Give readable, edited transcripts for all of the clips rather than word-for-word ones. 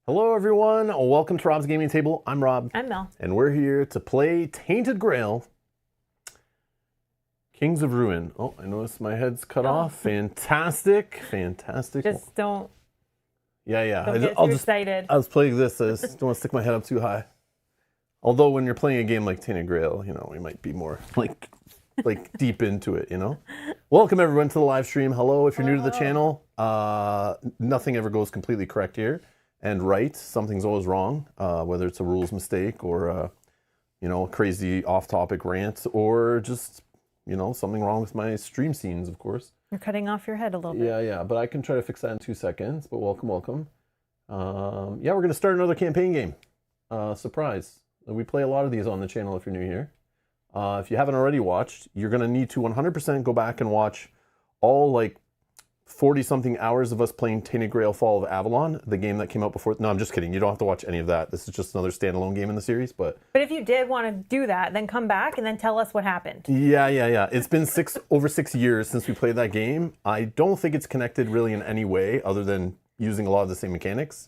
Hello everyone, welcome to Rob's Gaming Table. I'm Rob. I'm Mel. And we're here to play Tainted Grail, Kings of Ruin. Oh, I noticed my head's cut off. Fantastic. Just don't. Yeah. Don't get too excited. I was playing this. I just don't want to stick my head up too high. Although when you're playing a game like Tainted Grail, you know, we might be more like deep into it, you know? Welcome everyone to the live stream. Hello, if you're new to the channel. Nothing ever goes completely correct here. And right, something's always wrong, whether it's a rules mistake or, you know, a crazy off-topic rant or just, you know, something wrong with my stream scenes, of course. You're cutting off your head a little bit. Yeah, but I can try to fix that in 2 seconds, but welcome. Yeah, we're going to start another campaign game. Surprise. We play a lot of these on the channel if you're new here. If you haven't already watched, you're going to need to 100% go back and watch all, like, 40-something hours of us playing Tainted Grail Fall of Avalon, the game that came out before. No, I'm just kidding. You don't have to watch any of that. This is just another standalone game in the series. But if you did want to do that, then come back and then tell us what happened. Yeah. It's been over 6 years since we played that game. I don't think it's connected really in any way other than using a lot of the same mechanics.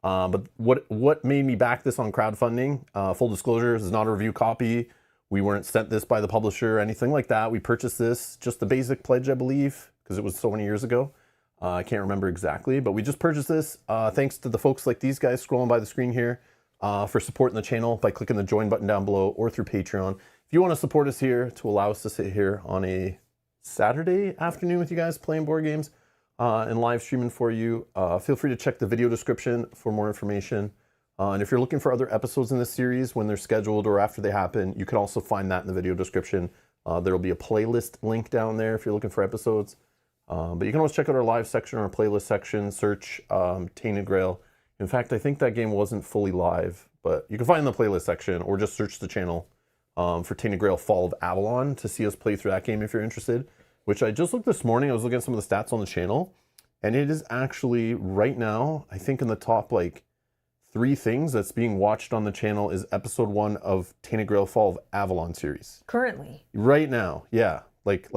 But what made me back this on crowdfunding, full disclosure, this is not a review copy. We weren't sent this by the publisher or anything like that. We purchased this, just the basic pledge, I believe, because it was so many years ago. I can't remember exactly, but we just purchased this. Thanks to the folks like these guys scrolling by the screen here for supporting the channel by clicking the join button down below or through Patreon. If you want to support us here to allow us to sit here on a Saturday afternoon with you guys playing board games and live streaming for you, feel free to check the video description for more information. And if you're looking for other episodes in this series when they're scheduled or after they happen, you can also find that in the video description. There will be a playlist link down there if you're looking for episodes. But you can always check out our live section or our playlist section, search Tainted Grail. In fact, I think that game wasn't fully live, but you can find the playlist section or just search the channel for Tainted Grail Fall of Avalon to see us play through that game if you're interested, which I just looked this morning. I was looking at some of the stats on the channel, and it is actually right now, I think in the top like 3 things that's being watched on the channel is episode 1 of Tainted Grail Fall of Avalon series. Currently. Right now, yeah. Like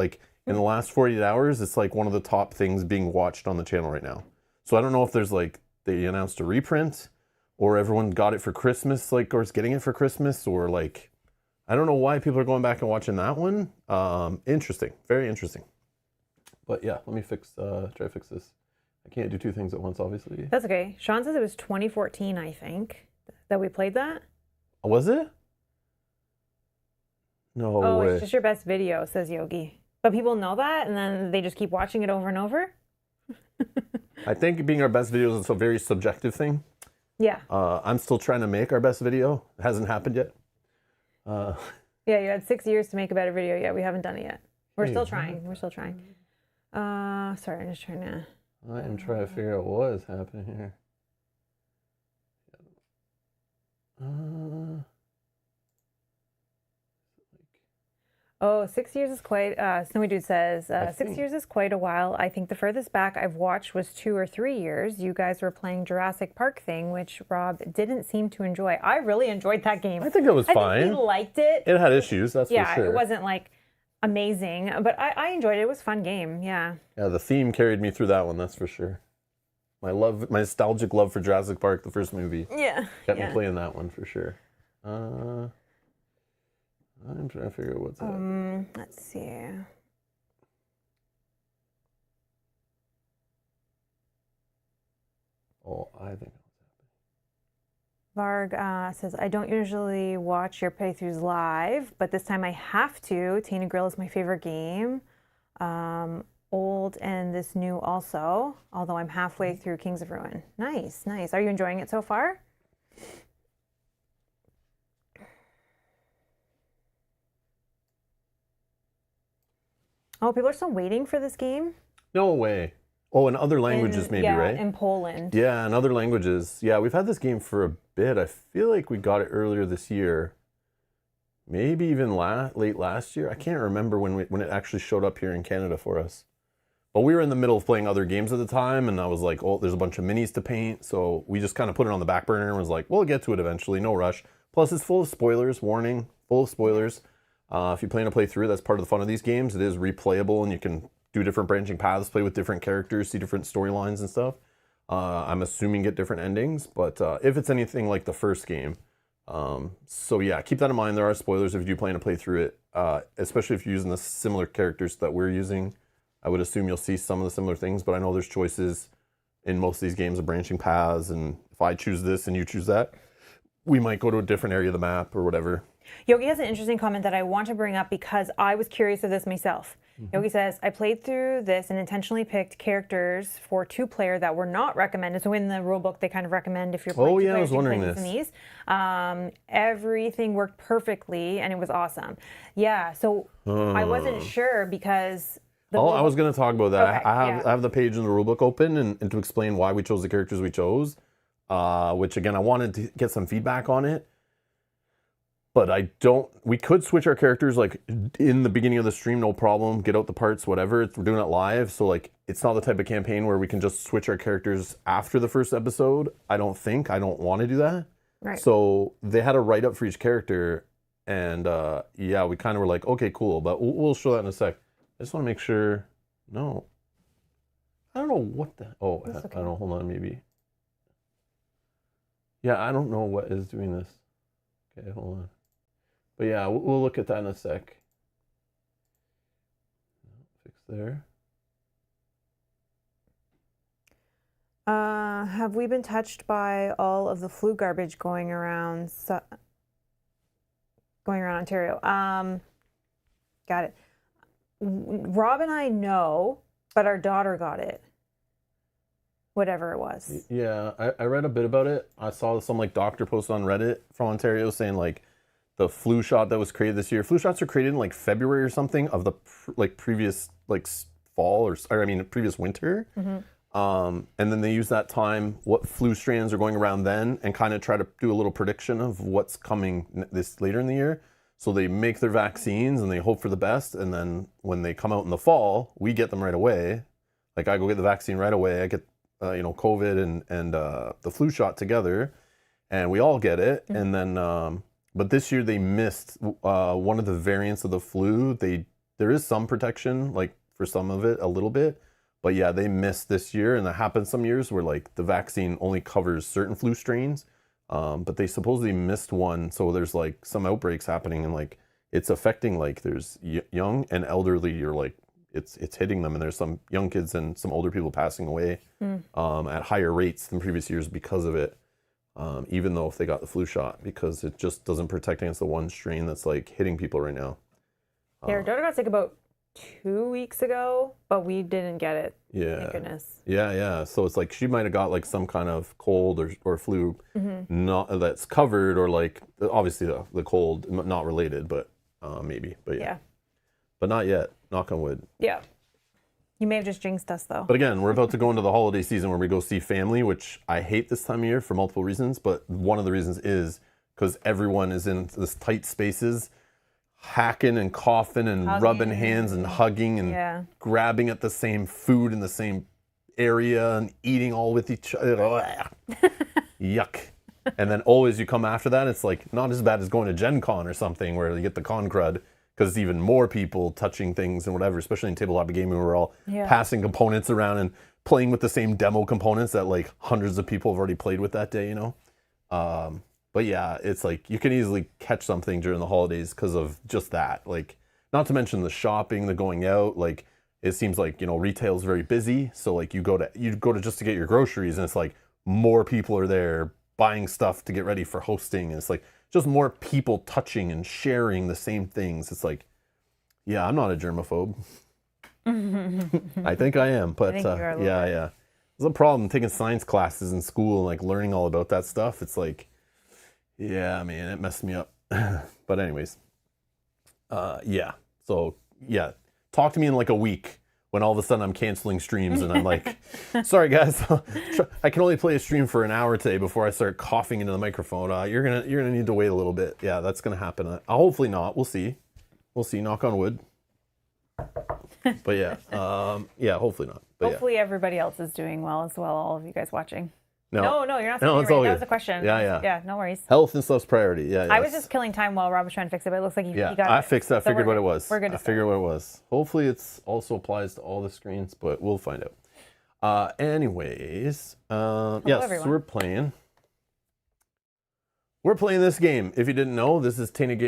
in the last 48 hours, it's like one of the top things being watched on the channel right now. So I don't know if there's like, they announced a reprint or everyone got it for Christmas, like, or is getting it for Christmas, or like, I don't know why people are going back and watching that one. Interesting, very interesting. But yeah, let me try to fix this. I can't do 2 things at once, obviously. That's okay. Sean says it was 2014, I think, that we played that. Oh, was it? No way. It's just your best video, says Yogi. But people know that, and then they just keep watching it over and over? I think being our best videos is a very subjective thing. Yeah. I'm still trying to make our best video. It hasn't happened yet. Yeah, you had 6 years to make a better video. Yeah, we haven't done it yet. We're still trying. Sorry, I'm just trying to... I am trying to figure out what is happening here. 6 years is quite, Snowy Dude says, 6 years is quite a while. I think the furthest back I've watched was 2 or 3 years. You guys were playing Jurassic Park thing, which Rob didn't seem to enjoy. I really enjoyed that game. I think it was fine. I think he liked it. It had issues, that's for sure. Yeah, it wasn't like amazing, but I enjoyed it. It was a fun game, yeah. Yeah, the theme carried me through that one, that's for sure. My nostalgic love for Jurassic Park, the first movie. Yeah. Kept me playing that one for sure. I'm trying to figure out what's happening. Let's see. Oh, I think Varg says, I don't usually watch your playthroughs live, but this time I have to. Tainted Grail is my favorite game. Old and this new also, although I'm halfway through Kings of Ruin. Nice. Are you enjoying it so far? Oh, people are still waiting for this game? No way. Oh, in other languages maybe, right? Yeah, in Poland. Yeah, in other languages. Yeah, we've had this game for a bit. I feel like we got it earlier this year. Maybe even late last year. I can't remember when it actually showed up here in Canada for us. But we were in the middle of playing other games at the time, and I was like, oh, there's a bunch of minis to paint. So we just kind of put it on the back burner and was like, we'll get to it eventually, no rush. Plus, it's full of spoilers, warning, full of spoilers. If you plan to play through, that's part of the fun of these games. It is replayable, and you can do different branching paths, play with different characters, see different storylines and stuff. I'm assuming get different endings, but if it's anything like the first game. So yeah, keep that in mind. There are spoilers if you do plan to play through it, especially if you're using the similar characters that we're using. I would assume you'll see some of the similar things, but I know there's choices in most of these games of branching paths, and if I choose this and you choose that, we might go to a different area of the map or whatever. Yogi has an interesting comment that I want to bring up because I was curious of this myself. Yogi says, I played through this and intentionally picked characters for 2-player that were not recommended. So in the rulebook, they kind of recommend if you're playing 2 I was players, you wondering play this. these. Everything worked perfectly and it was awesome. Yeah, so I wasn't sure because... I was going to talk about that. Okay, I have the page in the rulebook open and to explain why we chose the characters we chose, which again, I wanted to get some feedback on it. But we could switch our characters like in the beginning of the stream, no problem, get out the parts, whatever. We're doing it live. So like, it's not the type of campaign where we can just switch our characters after the first episode. I don't want to do that. Right. So they had a write up for each character. And yeah, we kind of were like, okay, cool. But we'll show that in a sec. I just want to make sure. No. I don't know what the, oh, That's I okay. don't know, hold on, maybe. Yeah, I don't know what is doing this. Okay, hold on. But yeah, we'll look at that in a sec. Fix there. Have we been touched by all of the flu garbage going around Ontario? Got it. Rob and I know, but our daughter got it. Whatever it was. Yeah, I read a bit about it. I saw some like doctor post on Reddit from Ontario saying like the flu shot that was created this year. Flu shots are created in like February or something of the previous like fall or previous winter. And then they use that time, what flu strands are going around then, and kind of try to do a little prediction of what's coming this later in the year. So they make their vaccines and they hope for the best. And then when they come out in the fall, we get them right away. Like I go get the vaccine right away. I get COVID and the flu shot together, and we all get it. And then, but this year they missed one of the variants of the flu. There is some protection, like for some of it, a little bit. But yeah, they missed this year, and that happens some years where like the vaccine only covers certain flu strains. But they supposedly missed one, so there's like some outbreaks happening, and like it's affecting like there's young and elderly. You're like it's hitting them, and there's some young kids and some older people passing away at higher rates than previous years because of it. Even though if they got the flu shot, because it just doesn't protect against the one strain that's like hitting people right now. Yeah, our daughter got sick about 2 weeks ago, but we didn't get it. Yeah. Thank goodness. Yeah. So it's like she might have got like some kind of cold or flu, not that's covered, or like obviously the cold not related, but maybe. But yeah. But not yet. Knock on wood. Yeah. You may have just jinxed us though. But again, we're about to go into the holiday season where we go see family, which I hate this time of year for multiple reasons. But one of the reasons is because everyone is in this tight spaces, hacking and coughing and rubbing hands and hugging and grabbing at the same food in the same area and eating all with each other. Yuck. And then always you come after that, it's like not as bad as going to Gen Con or something where you get the con crud, because it's even more people touching things and whatever, especially in tabletop gaming where we're all passing components around and playing with the same demo components that like hundreds of people have already played with that day, But yeah, it's like you can easily catch something during the holidays because of just that. Like, not to mention the shopping, the going out. Like, it seems like retail's very busy. So like you go to just to get your groceries, and it's like more people are there buying stuff to get ready for hosting, and it's like just more people touching and sharing the same things. It's like, yeah, I'm not a germaphobe. I think I am, but yeah. There's a problem taking science classes in school and like learning all about that stuff. It's like, yeah, man, it messed me up. But anyways, yeah. So yeah, talk to me in like a week when all of a sudden I'm canceling streams and I'm like, sorry guys, I can only play a stream for an hour today before I start coughing into the microphone. You're gonna need to wait a little bit. Yeah, that's gonna happen. Hopefully not. We'll see. Knock on wood. But yeah, hopefully not. But hopefully everybody else is doing well as well. All of you guys watching. No, you're not saying it right. That was a question. Yeah, no worries. Health and stuff's priority. Yeah. I was just killing time while Rob was trying to fix it, but it looks like he got it. I fixed that. Figured what it was. We're good. I figured what it was. Hopefully, it's also applies to all the screens, but we'll find Anyways, yes, so everyone. we're playing this game. If you didn't know, this is Tainted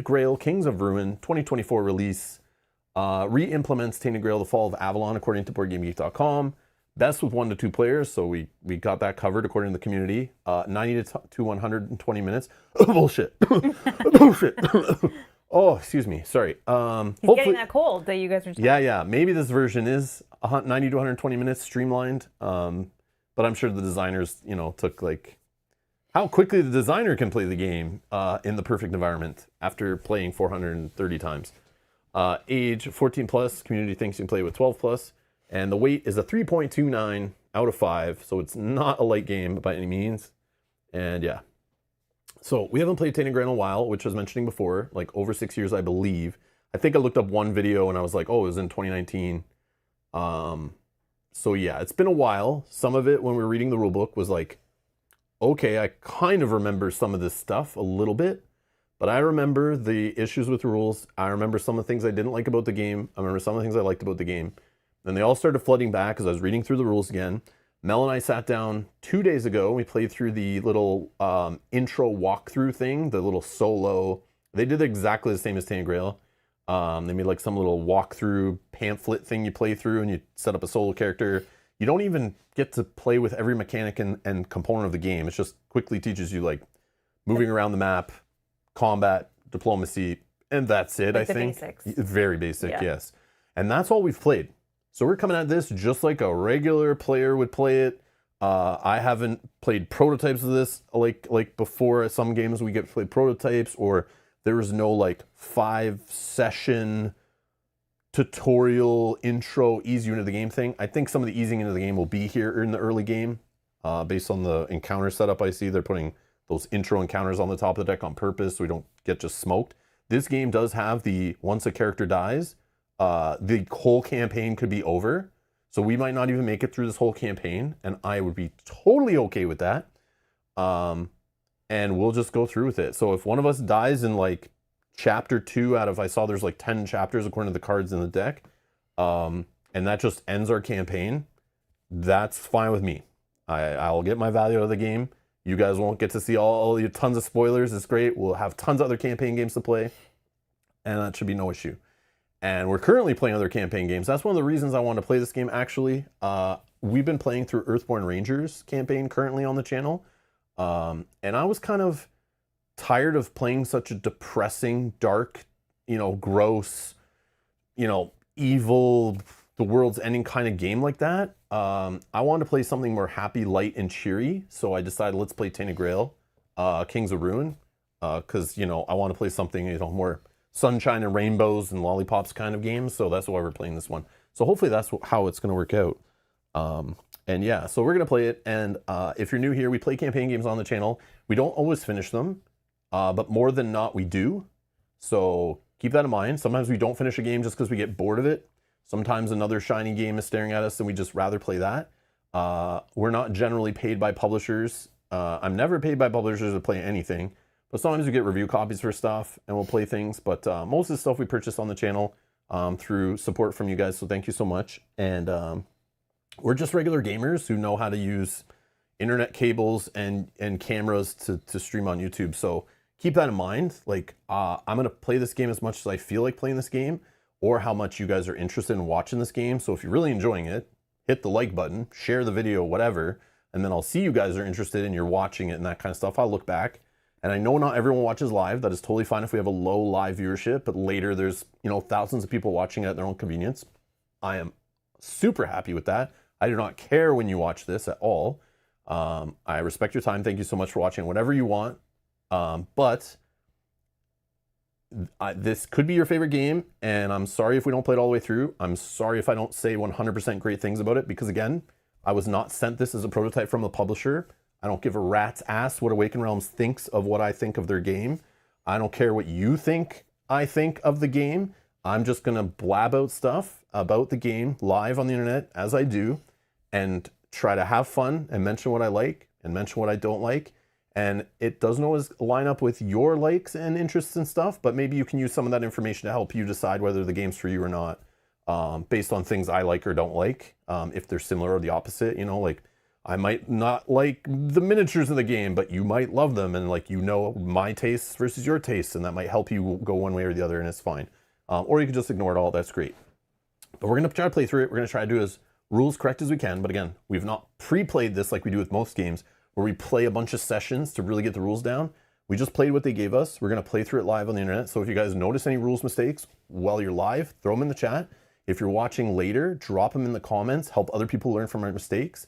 Grail Kings of Ruin 2024 release. Re-implements Tainted Grail: The Fall of Avalon according to BoardGameGeek.com. Best with 1 to 2 players, so we got that covered according to the community. 90 to 120 minutes. Bullshit. Bullshit. Oh, excuse me. Sorry. He's getting that cold that you guys were talking about. Yeah. Maybe this version is 90 to 120 minutes streamlined. But I'm sure the designers, took like how quickly the designer can play the game in the perfect environment after playing 430 times. Age 14 plus. Community thinks you can play with 12 plus. And the weight is a 3.29 out of 5. So it's not a light game by any means. And yeah. So we haven't played Tainted Grail in a while, which I was mentioning before, like over 6 years, I believe. I think I looked up one video and I was like, oh, it was in 2019. So yeah, it's been a while. Some of it when we were reading the rule book was like, okay, I kind of remember some of this stuff a little bit, but I remember the issues with rules. I remember some of the things I didn't like about the game. I remember some of the things I liked about the game. And they all started flooding back as I was reading through the rules again. Mel and I sat down 2 days ago. We played through the little intro walkthrough thing, the little solo. They did exactly the same as Tainted Grail. They made like some little walkthrough pamphlet thing you play through and you set up a solo character. You don't even get to play with every mechanic and component of the game. It just quickly teaches you like moving around the map, combat, diplomacy, and that's it, Like I the think. basics. Very basic, Yeah. yes. And that's all we've played. So we're coming at this just like a regular player would play it. I haven't played prototypes of this like before. Some games we get to play prototypes, or there was no like 5-session tutorial intro ease you into the game thing. I think some of the easing into the game will be here in the early game. Based on the encounter setup I see, they're putting those intro encounters on the top of the deck on purpose so we don't get just smoked. This game does have the once a character dies, the whole campaign could be over. So we might not even make it through this whole campaign, and I would be totally okay with that. And we'll just go through with it. So if one of us dies in like chapter 2 out of, I saw there's like 10 chapters according to the cards in the deck, and that just ends our campaign, that's fine with me. I'll get my value out of the game. You guys won't get to see all your tons of spoilers. It's great. We'll have tons of other campaign games to play, and that should be no issue. And we're currently playing other campaign games. That's one of the reasons I want to play this game, actually. We've been playing through Earthborn Rangers campaign currently on the channel. And I was kind of tired of playing such a depressing, dark, gross, evil, the world's ending kind of game like that. I wanted to play something more happy, light, and cheery. So I decided let's play Tainted Grail, Kings of Ruin. Because, I want to play something, more sunshine and rainbows and lollipops kind of games. So that's why we're playing this one. So hopefully that's how it's going to work out. And yeah, so we're going to play it. And if you're new here, we play campaign games on the channel. We don't always finish them, but more than not, we do. So keep that in mind. Sometimes we don't finish a game just because we get bored of it. Sometimes another shiny game is staring at us and we just rather play that. We're not generally paid by publishers. I'm never paid by publishers to play anything. But sometimes we get review copies for stuff and we'll play things. But most of the stuff we purchase on the channel through support from you guys. So thank you so much. And we're just regular gamers who know how to use internet cables and cameras to stream on YouTube. So keep that in mind. Like I'm going to play this game as much as I feel like playing this game, or how much you guys are interested in watching this game. So if you're really enjoying it, hit the like button, share the video, whatever. And then I'll see you guys are interested and you're watching it and that kind of stuff. I'll look back. And I know not everyone watches live. That is totally fine if we have a low live viewership, but later there's, thousands of people watching it at their own convenience. I am super happy with that. I do not care when you watch this at all. I respect your time. Thank you so much for watching whatever you want. But this could be your favorite game, and I'm sorry if we don't play it all the way through. I'm sorry if I don't say 100% great things about it, because again, I was not sent this as a prototype from the publisher. I don't give a rat's ass what Awakened Realms thinks of what I think of their game. I don't care what you think I think of the game. I'm just going to blab out stuff about the game live on the internet, as I do, and try to have fun and mention what I like and mention what I don't like. And it doesn't always line up with your likes and interests and stuff, but maybe you can use some of that information to help you decide whether the game's for you or not. based on things I like or don't like. If they're similar or the opposite, you know, like I might not like the miniatures in the game, but you might love them, and like my tastes versus your tastes, and that might help you go one way or the other, and it's fine. Or you can just ignore it all. That's great. But we're gonna try to play through it. We're gonna try to do as rules correct as we can. But again, we've not pre-played this like we do with most games, where we play a bunch of sessions to really get the rules down. We just played what they gave us. We're gonna play through it live on the internet. So if you guys notice any rules mistakes while you're live, throw them in the chat. If you're watching later, drop them in the comments. Help other people learn from our mistakes.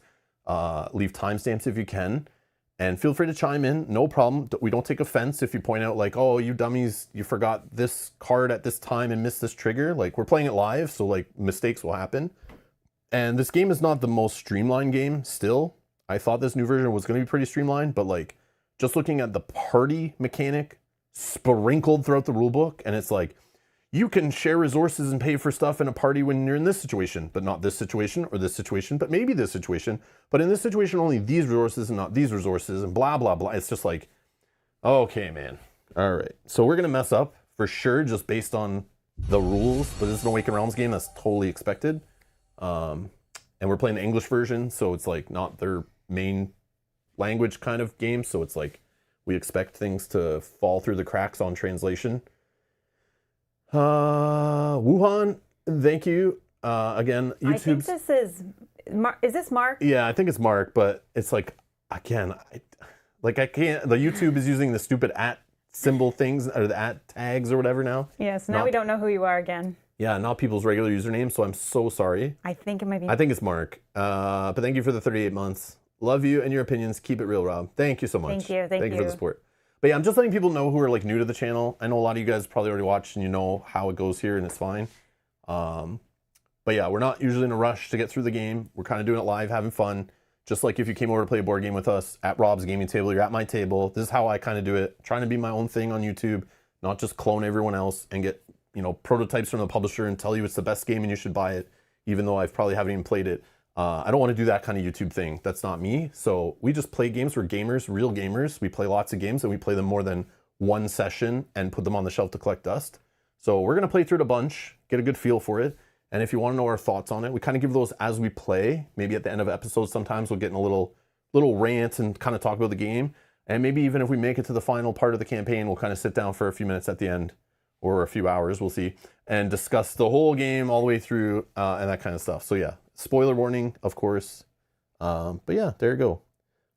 Leave timestamps if you can. And feel free to chime in, no problem. We don't take offense if you point out like, oh, you dummies, you forgot this card at this time and missed this trigger. Like, we're playing it live, so like mistakes will happen. And this game is not the most streamlined game still. I thought this new version was gonna be pretty streamlined, but like, just looking at the party mechanic sprinkled throughout the rulebook, and it's like, you can share resources and pay for stuff in a party when you're in this situation, but not this situation or this situation, but maybe this situation. But in this situation, only these resources and not these resources, and blah, blah, blah. It's just like, okay, man. All right. So we're going to mess up for sure just based on the rules, but this is an Awakened Realms game. That's totally expected. And we're playing the English version, so it's like not their main language kind of game. So it's like we expect things to fall through the cracks on translation. Wuhan, thank you. Again, YouTube's... I think this is this Mark? Yeah, I think it's Mark, but it's like, again, I can't, the YouTube is using the stupid @ symbol things, or the @ tags or whatever now. Yes, now we don't know who you are again. Yeah, not people's regular usernames, so I'm so sorry. I think it might be... I think it's Mark. But thank you for the 38 months. Love you and your opinions. Keep it real, Rob. Thank you so much. Thank you. Thank you for the support. But yeah, I'm just letting people know who are like new to the channel. I know a lot of you guys probably already watched and you know how it goes here, and it's fine. But yeah, we're not usually in a rush to get through the game. We're kind of doing it live, having fun. Just like if you came over to play a board game with us at Rob's gaming table, you're at my table. This is how I kind of do it. Trying to be my own thing on YouTube, not just clone everyone else and get, you know, prototypes from the publisher and tell you it's the best game and you should buy it, even though I've probably haven't even played it. I don't want to do that kind of YouTube thing. That's not me. So we just play games. We're gamers, real gamers. We play lots of games, and we play them more than one session and put them on the shelf to collect dust. So we're going to play through it a bunch, get a good feel for it. And if you want to know our thoughts on it, we kind of give those as we play. Maybe at the end of episodes, sometimes we'll get in a little rant and kind of talk about the game. And maybe even if we make it to the final part of the campaign, we'll kind of sit down for a few minutes at the end, or a few hours, we'll see, and discuss the whole game all the way through and that kind of stuff. So yeah. Spoiler warning, of course. But yeah, there you go.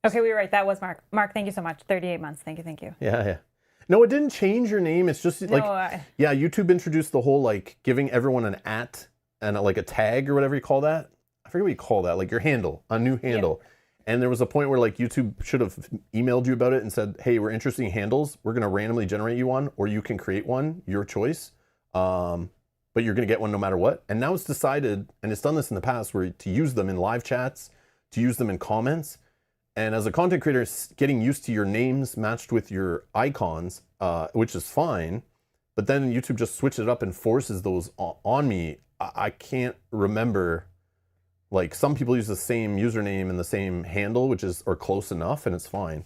Okay, we were right. That was Mark. Mark, thank you so much. 38 months. Thank you, thank you. Yeah, yeah. No, it didn't change your name. It's just like, yeah, YouTube introduced the whole like giving everyone an @ and like a tag or whatever you call that. I forget what you call that, like your handle, a new handle. Yeah. And there was a point where like YouTube should have emailed you about it and said, hey, we're interested in handles. We're going to randomly generate you one, or you can create one, your choice. But you're going to get one no matter what. And now it's decided, and it's done this in the past, where to use them in live chats, to use them in comments. And as a content creator, getting used to your names matched with your icons, which is fine. But then YouTube just switches it up and forces those on me. I can't remember, like some people use the same username and the same handle, which is, or close enough, and it's fine.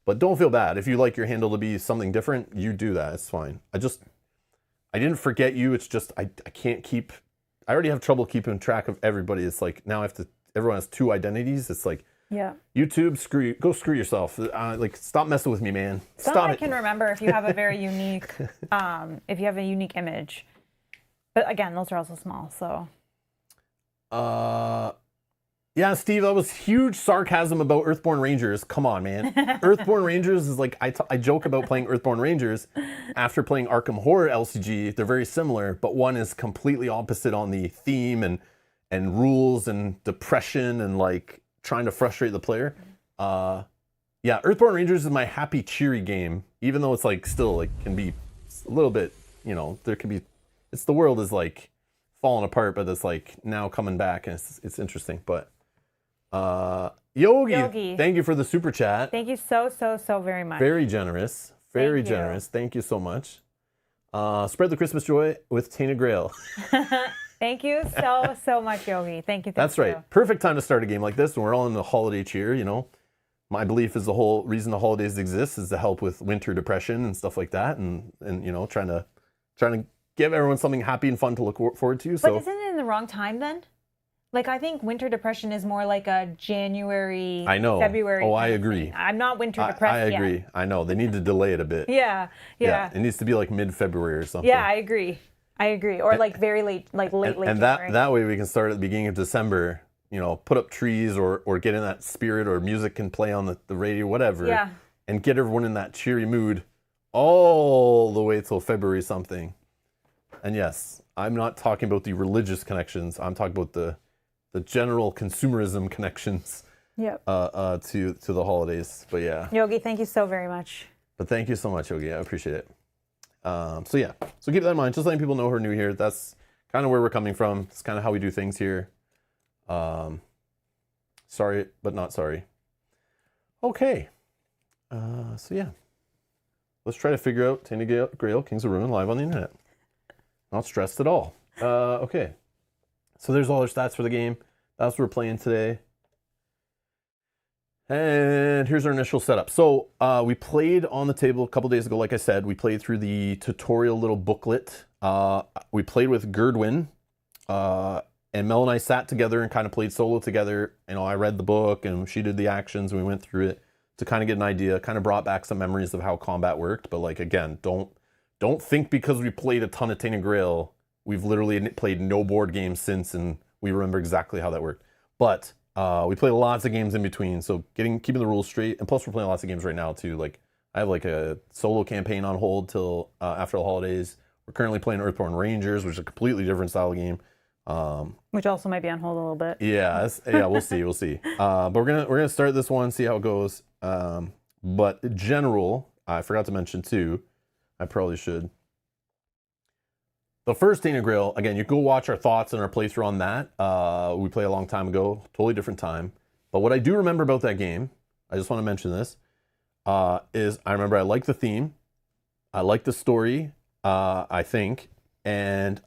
But don't feel bad. If you like your handle to be something different, you do that, it's fine. I didn't forget you. It's just, I can't keep, I already have trouble keeping track of everybody. It's like, now I have to, everyone has two identities. It's like, yeah, YouTube, screw you, go screw yourself. Like, stop messing with me, man. Stop it. I can remember if you have a very unique, if you have a unique image. But again, those are also small, so. Yeah, Steve, that was huge sarcasm about Earthborn Rangers. Come on, man. Earthborn Rangers is like, I joke about playing Earthborn Rangers after playing Arkham Horror LCG. They're very similar, but one is completely opposite on the theme and rules and depression and like trying to frustrate the player. Yeah, Earthborn Rangers is my happy, cheery game, even though it's like still like can be a little bit, you know, there can be, it's the world is like falling apart, but it's like now coming back and it's interesting, but. Yogi, thank you for the super chat. Thank you so very much. Very generous. Very generous. Thank you so much. Spread the Christmas joy with Tainted Grail. Thank you so much, Yogi. Thank you. That's right. Perfect time to start a game like this when we're all in the holiday cheer, you know. My belief is the whole reason the holidays exist is to help with winter depression and stuff like that, and you know, trying to give everyone something happy and fun to look forward to. But So isn't it in the wrong time then? Like, I think winter depression is more like a January, I know. February. Oh, kind I of agree. thing. I'm not winter I depressed yet. agree. I know. They need to delay it a bit. Yeah. It needs to be like mid-February or something. Yeah, I agree. Or like very late, like late And January. that way we can start at the beginning of December, put up trees or get in that spirit, or music can play on the radio, whatever. Yeah. And get everyone in that cheery mood all the way till February something. And yes, I'm not talking about the religious connections. I'm talking about the general consumerism connections Yep. to the holidays. But yeah. Yogi, thank you so very much. But thank you so much, Yogi. I appreciate it. So yeah, so keep that in mind. Just letting people know who are new here. That's kind of where we're coming from. It's kind of how we do things here. Sorry, but not sorry. Okay. So yeah, let's try to figure out Tainted Grail, Kings of Ruin live on the internet. Not stressed at all. Okay. So there's all our stats for the game. That's what we're playing today. And here's our initial setup. So we played on the table a couple days ago. Like I said, we played through the tutorial little booklet. We played with Gerdwin. And Mel and I sat together and kind of played solo together. I read the book and she did the actions and we went through it to kind of get an idea. Kind of brought back some memories of how combat worked. But like, again, don't think because we played a ton of Tainted Grail, we've literally played no board games since and we remember exactly how that worked. But we play lots of games in between, so keeping the rules straight. And plus we're playing lots of games right now too. Like I have like a solo campaign on hold till after the holidays. We're currently playing Earthborn Rangers, which is a completely different style of game. Which also might be on hold a little bit. Yeah, we'll see. But we're gonna start this one, see how it goes. But in general, I forgot to mention too, I probably should. The first Tainted Grail, again, you go watch our thoughts and our playthrough on that. We played a long time ago, totally different time. But what I do remember about that game, I just want to mention this, is I remember I like the theme, I like the story, I think, and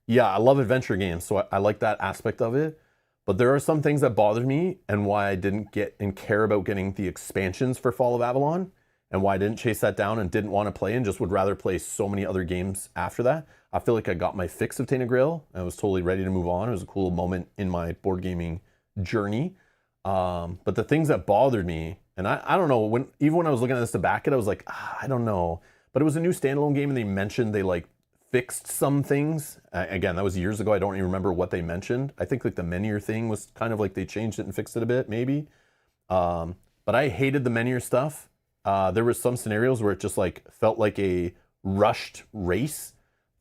yeah, I love adventure games, so I like that aspect of it. But there are some things that bothered me and why I didn't get and care about getting the expansions for Fall of Avalon, and why I didn't chase that down and didn't want to play and just would rather play so many other games after that. I feel like I got my fix of Tainted Grail. I was totally ready to move on. It was a cool moment in my board gaming journey. But the things that bothered me, and I don't know, even when I was looking at this to back it, I was like, I don't know. But it was a new standalone game and they mentioned they like fixed some things. Again, that was years ago. I don't even remember what they mentioned. I think like the Menhir thing was kind of like they changed it and fixed it a bit, maybe. But I hated the Menhir stuff. There were some scenarios where it just like felt like a rushed race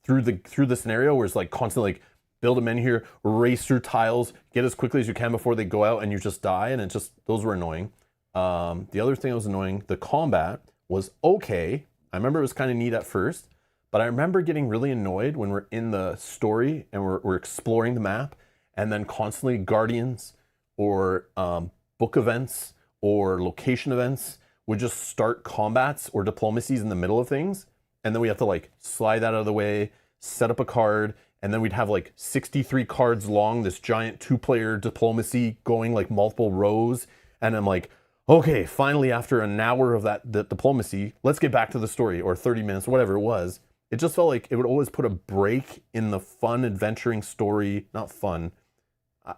through the scenario where it's like constantly like build a Menhir, race through tiles, get as quickly as you can before they go out and you just die. And those were annoying. The other thing that was annoying, the combat was okay. I remember it was kind of neat at first. But I remember getting really annoyed when we're in the story and we're exploring the map and then constantly guardians or book events or location events would just start combats or diplomacies in the middle of things. And then we have to like slide that out of the way, set up a card, and then we'd have like 63 cards long, this giant 2-player diplomacy going like multiple rows. And I'm like, okay, finally after an hour of that diplomacy, let's get back to the story, or 30 minutes, whatever it was. It just felt like it would always put a break in the fun adventuring story. Not fun.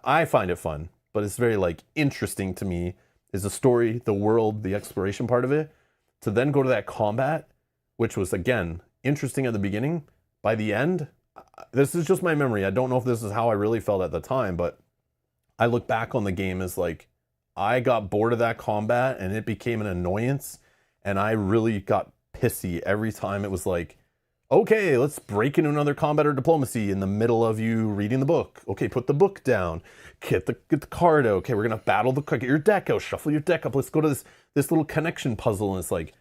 I find it fun, but it's very like interesting to me is the story, the world, the exploration part of it. To then go to that combat, which was again, interesting at the beginning. By the end, this is just my memory. I don't know if this is how I really felt at the time, but I look back on the game as like, I got bored of that combat and it became an annoyance. And I really got pissy every time it was like, okay, let's break into another combat or diplomacy in the middle of you reading the book. Okay, put the book down. Get the card out. Okay, we're going to battle get your deck out. Shuffle your deck up. Let's go to this little connection puzzle. And it's like,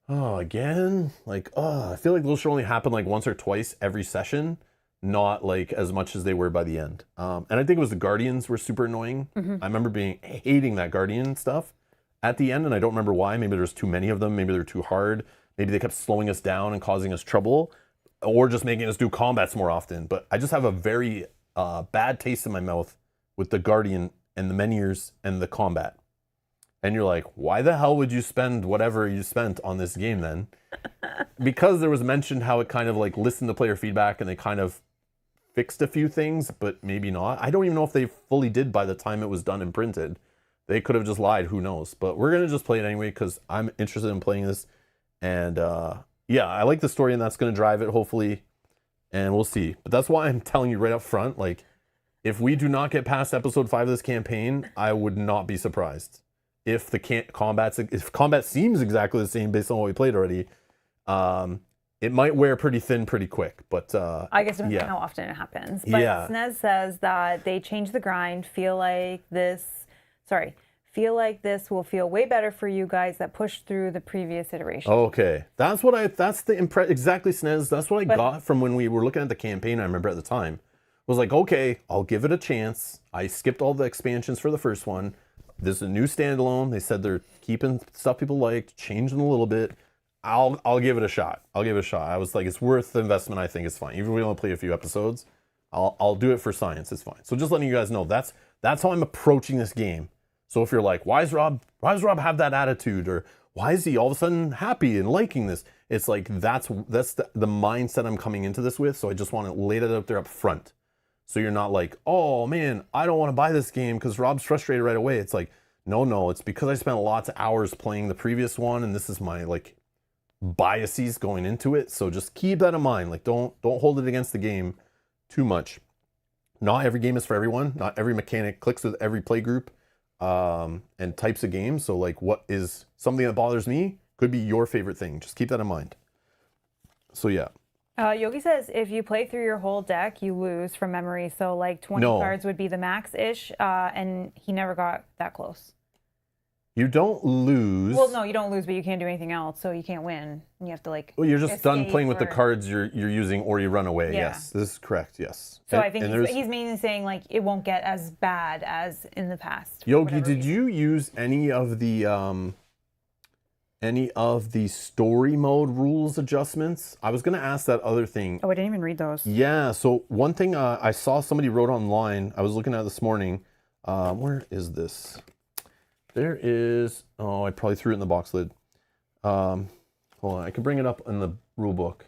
oh, again? Like, I feel like those should only happen like once or twice every session, not like as much as they were by the end. And I think it was the Guardians were super annoying. Mm-hmm. I remember hating that Guardian stuff at the end, and I don't remember why. Maybe there's too many of them. Maybe they're too hard. Maybe they kept slowing us down and causing us trouble, or just making us do combats more often. But I just have a very bad taste in my mouth with the Guardian and the Menhirs and the combat. And you're like, why the hell would you spend whatever you spent on this game then? Because there was mentioned how it kind of like listened to player feedback and they kind of fixed a few things, but maybe not. I don't even know if they fully did by the time it was done and printed. They could have just lied, who knows? But we're going to just play it anyway because I'm interested in playing this. And yeah, I like the story and that's going to drive it, hopefully. And we'll see. But that's why I'm telling you right up front, like, if we do not get past episode 5 of this campaign, I would not be surprised. If combat seems exactly the same based on what we played already, it might wear pretty thin pretty quick. But I guess depending on how often it happens. But Snez says that they changed the grind. Feel like this will feel way better for you guys that pushed through the previous iteration. Okay, exactly, Snez. That's what I got from when we were looking at the campaign. I remember at the time was like, okay, I'll give it a chance. I skipped all the expansions for the first one. This is a new standalone. They said they're keeping stuff people liked, changing a little bit. I'll give it a shot. I was like, it's worth the investment. I think it's fine. Even if we only play a few episodes, I'll do it for science. It's fine. So just letting you guys know that's how I'm approaching this game. So if you're like, why does Rob have that attitude, or why is he all of a sudden happy and liking this? It's like that's the mindset I'm coming into this with. So I just want to lay that out there up front. So you're not like, oh man, I don't want to buy this game because Rob's frustrated right away. It's like, no, it's because I spent lots of hours playing the previous one, and this is my like biases going into it. So just keep that in mind. Like don't hold it against the game too much. Not every game is for everyone. Not every mechanic clicks with every play group and types of games. So like what is something that bothers me could be your favorite thing. Just keep that in mind. So yeah. Yogi says if you play through your whole deck, you lose from memory. So like 20 cards would be the max-ish, and he never got that close. You don't lose. Well, no, you don't lose, but you can't do anything else, so you can't win. You have to like. Well, you're just done playing with the cards you're using, or you run away. Yeah. Yes, this is correct. Yes. So I think he's mainly saying like it won't get as bad as in the past. Yogi, did you use any of the story mode rules adjustments? I was gonna ask that other thing. Oh, I didn't even read those. Yeah. So one thing I saw somebody wrote online. I was looking at this morning. Where is this? There is, I probably threw it in the box lid. Hold on, I can bring it up in the rule book.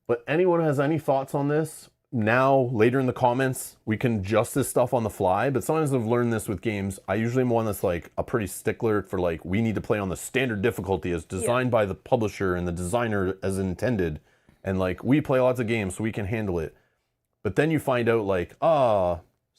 But anyone who has any thoughts on this, now, later in the comments, we can adjust this stuff on the fly. But sometimes I've learned this with games. I usually am one that's like a pretty stickler for like, we need to play on the standard difficulty as designed by the publisher and the designer as intended. And like, we play lots of games so we can handle it. But then you find out like,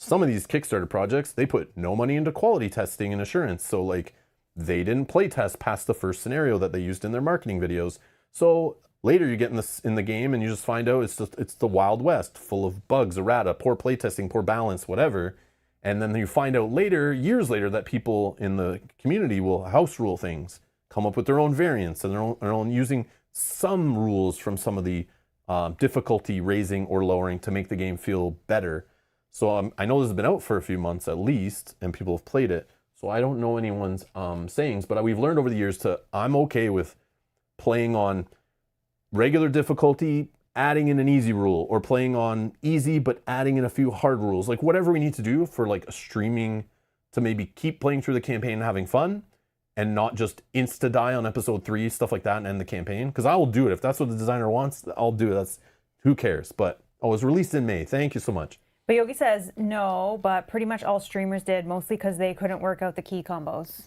some of these Kickstarter projects, they put no money into quality testing and assurance. So like they didn't play test past the first scenario that they used in their marketing videos. So later you get in the game and you just find out it's the Wild West, full of bugs, errata, poor playtesting, poor balance, whatever. And then you find out later, years later, that people in the community will house rule things, come up with their own variants and their own using some rules from some of the difficulty raising or lowering to make the game feel better. So I know this has been out for a few months at least, and people have played it. So I don't know anyone's sayings, but we've learned over the years I'm okay with playing on regular difficulty, adding in an easy rule, or playing on easy but adding in a few hard rules. Like whatever we need to do for like a streaming to maybe keep playing through the campaign and having fun, and not just insta die on episode 3, stuff like that, and end the campaign. Because I will do it if that's what the designer wants. I'll do it. Who cares? But it was released in May. Thank you so much. But Yogi says no, but pretty much all streamers did, mostly because they couldn't work out the key combos.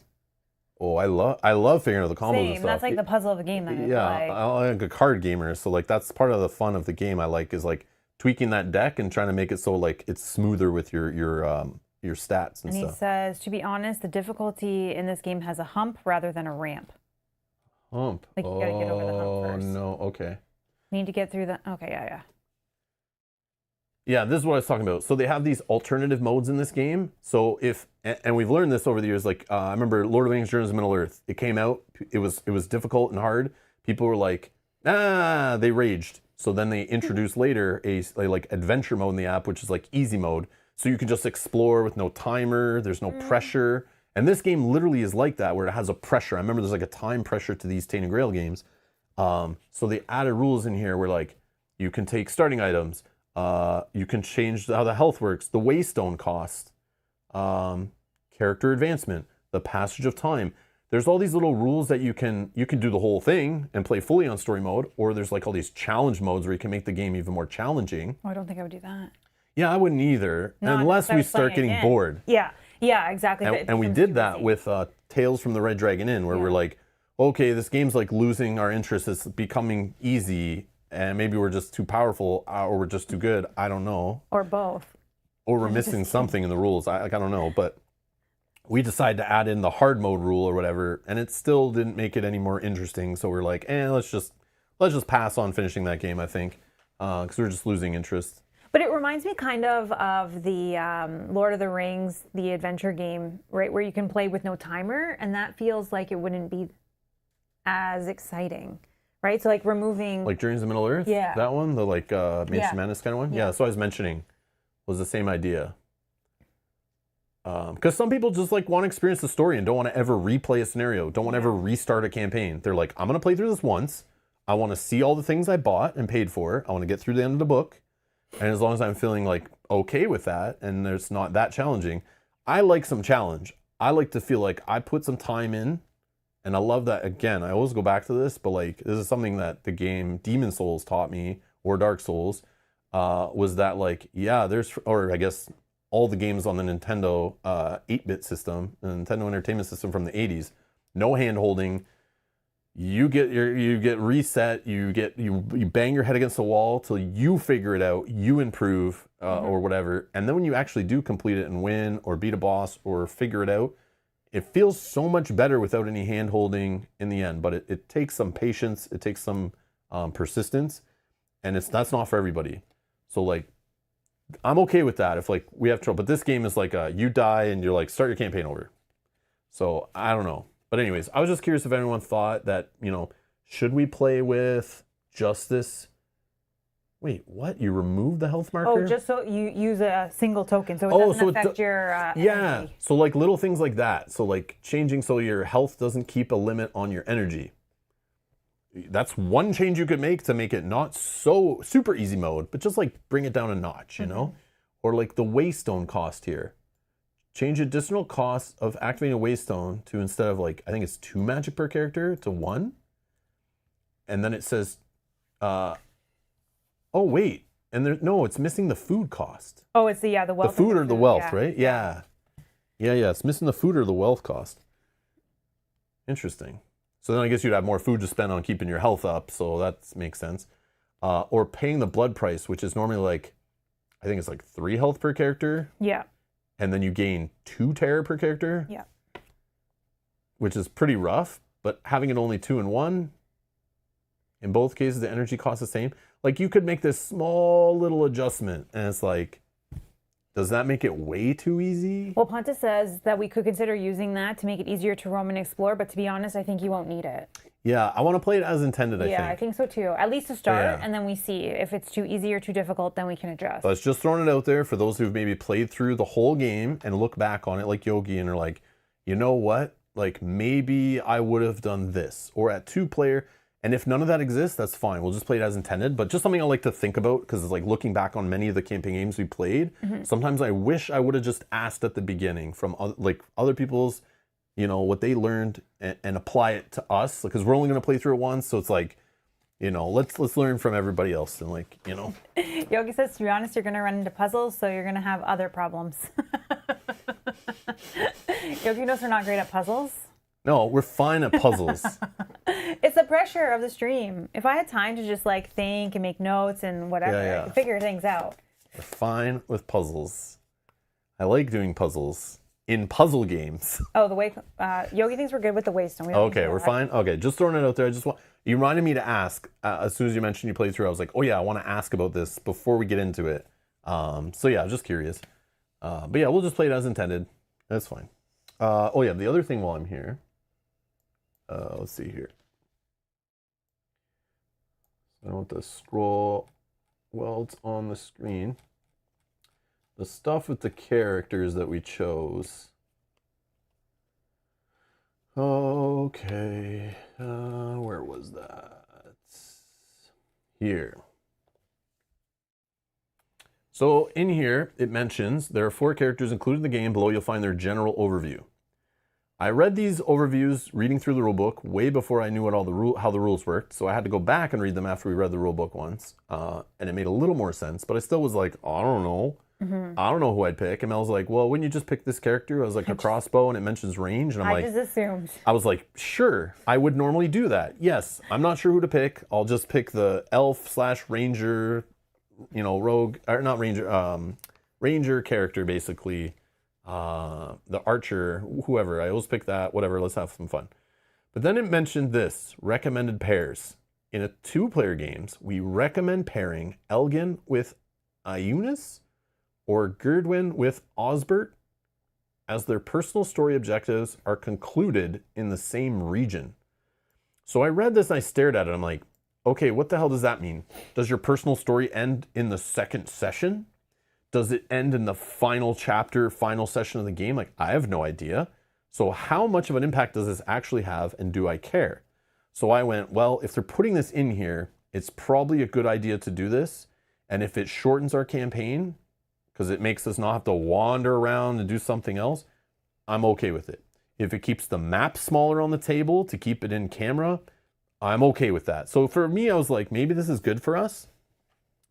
Oh, I love figuring out the combos and stuff. That's like the puzzle of the game that I play. I'm like a card gamer, so like that's part of the fun of the game. I like is like tweaking that deck and trying to make it so like it's smoother with your stats and stuff. And he says, to be honest, the difficulty in this game has a hump rather than a ramp. Hump. Like you gotta get over the hump first. Oh no, okay. Need to get through the. Okay, yeah. Yeah, this is what I was talking about. So they have these alternative modes in this game. So and we've learned this over the years. Like I remember Lord of the Rings: Journeys to Middle Earth. It came out. It was difficult and hard. People were like, they raged. So then they introduced later a like adventure mode in the app, which is like easy mode. So you can just explore with no timer. There's no pressure. And this game literally is like that, where it has a pressure. I remember there's like a time pressure to these Tainted Grail games. So they added rules in here where like you can take starting items. You can change how the health works, the waystone cost. character advancement, the passage of time. There's all these little rules that you can do the whole thing and play fully on story mode, or there's like all these challenge modes where you can make the game even more challenging. Oh, I don't think I would do that. Yeah, I wouldn't either, Not unless if I we was playing start getting again. bored. Yeah, exactly. If it And we becomes did too that easy. with Tales from the Red Dragon Inn, where we're like, okay, this game's like losing our interest. It's becoming easy, and maybe we're just too powerful, or we're just too good. I don't know. Or both. Or we're missing something in the rules. I don't know. But we decided to add in the hard mode rule or whatever, and it still didn't make it any more interesting. So we're like, let's just pass on finishing that game, I think, because we're just losing interest. But it reminds me kind of the Lord of the Rings, the adventure game, right, where you can play with no timer, and that feels like it wouldn't be as exciting, right? So like removing... Like Journeys to Middle Earth? Yeah. That one? The like Mansion Madness kind of one? Yeah, that's what I was mentioning. Was the same idea. Because some people just like want to experience the story and don't want to ever replay a scenario, don't want to ever restart a campaign. They're like, I'm going to play through this once. I want to see all the things I bought and paid for. I want to get through the end of the book. And as long as I'm feeling like okay with that and it's not that challenging, I like some challenge. I like to feel like I put some time in, and I love that. Again, I always go back to this, but like this is something that the game Demon Souls taught me, or Dark Souls, was that like, or I guess all the games on the Nintendo 8-bit system, the Nintendo Entertainment System from the 80s, no hand holding. You get reset. You bang your head against the wall till you figure it out. You improve or whatever, and then when you actually do complete it and win or beat a boss or figure it out, it feels so much better without any hand holding in the end. But it takes some patience. It takes some persistence, and that's not for everybody. So like, I'm okay with that if like we have trouble. But this game is like you die and you're like, start your campaign over. So I don't know. But anyways, I was just curious if anyone thought that, should we play with Justice? Wait, what? You remove the health marker? Oh, just so you use a single token, so it doesn't affect your energy. So like little things like that. So like changing so your health doesn't keep a limit on your energy. That's one change you could make to make it not so super easy mode, but just like bring it down a notch, you know? Or like the waystone cost here. Change additional cost of activating a waystone to, instead of like, I think it's 2 magic per character, to 1. And then it says, oh wait, and it's missing the food cost. Oh, it's the wealth. The food or the wealth, right? Yeah. It's missing the food or the wealth cost. Interesting. So then I guess you'd have more food to spend on keeping your health up, so that makes sense. Or paying the blood price, which is normally like, I think it's like 3 health per character. Yeah. And then you gain 2 terror per character. Yeah. Which is pretty rough, but having it only 2 and 1, in both cases the energy costs the same. Like you could make this small little adjustment, and it's like, does that make it way too easy? Well, Pontus says that we could consider using that to make it easier to roam and explore, but to be honest, I think you won't need it. Yeah, I want to play it as intended, Yeah, I think so too. At least to start, and then we see if it's too easy or too difficult, then we can adjust. Let's just throwing it out there for those who've maybe played through the whole game and look back on it like Yogi and are like, you know what? Like maybe I would have done this. Or at 2-player, and if none of that exists, that's fine. We'll just play it as intended. But just something I like to think about, because it's like looking back on many of the campaign games we played, sometimes I wish I would have just asked at the beginning from other people's, what they learned and apply it to us, because we're only going to play through it once. So it's like, let's learn from everybody else and Yogi says, to be honest, you're going to run into puzzles, so you're going to have other problems. Yogi knows we're not great at puzzles. No, we're fine at puzzles. It's the pressure of the stream. If I had time to just like think and make notes and whatever, I could figure things out. We're fine with puzzles. I like doing puzzles in puzzle games. Oh, the way Yogi thinks we're good with the waystone. Okay, we're fine. Okay, just throwing it out there. You reminded me to ask as soon as you mentioned you played through. I was like, oh yeah, I want to ask about this before we get into it. So yeah, I was just curious. But yeah, we'll just play it as intended. That's fine. Oh yeah, the other thing while I'm here. Let's see here. I don't want to scroll while it's on the screen. The stuff with the characters that we chose. Okay, where was that? Here. So in here, it mentions there are 4 characters included in the game. Below, you'll find their general overview. I read these overviews reading through the rulebook way before I knew what how the rules worked. So I had to go back and read them after we read the rulebook once. And it made a little more sense, but I still was like, oh, I don't know. I don't know who I'd pick. And Mel was like, well, wouldn't you just pick this character? I was like, a crossbow, and it mentions range. And I'm like, I just assumed. I was like, sure, I would normally do that. Yes, I'm not sure who to pick. I'll just pick the elf/ranger, rogue, or not ranger, ranger character, basically. The archer, whoever. I always pick that, whatever, let's have some fun. But then it mentioned this, recommended pairs. In a 2-player games, we recommend pairing Elgin with Ionis or Gerdwin with Osbert, as their personal story objectives are concluded in the same region. So I read this and I stared at it. I'm like, okay, what the hell does that mean? Does your personal story end in the second session? Does it end in the final chapter, final session of the game? Like, I have no idea. So how much of an impact does this actually have, and do I care? So I went, well, if they're putting this in here, it's probably a good idea to do this. And if it shortens our campaign, because it makes us not have to wander around and do something else, I'm okay with it. If it keeps the map smaller on the table to keep it in camera, I'm okay with that. So for me, I was like, maybe this is good for us.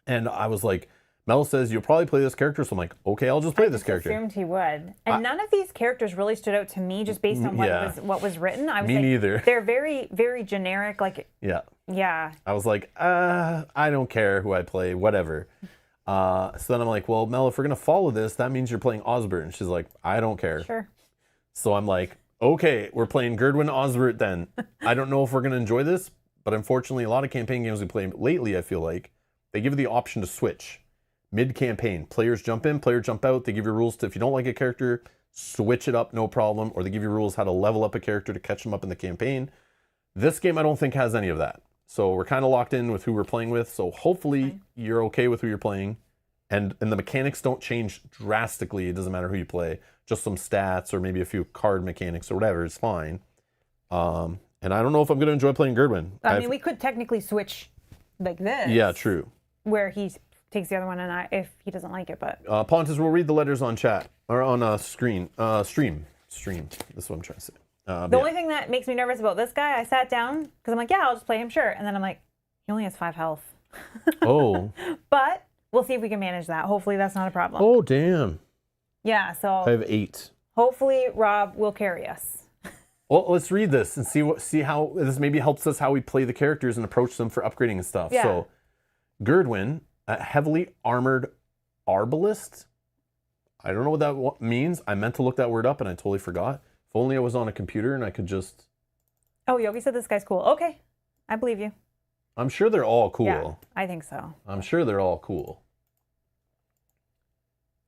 And I was like, Mel says, you'll probably play this character. So I'm like, okay, I'll just play this character. I assumed he would. And none of these characters really stood out to me just based on what was written. I was me neither. They're very, very generic. Like, yeah. I was like, I don't care who I play, whatever. So then I'm like, well, Mel, if we're going to follow this, that means you're playing Osbert. And she's like, I don't care. Sure. So I'm like, okay, we're playing Gerdwin Osbert then. I don't know if we're going to enjoy this, but unfortunately, a lot of campaign games we play lately, I feel like, they give you the option to switch. Mid-campaign, players jump in, players jump out. They give you rules to, if you don't like a character, switch it up, no problem. Or they give you rules how to level up a character to catch them up in the campaign. This game, I don't think, has any of that. So we're kind of locked in with who we're playing with. So hopefully you're okay with who you're playing. And the mechanics don't change drastically. It doesn't matter who you play. Just some stats or maybe a few card mechanics or whatever. It's fine. And I don't know if I'm going to enjoy playing Gerdwin. I mean, we could technically switch like this. Yeah, true. Where he takes the other one, and if he doesn't like it, but Pontus will read the letters on chat or on screen. Stream. This is what I'm trying to say. The only thing that makes me nervous about this guy, I sat down because I'm like, yeah, I'll just play him, sure, and then I'm like, he only has 5 health. Oh. But we'll see if we can manage that. Hopefully, that's not a problem. Oh, damn. Yeah. So I have 8. Hopefully, Rob will carry us. Well, let's read this and see how this maybe helps us how we play the characters and approach them for upgrading and stuff. Yeah. So, Gerdwin, a heavily armored arbalist. I don't know what that means. I meant to look that word up and I totally forgot. If only I was on a computer and I could just... Oh, Yogi said this guy's cool. Okay, I believe you. I'm sure they're all cool. Yeah, I think so. I'm sure they're all cool.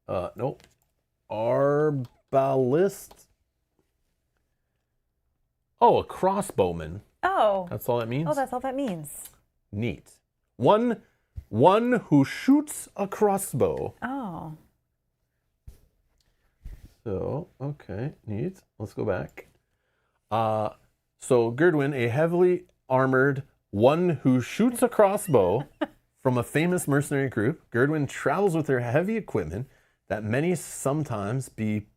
Nope. Arbalist. Oh, a crossbowman. Oh. That's all that means? Oh, that's all that means. Neat. One who shoots a crossbow. Oh. So, okay, neat. Let's go back. So Gerdwin, a heavily armored one who shoots a crossbow from a famous mercenary group. Gerdwin travels with her heavy equipment that may sometimes be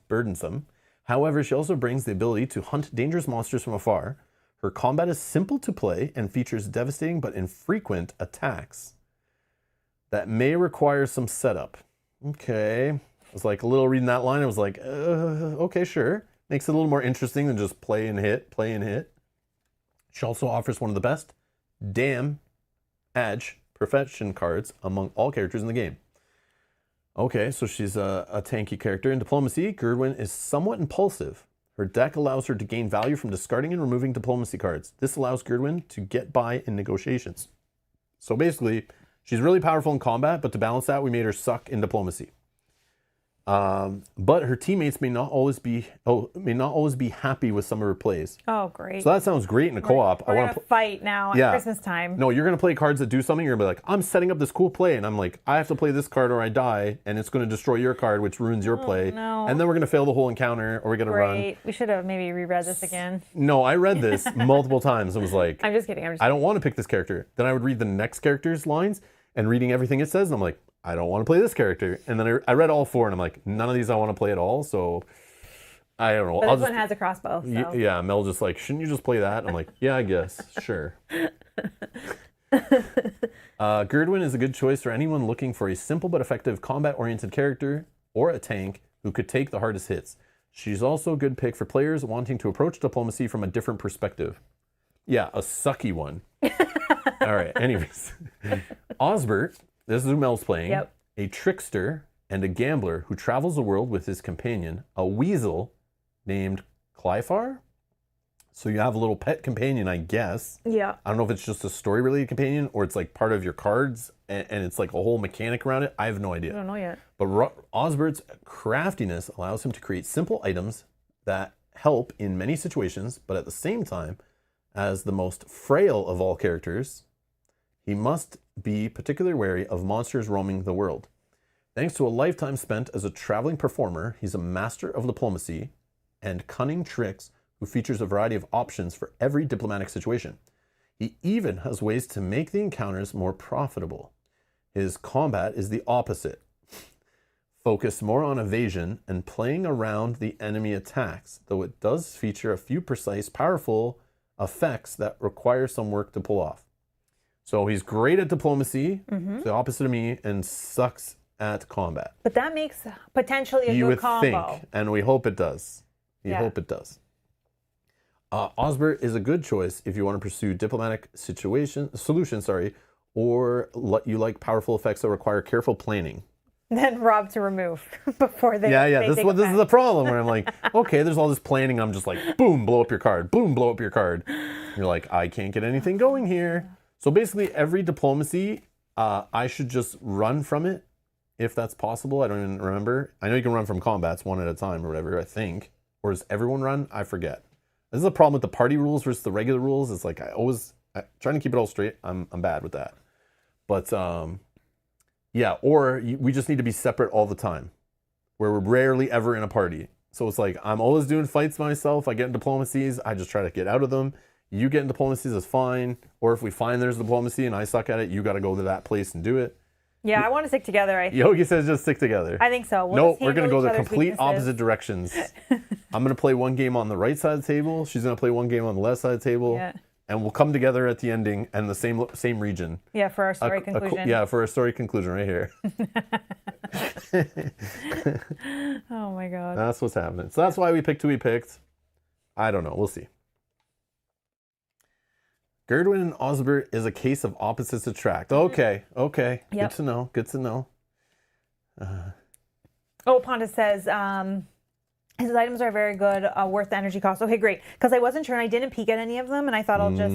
burdensome. However, she also brings the ability to hunt dangerous monsters from afar. Her combat is simple to play and features devastating but infrequent attacks that may require some setup. Okay. I was like a little reading that line. I was like, okay, sure. Makes it a little more interesting than just play and hit. She also offers one of the best edge profession cards among all characters in the game. Okay, so she's a tanky character. In diplomacy, Gerdwin is somewhat impulsive. Her deck allows her to gain value from discarding and removing diplomacy cards. This allows Gerdwin to get by in negotiations. So basically, she's really powerful in combat, but to balance that, we made her suck in diplomacy. But her teammates may not always be happy with some of her plays. Oh, great! So that sounds great in a co-op. We're gonna fight now at Christmas time. No, you're gonna play cards that do something. You're gonna be like, I'm setting up this cool play, and I'm like, I have to play this card or I die, and it's gonna destroy your card, which ruins your play. No. And then we're gonna fail the whole encounter, or we're gonna run. We should have maybe reread this again. No, I read this multiple times and was like, I'm just kidding. I don't want to pick this character. Then I would read the next character's lines, and reading everything it says, and I'm like, I don't want to play this character. And then I read all 4, and I'm like, none of these I want to play at all. So I don't know. But this one has a crossbow. So. Yeah, Mel just like, shouldn't you just play that? I'm like, yeah, I guess, sure. Gerdwin is a good choice for anyone looking for a simple but effective combat-oriented character or a tank who could take the hardest hits. She's also a good pick for players wanting to approach diplomacy from a different perspective. Yeah, a sucky one. All right, anyways. Osbert, this is who Mel's playing, Yep. a trickster and a gambler who travels the world with his companion, a weasel named Clyfar. So you have a little pet companion, I guess. Yeah. I don't know if it's just a story-related companion or it's like part of your cards and it's like a whole mechanic around it. I have no idea. I don't know yet. But Osbert's craftiness allows him to create simple items that help in many situations, but at the same time, as the most frail of all characters, he must be particularly wary of monsters roaming the world. Thanks to a lifetime spent as a traveling performer, he's a master of diplomacy and cunning tricks who features a variety of options for every diplomatic situation. He even has ways to make the encounters more profitable. His combat is the opposite, focused more on evasion and playing around the enemy attacks, though it does feature a few precise, powerful effects that require some work to pull off. So he's great at diplomacy, the opposite of me, and sucks at combat. But that makes potentially a You good would combo. think, and we hope it does. You hope it does. Osbert is a good choice if you want to pursue diplomatic solutions, or you like powerful effects that require careful planning. Then Rob to remove before they. Yeah. they This take is effect. the problem where I'm like, okay, there's all this planning. I'm just like, boom, blow up your card. Boom, blow up your card. You're like, I can't get anything going here. So basically, every diplomacy, I should just run from it if that's possible. I don't even remember. I know you can run from combats one at a time or whatever, I think. Or does everyone run? I forget. This is the problem with the party rules versus the regular rules. It's like trying to keep it all straight. I'm bad with that. But yeah, or we just need to be separate all the time, where we're rarely ever in a party. So it's like I'm always doing fights myself. I get in diplomacies. I just try to get out of them. You get in diplomacies, that's fine. Or if we find there's diplomacy and I suck at it, you got to go to that place and do it. Yeah, I want to stick together. I think. Yogi says just stick together. I think so. No, we're going to go the complete opposite directions. I'm going to play one game on the right side of the table. She's going to play one game on the left side of the table. Yeah. And we'll come together at the ending and the same region. Yeah, for our story conclusion. For a story conclusion right here. Oh my God. That's what's happening. So that's why we picked who we picked. I don't know. We'll see. Gerdwin and Osbert is a case of opposites attract. Okay. Yep. Good to know. Pontus says, his items are very good, worth the energy cost. Okay, great. Because I wasn't sure and I didn't peek at any of them and I thought I'll just...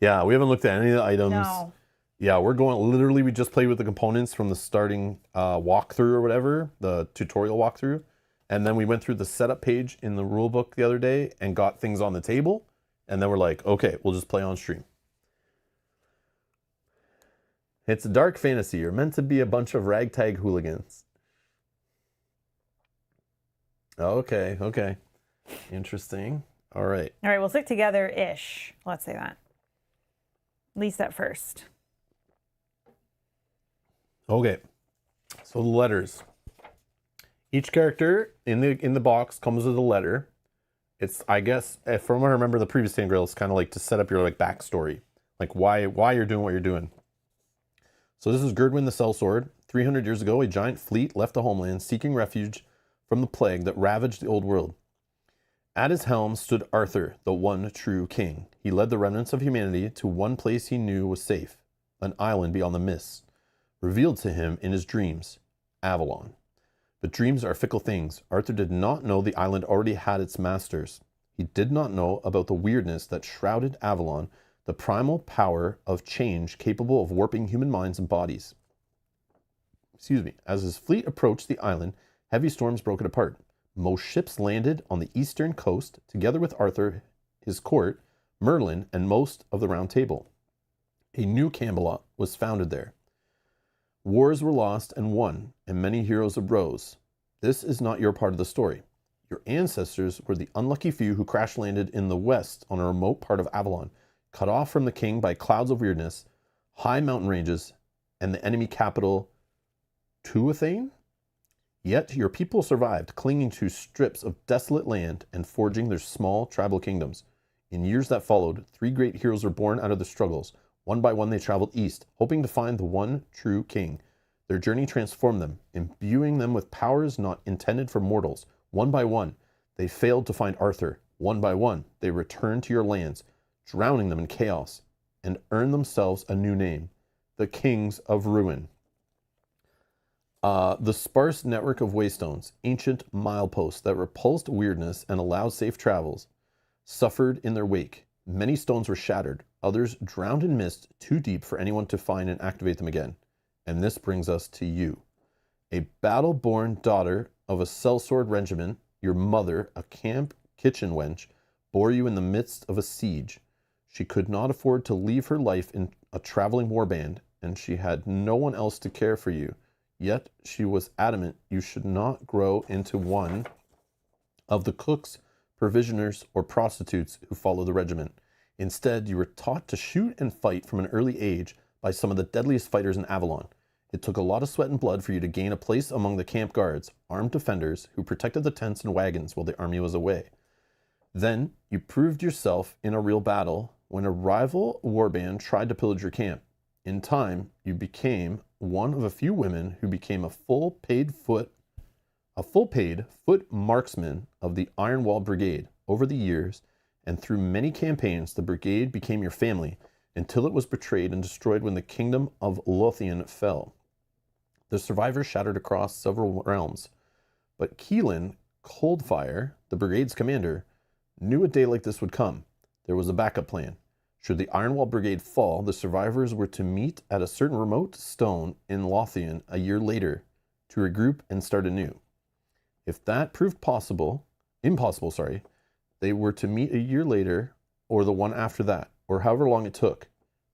Yeah, we haven't looked at any of the items. No. Yeah, literally we just played with the components from the starting walkthrough or whatever, the tutorial walkthrough. And then we went through the setup page in the rule book the other day and got things on the table. And then we're like, okay, we'll just play on stream. It's a dark fantasy. You're meant to be a bunch of ragtag hooligans. Okay. Interesting. All right, we'll stick together-ish. Let's say that. At least at first. Okay. So the letters. Each character in the box comes with a letter. It's, I guess, from what I remember the previous Tainted Grail, it's kind of like to set up your like backstory. Like why you're doing what you're doing. So this is Gerdwin the Sellsword. 300 years ago, a giant fleet left the homeland seeking refuge from the plague that ravaged the old world. At his helm stood Arthur, the one true king. He led the remnants of humanity to one place he knew was safe, an island beyond the mists, revealed to him in his dreams, Avalon. But dreams are fickle things. Arthur did not know the island already had its masters. He did not know about the weirdness that shrouded Avalon, the primal power of change capable of warping human minds and bodies. As his fleet approached the island, heavy storms broke it apart. Most ships landed on the eastern coast, together with Arthur, his court, Merlin, and most of the Round Table. A new Camelot was founded there. Wars were lost and won, and many heroes arose. This is not your part of the story. Your ancestors were the unlucky few who crash-landed in the west on a remote part of Avalon, cut off from the king by clouds of weirdness, high mountain ranges, and the enemy capital Tuathane. Yet your people survived, clinging to strips of desolate land and forging their small tribal kingdoms. In years that followed, 3 great heroes were born out of the struggles. One by one they traveled east, hoping to find the one true king. Their journey transformed them, imbuing them with powers not intended for mortals. One by one, they failed to find Arthur. One by one, they returned to your lands, drowning them in chaos, and earned themselves a new name, the Kings of Ruin. The sparse network of waystones, ancient mileposts that repulsed weirdness and allowed safe travels, suffered in their wake. Many stones were shattered, others drowned in mist too deep for anyone to find and activate them again. And this brings us to you. A battle-born daughter of a sellsword regiment, your mother, a camp kitchen wench, bore you in the midst of a siege. She could not afford to leave her life in a traveling warband, and she had no one else to care for you. Yet she was adamant you should not grow into one of the cooks, provisioners, or prostitutes who follow the regiment. Instead, you were taught to shoot and fight from an early age by some of the deadliest fighters in Avalon. It took a lot of sweat and blood for you to gain a place among the camp guards, armed defenders who protected the tents and wagons while the army was away. Then you proved yourself in a real battle when a rival warband tried to pillage your camp. In time, you became one of a few women who became a full-paid foot marksman of the Iron Wall Brigade. Over the years, and through many campaigns, the brigade became your family until it was betrayed and destroyed when the kingdom of Lothian fell. The survivors shattered across several realms, but Keelan Coldfire, the brigade's commander, knew a day like this would come. There was a backup plan. Should the Ironwall Brigade fall, the survivors were to meet at a certain remote stone in Lothian a year later to regroup and start anew. If that proved impossible, they were to meet a year later or the one after that, or however long it took.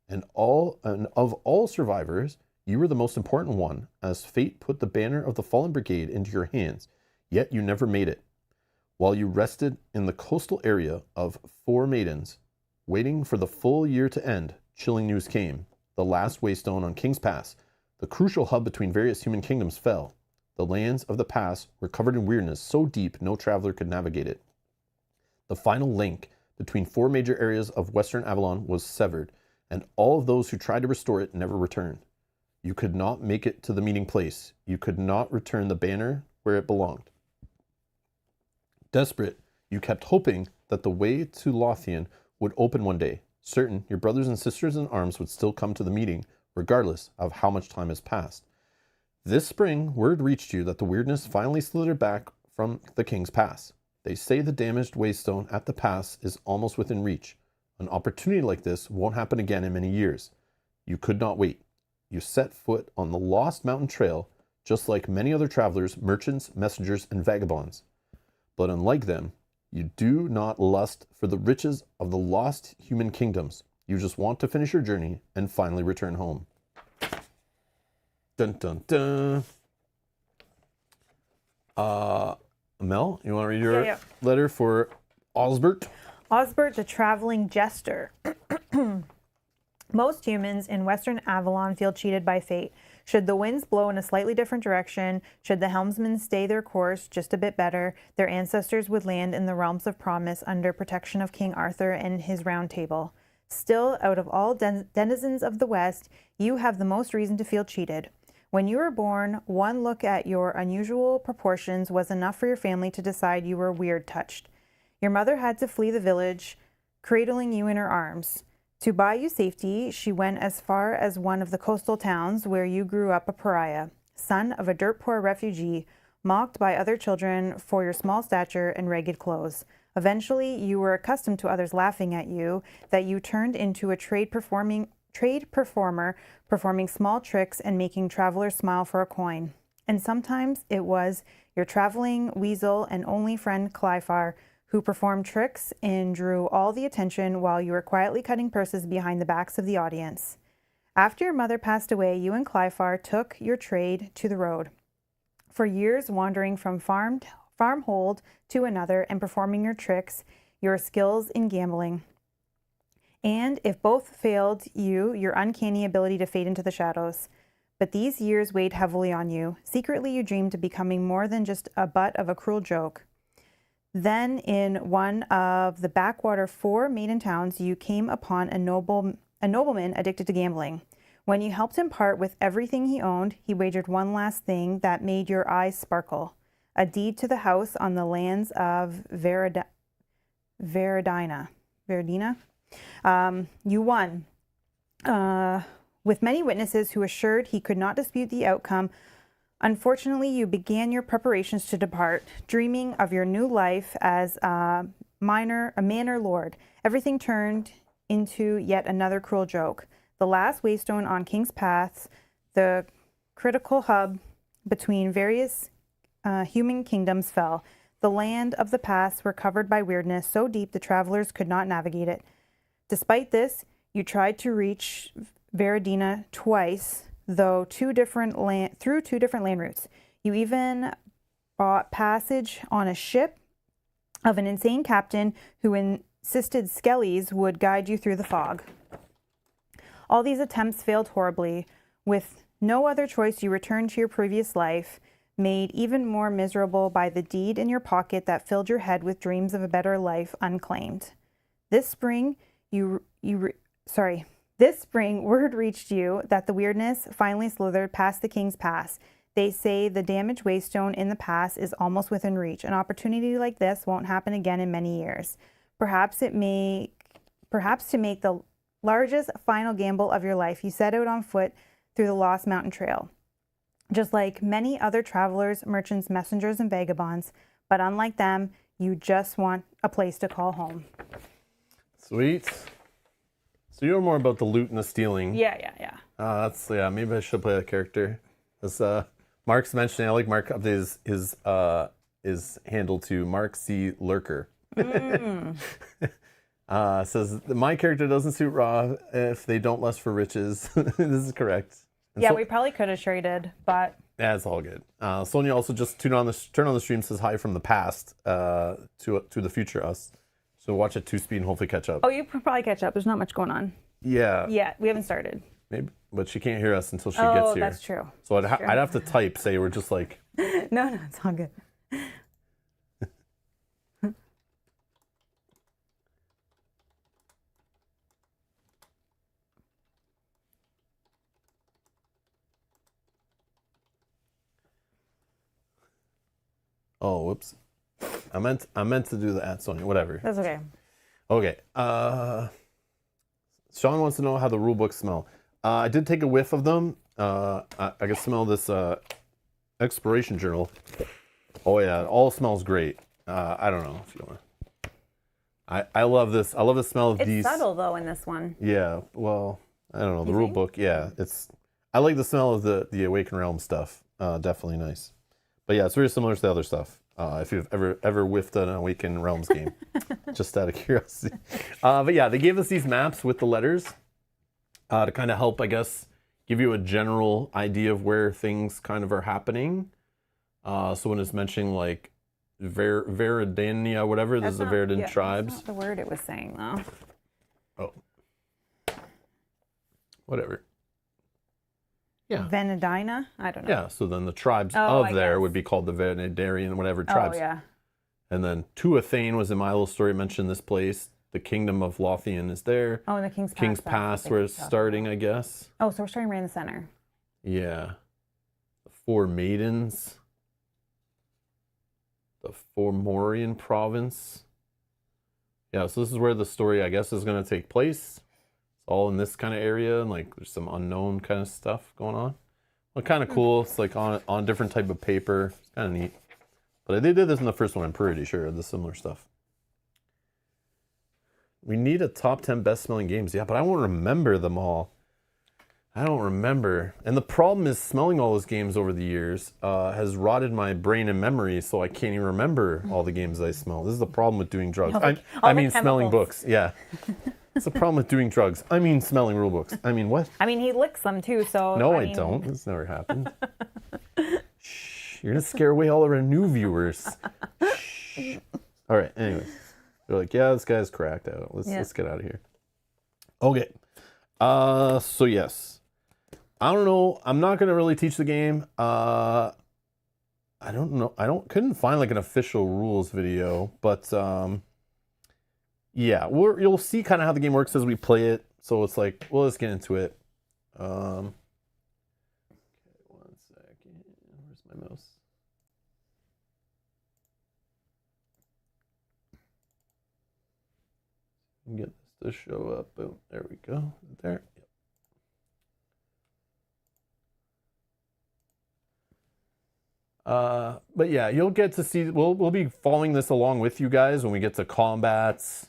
And of all survivors, you were the most important one, as fate put the banner of the fallen brigade into your hands, yet you never made it. While you rested in the coastal area of Four Maidens, waiting for the full year to end, chilling news came. The last waystone on King's Pass, the crucial hub between various human kingdoms, fell. The lands of the pass were covered in weirdness so deep no traveler could navigate it. The final link between 4 major areas of Western Avalon was severed, and all of those who tried to restore it never returned. You could not make it to the meeting place. You could not return the banner where it belonged. Desperate, you kept hoping that the way to Lothian would open one day, certain your brothers and sisters in arms would still come to the meeting, regardless of how much time has passed. This spring, word reached you that the weirdness finally slithered back from the King's Pass. They say the damaged waystone at the pass is almost within reach. An opportunity like this won't happen again in many years. You could not wait. You set foot on the Lost Mountain Trail, just like many other travelers, merchants, messengers, and vagabonds. But unlike them, you do not lust for the riches of the lost human kingdoms. You just want to finish your journey and finally return home. Dun dun dun. Mel, you want to read your letter for Osbert? Osbert, the traveling jester. Most humans in Western Avalon feel cheated by fate. Should the winds blow in a slightly different direction, should the helmsmen stay their course just a bit better, their ancestors would land in the realms of promise under protection of King Arthur and his round table. Still, out of all denizens of the West, you have the most reason to feel cheated. When you were born, one look at your unusual proportions was enough for your family to decide you were weird touched. Your mother had to flee the village, cradling you in her arms. To buy you safety, she went as far as one of the coastal towns where you grew up a pariah, son of a dirt-poor refugee, mocked by other children for your small stature and ragged clothes. Eventually, you were accustomed to others laughing at you, that you turned into a trade performer, performing small tricks and making travelers smile for a coin. And sometimes it was your traveling weasel and only friend Clyfar who performed tricks and drew all the attention while you were quietly cutting purses behind the backs of the audience. After your mother passed away, you and Clyfar took your trade to the road. For years, wandering from farmhold to another and performing your tricks, your skills in gambling. And if both failed you, your uncanny ability to fade into the shadows. But these years weighed heavily on you. Secretly, you dreamed of becoming more than just a butt of a cruel joke. Then, in one of the backwater 4 maiden towns, you came upon a nobleman addicted to gambling. When you helped him part with everything he owned, he wagered one last thing that made your eyes sparkle: a deed to the house on the lands of Verdina. You won. With many witnesses who assured he could not dispute the outcome. Unfortunately, you began your preparations to depart, dreaming of your new life as a manor lord. Everything turned into yet another cruel joke. The last waystone on King's Paths, the critical hub between various human kingdoms, fell. The land of the past were covered by weirdness so deep the travelers could not navigate it. Despite this, you tried to reach Veradina twice, though through 2 different land routes. You even bought passage on a ship of an insane captain who insisted Skellies would guide you through the fog. All these attempts failed horribly. With no other choice, you returned to your previous life, made even more miserable by the deed in your pocket that filled your head with dreams of a better life unclaimed. This spring, word reached you that the weirdness finally slithered past the King's Pass. They say the damaged waystone in the pass is almost within reach. An opportunity like this won't happen again in many years. Perhaps to make the largest final gamble of your life, you set out on foot through the Lost Mountain Trail. Just like many other travelers, merchants, messengers, and vagabonds, but unlike them, you just want a place to call home. Sweet. So you know more about the loot and the stealing. Yeah. Maybe I should play that character. As Mark's mentioning, I like Mark update his handle to Mark C. Lurker. Says my character doesn't suit Raw if they don't lust for riches. This is correct. And We probably could have traded, but yeah, it's all good. Sonia also just turned on the stream, says hi from the past to the future us. So watch at 2 speed and hopefully catch up. Oh, you could probably catch up. There's not much going on. Yeah. Yeah, we haven't started. Maybe, but she can't hear us until she gets here. Oh, that's true. So I'd have to type, say we're just like. No, it's all good. Oh, whoops. I meant to do the at Sonia. Whatever. that's okay. Okay. Sean wants to know how the rule books smell. I did take a whiff of them. I can smell this exploration journal. Oh yeah, it all smells great. I don't know if you want. I love this. I love the smell of these. It's subtle though in this one. Yeah. Well, I don't know the You rule think? book. Yeah, I like the smell of the Awakened Realm stuff. Definitely nice. But yeah, it's very similar to the other stuff. If you've ever whiffed an Awakened Realms game, just out of curiosity. But yeah, they gave us these maps with the letters to kind of help, I guess, give you a general idea of where things kind of are happening. So when it's mentioning like Veridania, whatever, this is the Veridin tribes. That's not the word it was saying though. Oh, whatever. Yeah. Venedina? I don't know. Yeah, so then the tribes Oh, of I there guess. would be called the Venedarian, whatever tribes. Oh yeah. And then Tuathane was in my little story, mentioned this place. The kingdom of Lothian is there. Oh, and the King's Pass. King's that's what Pass, they where keep it's talking starting, about. I guess. Oh, so we're starting right in the center. Yeah. The 4 Maidens. The Formorian province. Yeah, so this is where the story, I guess, is going to take place. It's all in this kind of area, and like there's some unknown kind of stuff going on. Well, kind of cool. It's like on a different type of paper. It's kind of neat. But they did this in the first one, I'm pretty sure, the similar stuff. We need a top 10 best smelling games. Yeah, but I won't remember them all. I don't remember. And the problem is smelling all those games over the years has rotted my brain and memory, so I can't even remember all the games I smell. This is the problem with doing drugs. I mean smelling books. Yeah. It's the problem with doing drugs. I mean smelling rule books. I mean what? I mean, he licks them too, so. No, I don't. This never happened. Shh. You're going to scare away all of our new viewers. Shh. All right, anyways. They're like, yeah, this guy's cracked out. Let's get out of here. Okay. So yes. I don't know. I'm not gonna really teach the game. I don't know. Couldn't find like an official rules video, but yeah, you'll see kind of how the game works as we play it. So it's like, well, let's get into it. Okay, 1 second. Where's my mouse? Get this to show up. Boom. There we go. There. But yeah, you'll get to see. We'll be following this along with you guys when we get to combats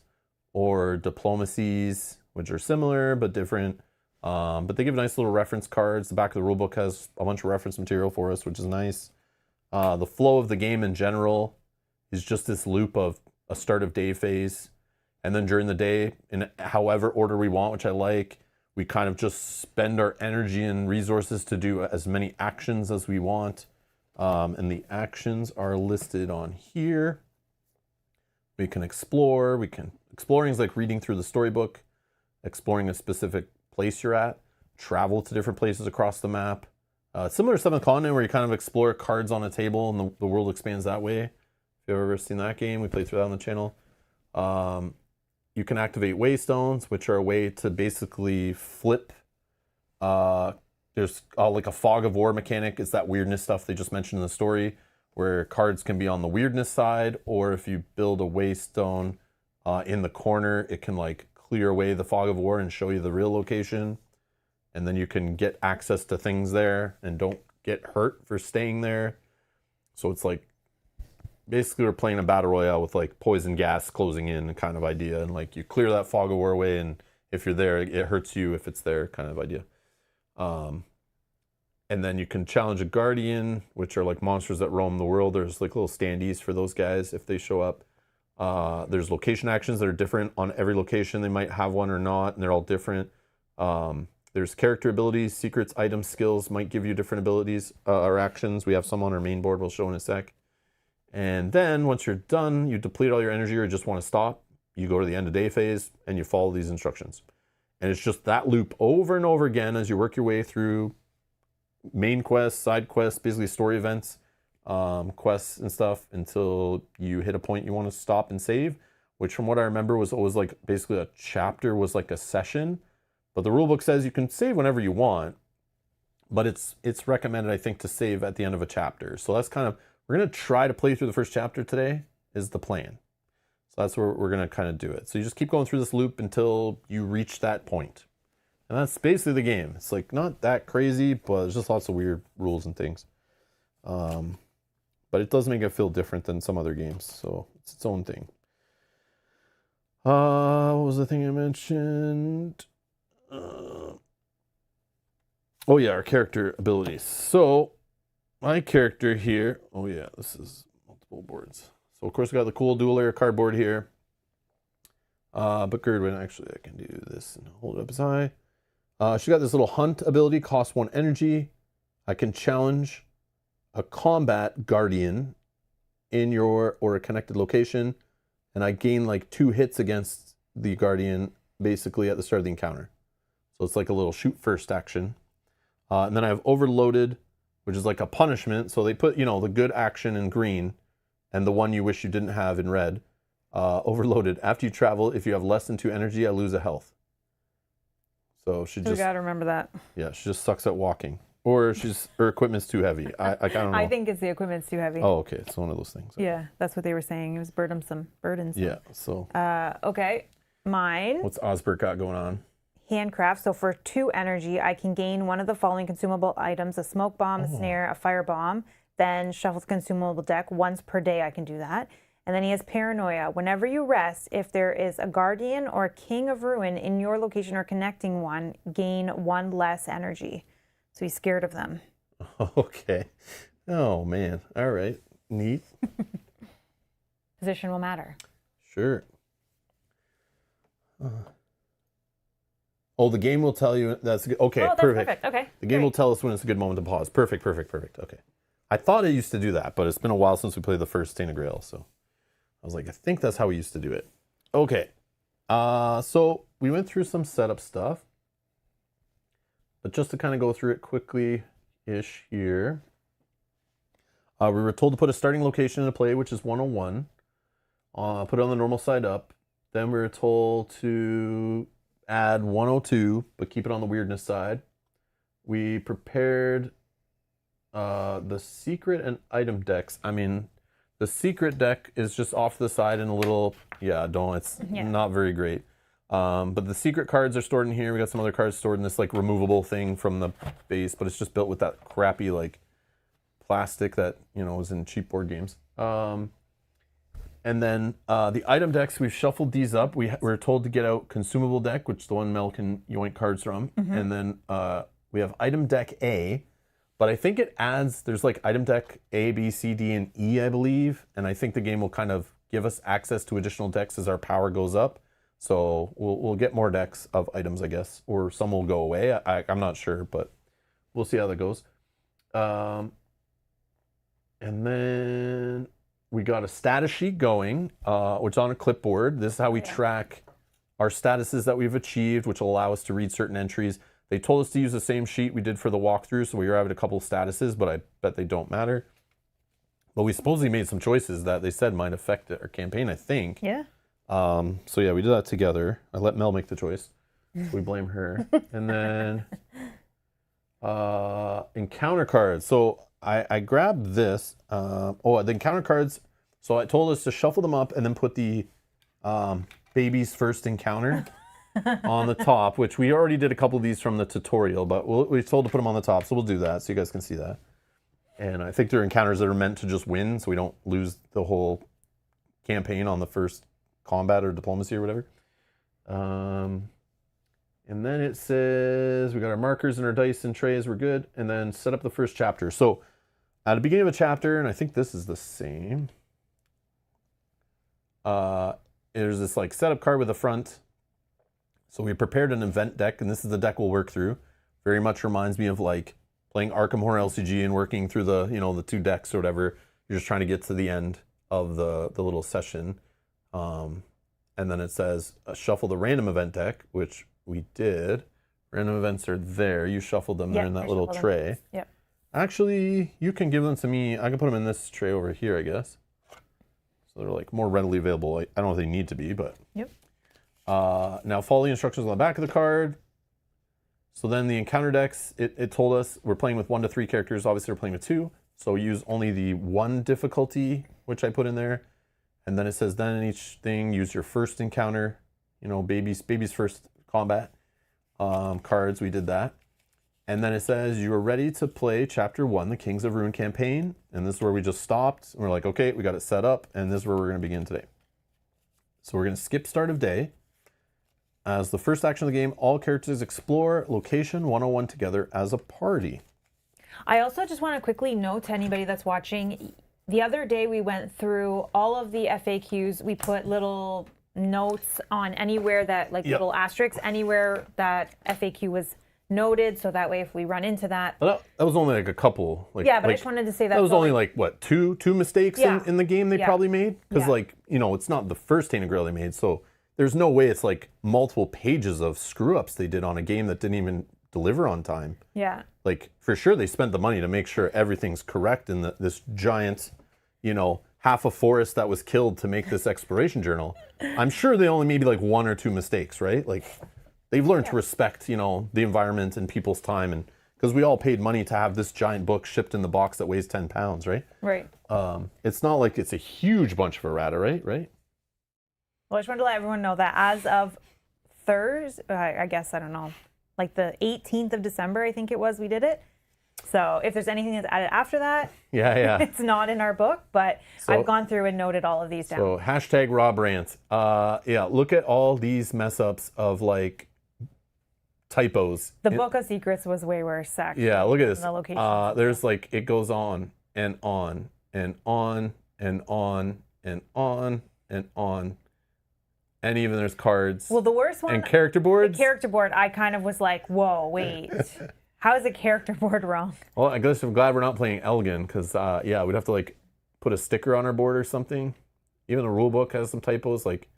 or diplomacies, which are similar but different. But they give nice little reference cards. The back of the rulebook has a bunch of reference material for us, which is nice. The flow of the game in general is just this loop of a start of day phase, and then during the day, in however order we want, which I like, we kind of just spend our energy and resources to do as many actions as we want. And the actions are listed on here. We can explore. Exploring is like reading through the storybook, exploring a specific place you're at, travel to different places across the map. Similar to Seventh Continent, where you kind of explore cards on a table and the world expands that way. If you've ever seen that game, we played through that on the channel. You can activate waystones, which are a way to basically flip. There's like a fog of war mechanic. It's that weirdness stuff they just mentioned in the story, where cards can be on the weirdness side, or if you build a waystone in the corner, it can like clear away the fog of war and show you the real location. And then you can get access to things there and don't get hurt for staying there. So it's like, basically we're playing a battle royale with like poison gas closing in kind of idea. And like you clear that fog of war away, and if you're there, it hurts you if it's there kind of idea. And then you can challenge a guardian, which are like monsters that roam the world. There's like little standees for those guys if they show up. There's location actions that are different on every location. They might have one or not, and they're all different. There's character abilities, secrets, items, skills might give you different abilities or actions. We have some on our main board we'll show in a sec. And then once you're done, you deplete all your energy or just want to stop, you go to the end of day phase and you follow these instructions. And it's just that loop over and over again as you work your way through main quests, side quests, basically story events, quests and stuff, until you hit a point you want to stop and save, which from what I remember was always like basically a chapter was like a session. But the rulebook says you can save whenever you want, but it's recommended, I think, to save at the end of a chapter. So that's kind of, we're going to try to play through the first chapter today is the plan. So that's where we're going to kind of do it. So you just keep going through this loop until you reach that point. And that's basically the game. It's like not that crazy, but there's just lots of weird rules and things. But it does make it feel different than some other games. So it's its own thing. What was the thing I mentioned? Oh yeah, our character abilities. So my character here, oh yeah, this is multiple boards. So of course we got the cool dual layer cardboard here. But Gerdwin, actually I can do this and hold it up as high. She got this little hunt ability, costs 1 energy. I can challenge a combat guardian in your or a connected location, and I gain like 2 hits against the guardian basically at the start of the encounter. So it's like a little shoot first action. And then I have overloaded, which is like a punishment. So they put, the good action in green and the one you wish you didn't have in red. Overloaded. After you travel, if you have less than 2 energy, I lose a health. So she just... We gotta remember that. Yeah, she just sucks at walking. Or her equipment's too heavy. I don't know. I think it's the equipment's too heavy. Oh, okay. It's one of those things. Yeah, that's what they were saying. It was burdensome. Yeah, so... Okay, mine. What's Osbert got going on? Handcraft. So for 2 energy, I can gain one of the following consumable items: a smoke bomb, a snare, a fire bomb. Then shuffle the consumable deck once per day. I can do that. And then he has paranoia. Whenever you rest, if there is a guardian or a king of ruin in your location or connecting one, gain 1 less energy. So he's scared of them. Okay. Oh man. All right. Neat. Position will matter. Sure. Oh, the game will tell you that's good. Okay, that's perfect. Okay. The game great. will tell us when it's a good moment to pause. Perfect. Okay. I thought it used to do that, but it's been a while since we played the first Tainted Grail, so I was like, I think that's how we used to do it. Okay. So we went through some setup stuff. But just to kind of go through it quickly-ish here. We were told to put a starting location into play, which is 101. Put it on the normal side up. Then we were told to add 102, but keep it on the weirdness side. We prepared the secret and item decks. I mean, the secret deck is just off to the side in a little, it's not very great. But the secret cards are stored in here. We got some other cards stored in this like removable thing from the base, but it's just built with that crappy like plastic that, is in cheap board games. And then the item decks, we've shuffled these up. We were told to get out consumable deck, which is the one Mel can yoink cards from. And then we have item deck A, but I think it adds, there's like item deck A, B, C, D, and E, I believe. And I think the game will kind of give us access to additional decks as our power goes up. So we'll get more decks of items, I guess, or some will go away. I'm not sure, but we'll see how that goes. And then we got a status sheet going, which is on a clipboard. This is how we track our statuses that we've achieved, which will allow us to read certain entries. They told us to use the same sheet we did for the walkthrough, so we were having a couple of statuses, but I bet they don't matter. But we supposedly made some choices that they said might affect our campaign, I think. Yeah. So yeah, we did that together. I let Mel make the choice. So we blame her. And then encounter cards. So I grabbed this. The encounter cards. So I told us to shuffle them up and then put the baby's first encounter on the top, which we already did a couple of these from the tutorial, but we told to put them on the top, so we'll do that so you guys can see that. And I think they're encounters that are meant to just win, so we don't lose the whole campaign on the first combat or diplomacy or whatever. And then it says we got our markers and our dice and trays, we're good. And then set up the first chapter. So at the beginning of a chapter, and I think this is the same, there's this like setup card with a front. So we prepared an event deck, and this is the deck we'll work through. Very much reminds me of like playing Arkham Horror LCG and working through the, the two decks or whatever. You're just trying to get to the end of the little session. And then it says shuffle the random event deck, which we did. Random events are there. You shuffled them. They're in that little tray. Yep. Actually, you can give them to me. I can put them in this tray over here, I guess. So they're like more readily available. I don't know if they need to be, but. Yep. Now follow the instructions on the back of the card. So then the encounter decks, it told us we're playing with 1 to 3 characters. Obviously, we're playing with 2. So use only the 1 difficulty, which I put in there. And then it says, then in each thing, use your first encounter, baby's first combat cards. We did that. And then it says, you are ready to play Chapter 1, the Kings of Ruin campaign. And this is where we just stopped. And we're like, okay, we got it set up. And this is where we're going to begin today. So we're going to skip start of day. As the first action of the game, all characters explore location 101 together as a party. I also just want to quickly note to anybody that's watching, the other day we went through all of the FAQs. We put little notes on anywhere that, like little asterisks, anywhere that FAQ was noted, so that way if we run into that. That was only like a couple. But I just wanted to say that was only like, what, two mistakes in the game they probably made? Because it's not the first Tainted Grail they made, so there's no way it's like multiple pages of screw-ups they did on a game that didn't even deliver on time. Yeah. Like, for sure they spent the money to make sure everything's correct in this giant, half a forest that was killed to make this exploration journal. I'm sure they only made like 1 or 2 mistakes, right? Like, they've learned to respect, the environment and people's time, and because we all paid money to have this giant book shipped in the box that weighs 10 pounds, right? Right. It's not like it's a huge bunch of errata, right? Well, I just wanted to let everyone know that as of Thursday, I guess, I don't know, like the 18th of December, I think it was, we did it. So if there's anything that's added after that, it's not in our book, but I've gone through and noted all of these down. So hashtag Rob Rant. Look at all these mess ups of like typos. The Book of Secrets was way worse, actually. Yeah, look at this. The location. There's like, it goes on and on and on and on and on and on. And even there's cards. Well, the worst one. And character boards. The character board, I kind of was like, whoa, wait. How is a character board wrong? Well, I guess I'm glad we're not playing Elgin, because, we'd have to, like, put a sticker on our board or something. Even the rule book has some typos. Like,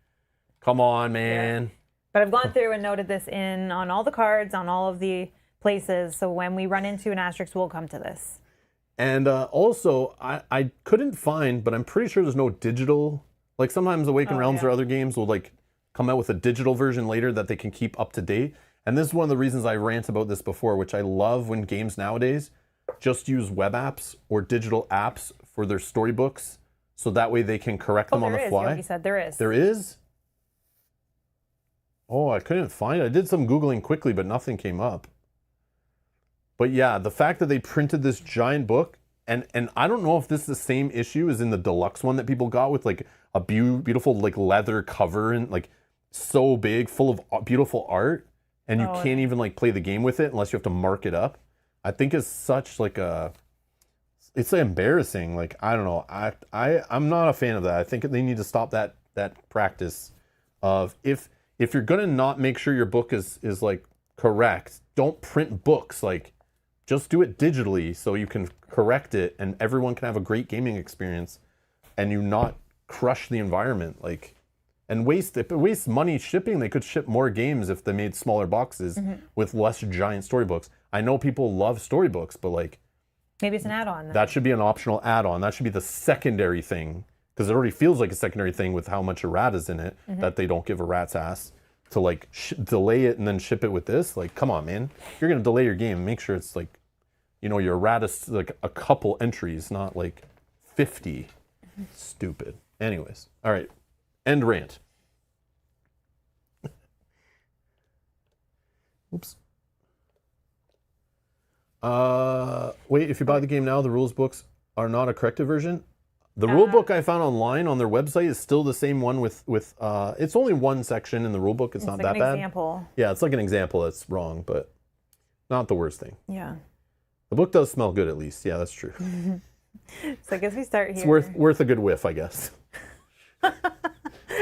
come on, man. Yeah. But I've gone through and noted this on all the cards, on all of the places. So when we run into an asterisk, we'll come to this. And also, I couldn't find, but I'm pretty sure there's no digital. Like sometimes Awakened Realms or other games will like come out with a digital version later that they can keep up to date. And this is one of the reasons I rant about this before, which I love when games nowadays just use web apps or digital apps for their storybooks, so that way they can correct them on the fly. Yogi said there is. There is? Oh, I couldn't find it. I did some Googling quickly, but nothing came up. But yeah, the fact that they printed this giant book, and I don't know if this is the same issue as in the deluxe one that people got with like a beautiful like leather cover and like so big, full of beautiful art, and you can't even like play the game with it unless you have to mark it up. I think it's such like it's embarrassing. Like, I don't know. I'm not a fan of that. I think they need to stop that practice of if you're gonna not make sure your book is like correct, don't print books. Like, just do it digitally so you can correct it and everyone can have a great gaming experience and you not crush the environment. Like, and if it wastes money shipping, they could ship more games if they made smaller boxes with less giant storybooks. I know people love storybooks, but like, maybe it's an add-on. That should be an optional add-on. That should be the secondary thing, because it already feels like a secondary thing with how much errata's in it that they don't give a rat's ass to like delay it and then ship it with this. Like, come on, man. If you're gonna delay your game, make sure it's like, you know, your errata's like a couple entries, not like 50. Stupid. Anyways, all right. End rant. Oops. Wait, if you buy the game now, the rules books are not a corrected version. The rule book I found online on their website is still the same one with it's only one section in the rule book. It's not like that an bad. Example. Yeah, it's like an example that's wrong, but not the worst thing. Yeah. The book does smell good at least. Yeah, that's true. So I guess we start here. It's worth a good whiff, I guess.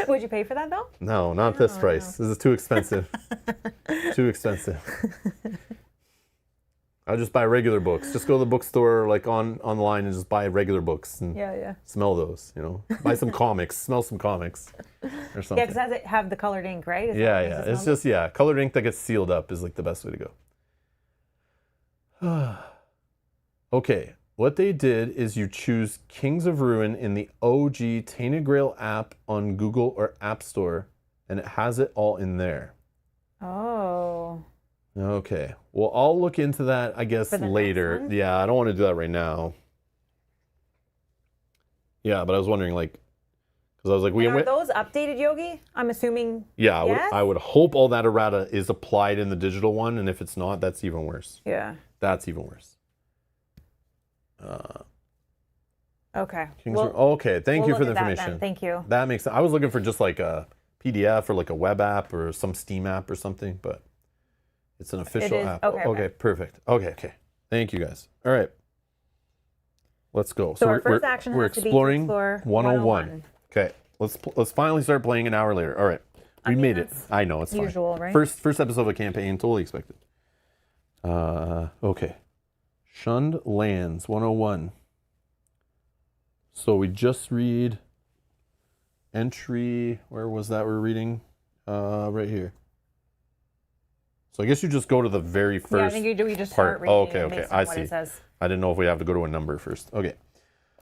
Would you pay for that though? No, not this price. This is too expensive. Too expensive. I'll just buy regular books. Just go to the bookstore like online and just buy regular books and smell those, you know. Buy some comics, smell some comics or something. Yeah, because does it have the colored ink, right? Yeah. It's just, colored ink that gets sealed up is like the best way to go. Okay, what they did is you choose Kings of Ruin in the OG Tainted Grail app on Google or App Store, and it has it all in there. Oh. Okay. Well, I'll look into that, I guess, later. Yeah, I don't want to do that right now. Yeah, but I was wondering, like, because I was like, are those updated, Yogi? I'm assuming. Yeah, yes? I would hope all that errata is applied in the digital one, and if it's not, that's even worse. Yeah. That's even worse. Okay. Okay, thank you for the information. Thank you. That makes sense. I was looking for just like a PDF or like a web app or some Steam app or something, but it's an official app. Okay, perfect. Okay. Thank you guys. All right. Let's go. So our first action we're has to be to exploring explore 101. Okay. Let's finally start playing an hour later. All right. We made it. I know, it's usual, fine. right? First episode of a campaign, totally expected. Okay. Shunned Lands 101. So we just read entry, where was that we're reading? Right here. So I guess you just go to the very first Yeah, I think you just start reading. Okay. I see. I didn't know if we have to go to a number first. Okay.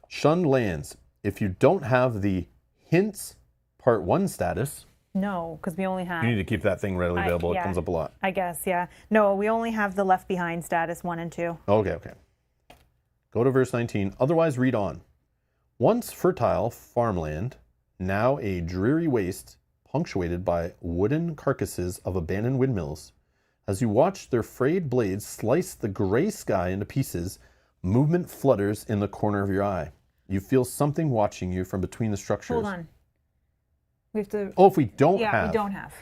Shunned Lands. If you don't have the Hints Part 1 status. No, because we only have. You need to keep that thing readily available. It comes up a lot. I guess, yeah. No, we only have the Left Behind status 1 and 2. Okay. Go to verse 19. Otherwise, read on. Once fertile farmland, now a dreary waste, punctuated by wooden carcasses of abandoned windmills. As you watch their frayed blades slice the gray sky into pieces, movement flutters in the corner of your eye. You feel something watching you from between the structures. Hold on. We have to. Oh, if we don't have. Yeah, we don't have.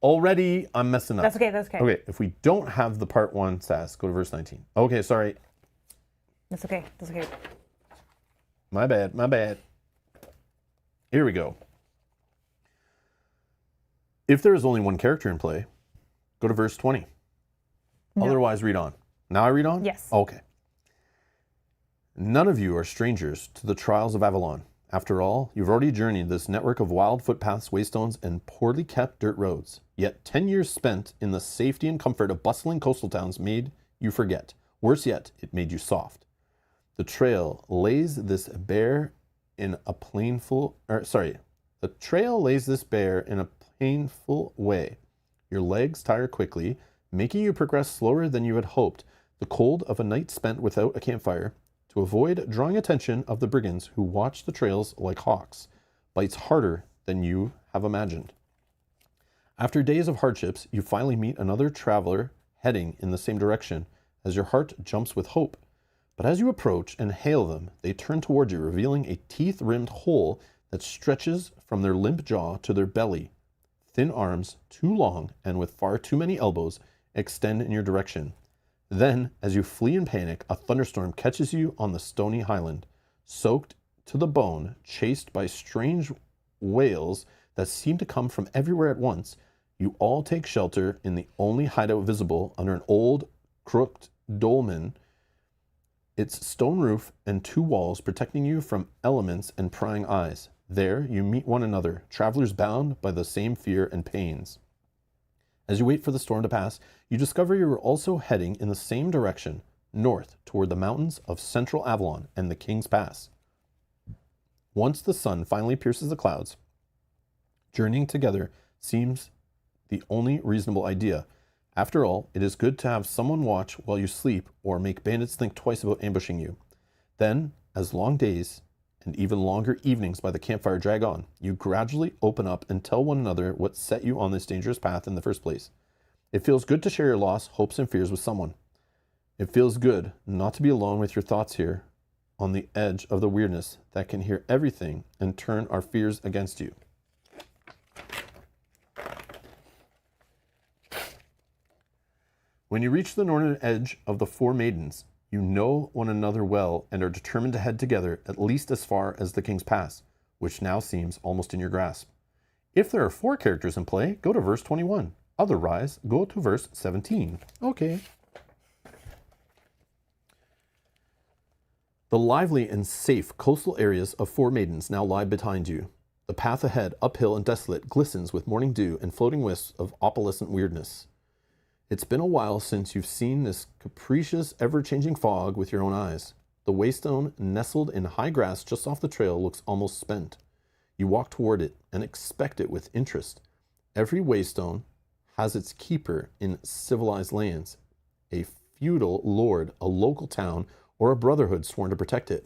Already, I'm messing up. That's okay. Okay, if we don't have the Part 1 status, go to verse 19. Okay, sorry. That's okay. My bad. Here we go. If there is only one character in play, go to verse 20. No. Otherwise, read on. Now I read on? Yes. Okay. None of you are strangers to the trials of Avalon. After all, you've already journeyed this network of wild footpaths, waystones, and poorly kept dirt roads. Yet 10 years spent in the safety and comfort of bustling coastal towns made you forget. Worse yet, it made you soft. The trail lays this bare in a painful way. Your legs tire quickly, making you progress slower than you had hoped. The cold of a night spent without a campfire, to avoid drawing attention of the brigands who watch the trails like hawks, bites harder than you have imagined. After days of hardships, you finally meet another traveler heading in the same direction, as your heart jumps with hope. But as you approach and hail them, they turn toward you, revealing a teeth-rimmed hole that stretches from their limp jaw to their belly. Thin arms, too long and with far too many elbows, extend in your direction. Then, as you flee in panic, a thunderstorm catches you on the stony highland, soaked to the bone, chased by strange wails that seem to come from everywhere at once. You all take shelter in the only hideout visible under an old, crooked dolmen, its stone roof and 2 walls protecting you from elements and prying eyes. There you meet one another, travelers bound by the same fear and pains. As you wait for the storm to pass, you discover you are also heading in the same direction, north toward the mountains of central Avalon and the King's Pass. Once the sun finally pierces the clouds, journeying together seems the only reasonable idea. After all, it is good to have someone watch while you sleep or make bandits think twice about ambushing you. Then, as long days and even longer evenings by the campfire drag on, you gradually open up and tell one another what set you on this dangerous path in the first place. It feels good to share your loss, hopes, and fears with someone. It feels good not to be alone with your thoughts here on the edge of the weirdness that can hear everything and turn our fears against you. When you reach the northern edge of the Four Maidens, you know one another well and are determined to head together at least as far as the King's Pass, which now seems almost in your grasp. If there are 4 characters in play, go to verse 21. Otherwise, go to verse 17. Okay. The lively and safe coastal areas of Four Maidens now lie behind you. The path ahead, uphill and desolate, glistens with morning dew and floating wisps of opalescent weirdness. It's been a while since you've seen this capricious, ever-changing fog with your own eyes. The waystone, nestled in high grass just off the trail, looks almost spent. You walk toward it and expect it with interest. Every waystone has its keeper in civilized lands, a feudal lord, a local town, or a brotherhood sworn to protect it.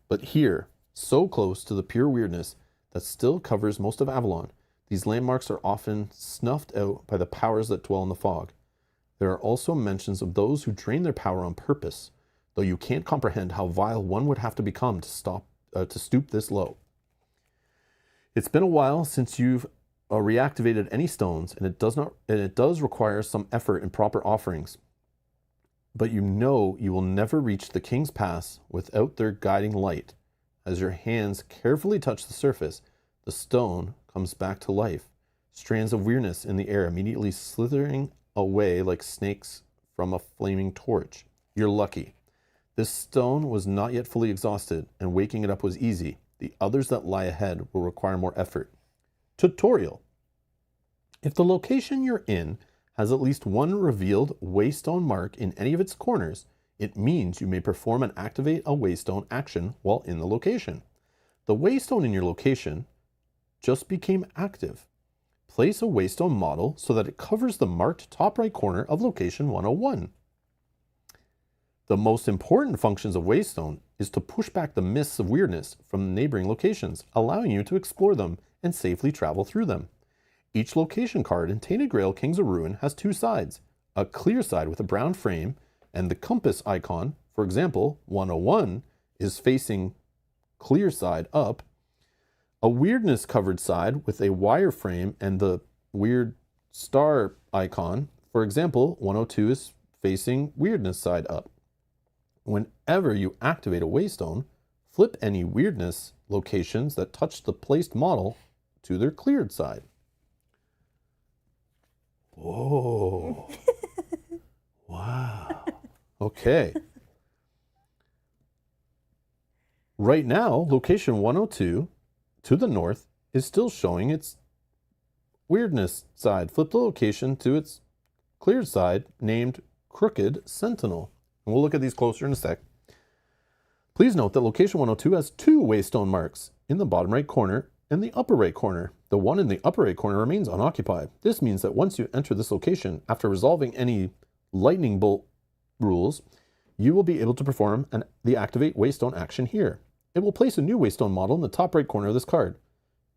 But here, so close to the pure weirdness that still covers most of Avalon, these landmarks are often snuffed out by the powers that dwell in the fog. There are also mentions of those who drain their power on purpose, though you can't comprehend how vile one would have to become to stoop this low. It's been a while since you've reactivated any stones, and it does require some effort and proper offerings. But you know you will never reach the King's Pass without their guiding light. As your hands carefully touch the surface, the stone comes back to life. Strands of weirdness in the air immediately slithering away like snakes from a flaming torch. You're lucky. This stone was not yet fully exhausted, and waking it up was easy. The others that lie ahead will require more effort. Tutorial. If the location you're in has at least one revealed waystone mark in any of its corners, it means you may perform and activate a waystone action while in the location. The waystone in your location just became active. Place a waystone model so that it covers the marked top right corner of location 101. The most important functions of waystone is to push back the mists of weirdness from neighboring locations, allowing you to explore them and safely travel through them. Each location card in Tainted Grail Kings of Ruin has 2 sides, a clear side with a brown frame and the compass icon. For example, 101 is facing clear side up, a weirdness covered side with a wire frame and the weird star icon. For example, 102 is facing weirdness side up. Whenever you activate a waystone, flip any weirdness locations that touch the placed model to their cleared side. Whoa. Wow. Okay. right now, location 102 to the north is still showing its weirdness side. Flip the location to its cleared side, named Crooked Sentinel. And we'll look at these closer in a sec. Please note that location 102 has 2 waystone marks in the bottom right corner and the upper right corner. The one in the upper right corner remains unoccupied. This means that once you enter this location, after resolving any lightning bolt rules, you will be able to perform the activate waystone action here. It will place a new waystone model in the top right corner of this card.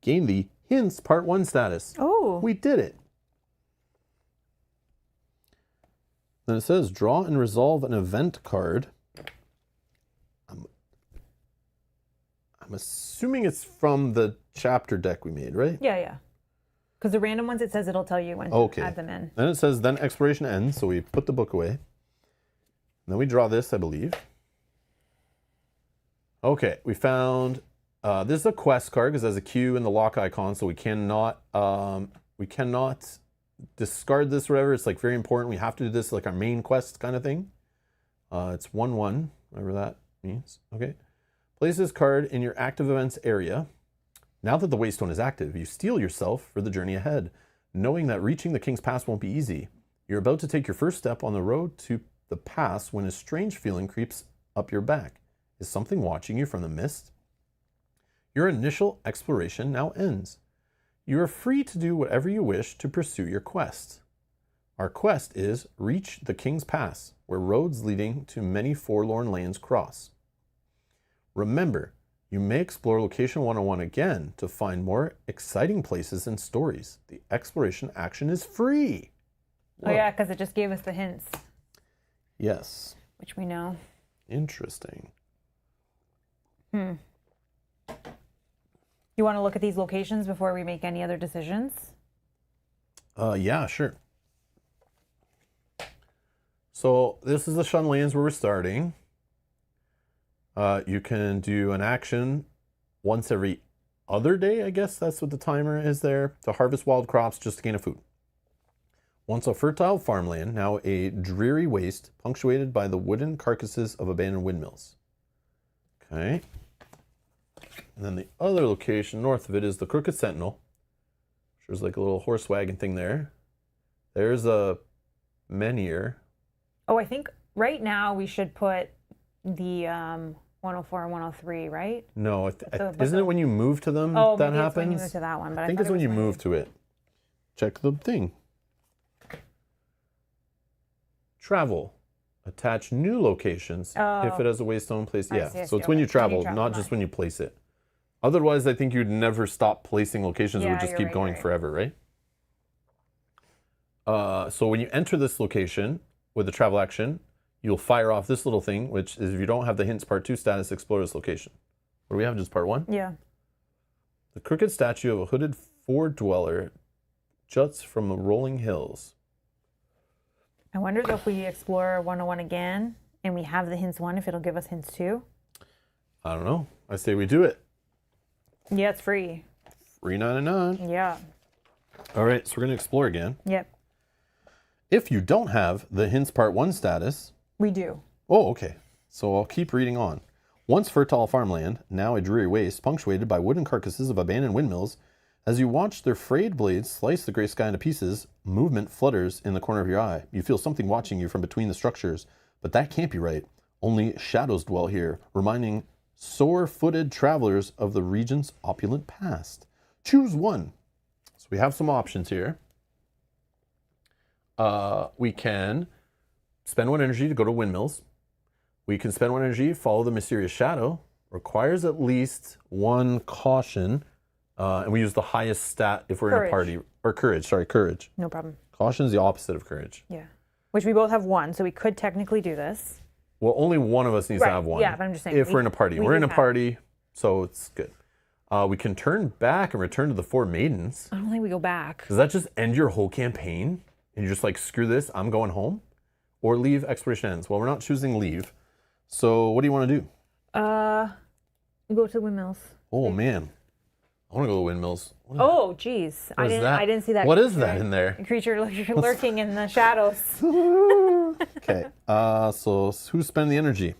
Gain the Hints Part 1 status. Oh. We did it. Then it says, draw and resolve an event card. I'm assuming it's from the chapter deck we made, right? Yeah. Because the random ones, it says it'll tell you when to add them in. Then it says, then exploration ends. So we put the book away. And then we draw this, I believe. Okay, we found, this is a quest card because there's a Q in the lock icon. So we cannot discard this or whatever. It's like very important. We have to do this like our main quest kind of thing. It's 1/1, whatever that means. Okay. Place this card in your active events area. Now that the waystone is active, you steel yourself for the journey ahead, knowing that reaching the King's Pass won't be easy. You're about to take your first step on the road to the pass when a strange feeling creeps up your back. Is something watching you from the mist? Your initial exploration now ends. You are free to do whatever you wish to pursue your quest. Our quest is reach the King's Pass, where roads leading to many forlorn lands cross. Remember, you may explore location 101 again to find more exciting places and stories. The exploration action is free. Oh yeah, because it just gave us the hints. Yes. Which we know. Interesting. You want to look at these locations before we make any other decisions? Yeah, sure. So this is the Shun Lands where we're starting. You can do an action once every other day, I guess that's what the timer is there, to harvest wild crops just to gain a food. Once a fertile farmland, now a dreary waste punctuated by the wooden carcasses of abandoned windmills. Okay. And then the other location north of it is the Crooked Sentinel. There's like a little horse wagon thing there. There's a menhir. Oh, I think right now we should put the 104 and 103, right? No, isn't it when you move to them Oh, that maybe happens? it's when you move to that one, but I think it's when you move to it. Check the thing. Travel. Attach new locations if it has a waystone place. Yeah, so it's when you travel, not just when you place it. Otherwise, I think you'd never stop placing locations. It would just keep going forever, right? So when you enter this location with the travel action, you'll fire off this little thing, which is if you don't have the Hints Part 2 status, explore this location. What do we have? Just Part 1? Yeah. The crooked statue of a hooded ford dweller juts from the rolling hills. I wonder if we explore 101 again and we have the hints 1, if it'll give us hints 2. I don't know. I say we do it. Yeah, it's free. Free 99. Yeah. All right, so we're going to explore again. Yep. If you don't have the Hints Part 1 status... We do. Oh, okay. So I'll keep reading on. Once fertile farmland, now a dreary waste, punctuated by wooden carcasses of abandoned windmills. As you watch their frayed blades slice the gray sky into pieces, movement flutters in the corner of your eye. You feel something watching you from between the structures, but that can't be right. Only shadows dwell here, reminding sore-footed travelers of the region's opulent past. Choose one. So we have some options here. We can spend 1 energy to go to windmills. We can spend 1 energy, follow the mysterious shadow. Requires at least 1 caution. And we use the highest stat if we're in a party. Or courage, courage. No problem. Caution is the opposite of courage. Yeah. Which we both have 1, so we could technically do this. Well, only one of us needs to have 1. Yeah, but I'm just saying. If we're in a party. We're in a party, so it's good. We can turn back and return to the 4 maidens. I don't think we go back. Does that just end your whole campaign? And you're just like, screw this, I'm going home? Or leave exploration ends? Well, we're not choosing leave. So what do you want to do? Go to the windmills. Oh, man. I want to go to the windmills. Oh, geez. I didn't see that. What is that in there? A creature lurking in the shadows. Okay. So who's spending the energy?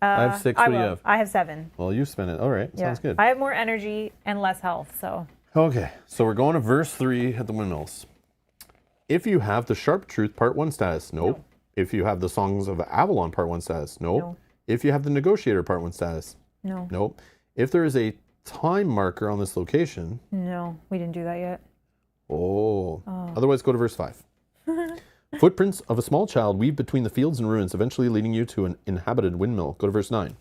I have 6. What do you have? I have 7. Well, you spin it. All right. Sounds good. I have more energy and less health, so. Okay, so we're going to verse 3 at the windmills. If you have the Sharp Truth Part 1 status, nope. No. If you have the Songs of Avalon Part 1 status, nope. No. If you have the Negotiator Part 1 status, No. nope. If there is a time marker on this location, No, we didn't do that yet. Otherwise go to verse 5. Footprints of a small child weave between the fields and ruins, eventually leading you to an inhabited windmill. Go to verse 9.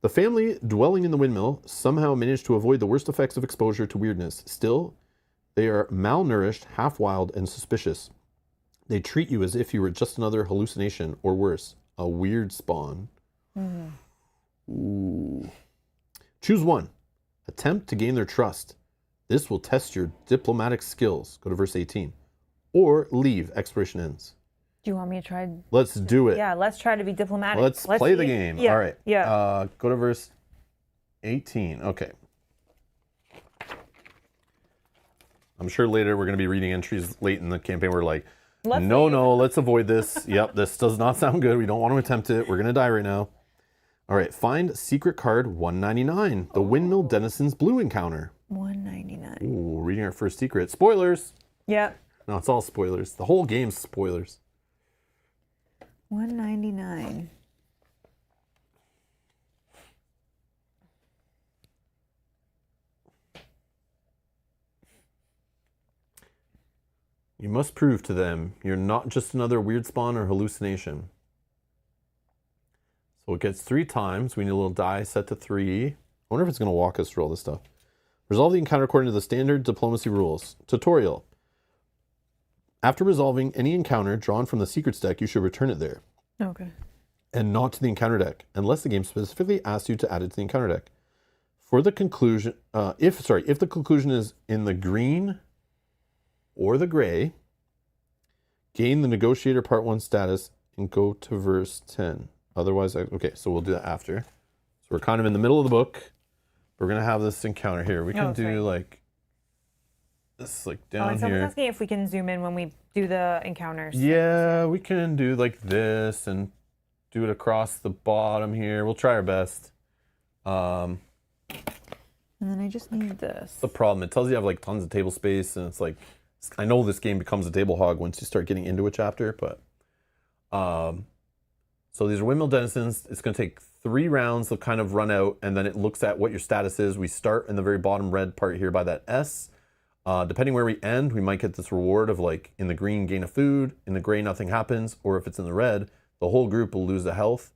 The family dwelling in the windmill somehow managed to avoid the worst effects of exposure to weirdness. Still, they are malnourished, half-wild, and suspicious. They treat you as if you were just another hallucination, or worse, a weird spawn. Ooh. Choose one. Attempt to gain their trust. This will test your diplomatic skills. Go to verse 18. Or leave. Expiration ends. Do you want me to try? Let's do it. Yeah, let's try to be diplomatic. Let's play the game. Yeah, All right. Yeah. Go to verse 18. Okay. I'm sure later we're going to be reading entries late in the campaign. We're like, let's avoid this. Yep, this does not sound good. We don't want to attempt it. We're going to die right now. All right. Find secret card 199. The Windmill Denizen's Blue Encounter. 199. Ooh, reading our first secret. Spoilers. Yeah. No, it's all spoilers. The whole game's spoilers. 199. You must prove to them you're not just another weird spawn or hallucination. So it gets 3 times. We need a little die set to 3. I wonder if it's going to walk us through all this stuff. Resolve the encounter according to the standard diplomacy rules. Tutorial. After resolving any encounter drawn from the secrets deck, you should return it there. Okay. And not to the encounter deck, unless the game specifically asks you to add it to the encounter deck. For the conclusion, if the conclusion is in the green or the gray, gain the Negotiator Part 1 status and go to verse 10. Otherwise, okay, so we'll do that after. So we're kind of in the middle of the book. We're going to have this encounter here. We can do like this, like down and here. someone's asking if we can zoom in when we do the encounters. Yeah, we can do like this and do it across the bottom here. We'll try our best. And then I just need this. The problem, it tells you have like tons of table space, and it's like, I know this game becomes a table hog once you start getting into a chapter, but so these are Windmill Denizens. It's going to take 3 rounds to kind of run out, and then it looks at what your status is. We start in the very bottom red part here by that S. Depending where we end, we might get this reward of like in the green, gain a food, in the gray, nothing happens, or if it's in the red, the whole group will lose the health,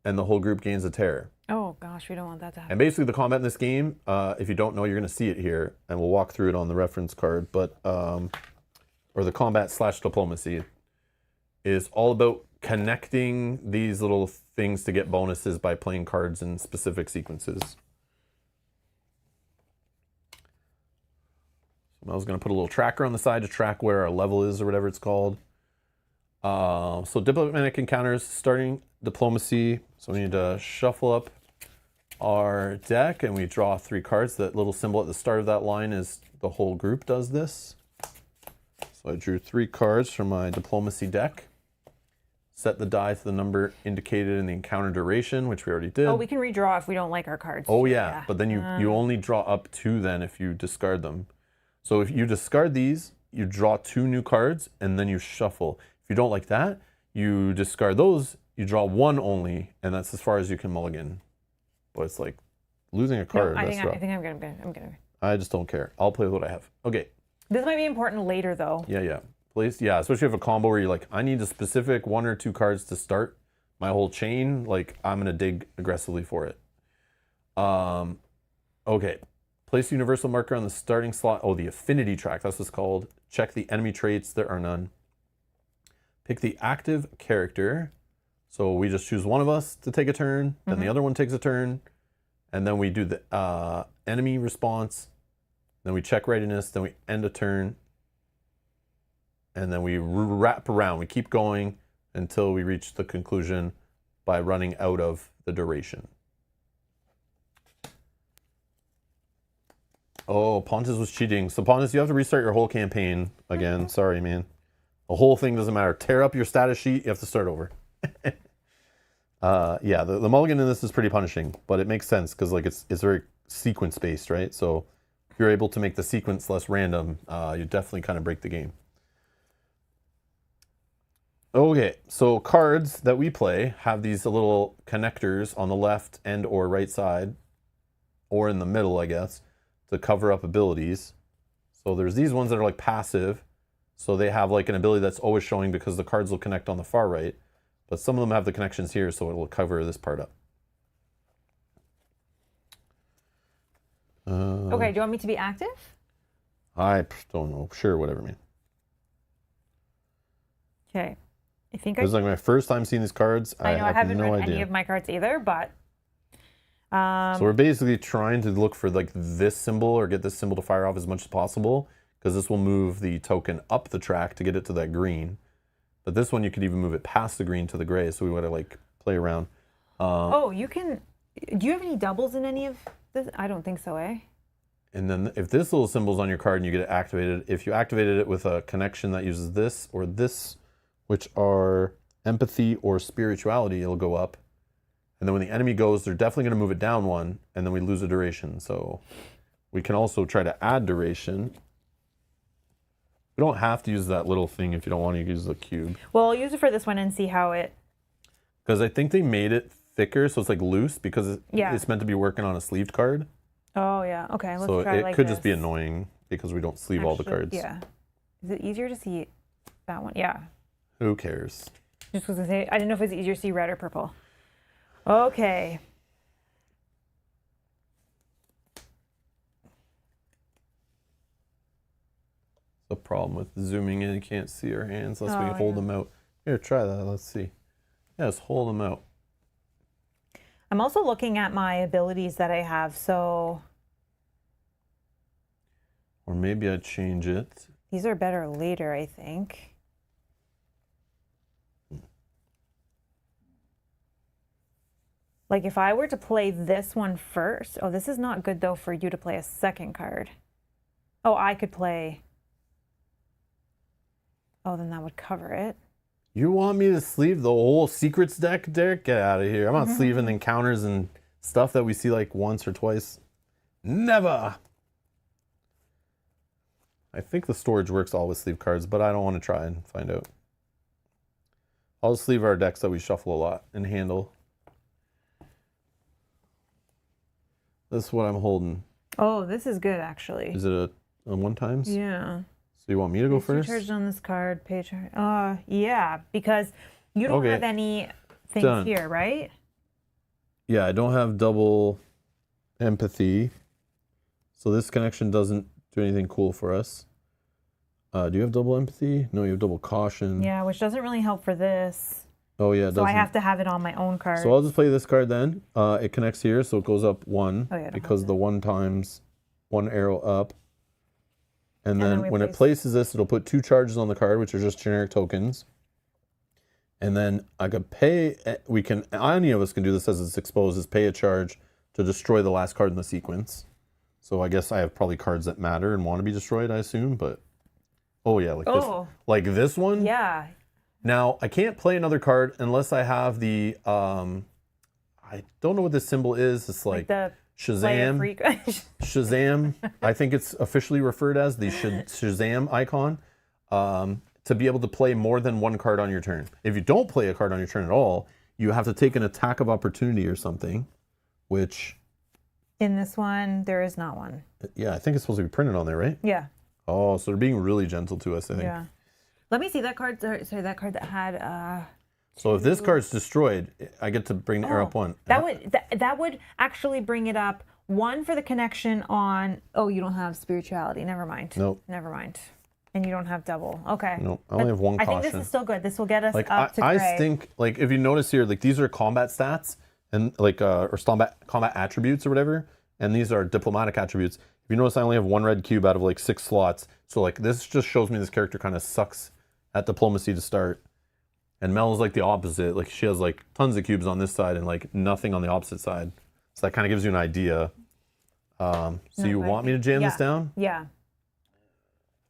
and the whole group gains a terror. Oh gosh, we don't want that to happen. And basically the combat in this game, if you don't know, you're going to see it here, and we'll walk through it on the reference card, but, or the combat / diplomacy is all about connecting these little things to get bonuses by playing cards in specific sequences. I was going to put a little tracker on the side to track where our level is or whatever it's called. So diplomatic encounters, starting diplomacy. So we need to shuffle up our deck and we draw 3 cards. That little symbol at the start of that line is the whole group does this. So I drew 3 cards from my diplomacy deck. Set the die to the number indicated in the encounter duration, which we already did. Oh, we can redraw if we don't like our cards. Oh yeah, but then you only draw up 2 then if you discard them. So if you discard these, you draw 2 new cards and then you shuffle. If you don't like that, you discard those, you draw 1 only, and that's as far as you can mulligan. But it's like losing a card. No, I think I'm gonna. I just don't care. I'll play with what I have. Okay. This might be important later though. Yeah. Please, yeah, especially if you have a combo where you're like, I need a specific 1 or 2 cards to start my whole chain. Like, I'm gonna dig aggressively for it. Okay. Place universal marker on the starting slot. Oh, the affinity track, that's what's called. Check the enemy traits, there are none. Pick the active character. So we just choose one of us to take a turn, then the other one takes a turn, and then we do the enemy response, then we check readiness, then we end a turn, and then we wrap around. We keep going until we reach the conclusion by running out of the duration. Oh, Pontus was cheating. So Pontus, you have to restart your whole campaign again. Sorry, man. The whole thing doesn't matter. Tear up your status sheet. You have to start over. Yeah, the mulligan in this is pretty punishing, but it makes sense because like it's very sequence based, right? So if you're able to make the sequence less random, you definitely kind of break the game. Okay, so cards that we play have these little connectors on the left and or right side, or in the middle, I guess, to cover up abilities. So there's these ones that are like passive, so they have like an ability that's always showing because the cards will connect on the far right, but some of them have the connections here, so it will cover this part up. Okay, do you want me to be active? I don't know. Sure, whatever, man. Okay. I think This is like my first time seeing these cards. I know I have haven't no read idea. any of my cards either, but So we're basically trying to look for like this symbol or get this symbol to fire off as much as possible, because this will move the token up the track to get it to that green. But this one you could even move it past the green to the gray, so we want to like play around. oh, you can. Do you have any doubles in any of this? I don't think so, eh? And then if this little symbol's on your card and you get it activated, if you activated it with a connection that uses this or this, which are empathy or spirituality, it'll go up. And then when the enemy goes, they're definitely going to move it down one, and then we lose a duration. So we can also try to add duration. We don't have to use that little thing if you don't want to use the cube. Well, I'll use it for this one and see how it. Because I think they made it thicker, so it's like loose, because Yeah. it's meant to be working on a sleeved card. Oh yeah. Okay. Let's So try it like could this. just be annoying because we don't sleeve all the Actually, cards. Yeah. Is it easier to see that one? Yeah. Who cares? Just was gonna say, I didn't know if it's easier to see red or purple. Okay. The problem with zooming in, you can't see our hands unless we Oh, hold yeah. them out. Here, try that. Let's see. Yeah, just hold them out. I'm also looking at my abilities that I have. So Or maybe I'd change it. these are better later, I think. Like if I were to play this one first. Oh, this is not good though for you to play a second card. Oh, I could play. Oh, then that would cover it. You want me to sleeve the whole secrets deck, Derek? Get out of here. I'm not sleeving encounters and stuff that we see like once or twice. Never. I think the storage works all with sleeve cards, but I don't want to try and find out. I'll just sleeve our decks that we shuffle a lot and handle. This is what I'm holding. Oh, this is good actually. Is it a one times? Yeah. So you want me to go first? Charged on this card, pay charge. Yeah, because you don't Okay. have any things Done. here, right? Yeah, I don't have double empathy. So this connection doesn't do anything cool for us. Do you have double empathy? No, you have double caution. Yeah, which doesn't really help for this. Oh yeah, it So I doesn't. have to have it on my own card. So I'll just play this card then. It connects here, so it goes up one Oh, yeah, I don't because have the one times one arrow up. And then then we when it place- places this, it'll put 2 charges on the card, which are just generic tokens. And then I could pay, we can, any of us can do this as it's exposed, is pay a charge to destroy the last card in the sequence. So I guess I have probably cards that matter and want to be destroyed, I assume, but, oh yeah, like this. Oh. Like this one. Yeah. Now, I can't play another card unless I have the, I don't know what this symbol is. It's like the Shazam. freak. Shazam, I think it's officially referred as the Shazam icon, to be able to play more than one card on your turn. If you don't play a card on your turn at all, you have to take an attack of opportunity or something, which, In this one, there is not one. yeah, I think it's supposed to be printed on there, right? Yeah. Oh, so they're being really gentle to us, I think. Yeah. Let me see that card. Sorry, that card that had. So if this card's destroyed, I get to bring the arrow up one. That would actually bring it up one for the connection on. Oh, you don't have spirituality. Never mind. Nope. Never mind. And you don't have double. Okay. Nope. I only have one I caution. think this is still good. This will get us Like up to I gray. think, like if you notice here, like these are combat stats and like or combat attributes or whatever, and these are diplomatic attributes. If you notice, I only have 1 red cube out of like 6 slots. So like this just shows me this character kind of sucks at diplomacy to start. And Mel is like the opposite. Like she has like tons of cubes on this side and like nothing on the opposite side. So that kind of gives you an idea. So you but I want me to jam this yeah. down? Yeah.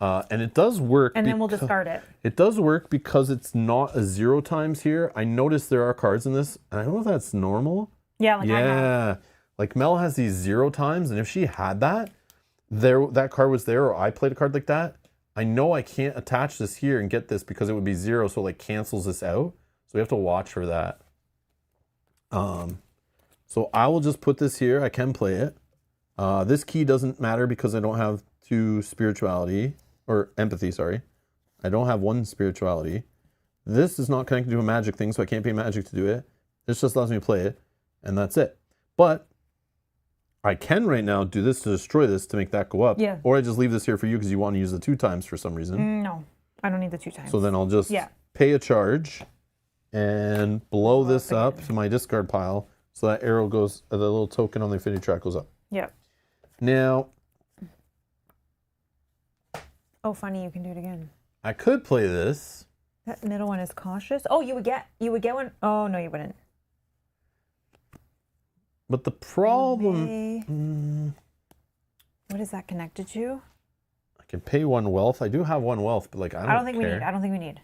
And it does work. And then we'll discard it. It does work because it's not a 0 times here. I noticed there are cards in this, and I don't know if that's normal. Yeah, like I have. Yeah. Like Mel has these 0 times, and if she had that, that card was there, or I played a card like that, I know I can't attach this here and get this because it would be 0, so it like cancels this out. So we have to watch for that. So I will just put this here. I can play it. This key doesn't matter because I don't have 2 spirituality, or empathy, sorry. I don't have 1 spirituality. This is not connected to a magic thing, so I can't pay magic to do it. This just allows me to play it, and that's it. But I can right now do this to destroy this to make that go up. Yeah. Or I just leave this here for you because you want to use the 2 times for some reason. No, I don't need the 2 times. So then I'll just pay a charge and blow this up to my discard pile so that arrow goes, the little token on the affinity track goes up. Yep. Now, oh, funny, you can do it again. I could play this. That middle one is cautious. Oh, you would get one. Oh, no, you wouldn't. But the problem... What is that connected to? I can pay 1 wealth. I do have 1 wealth, but like I don't think care. we need. I don't think we need.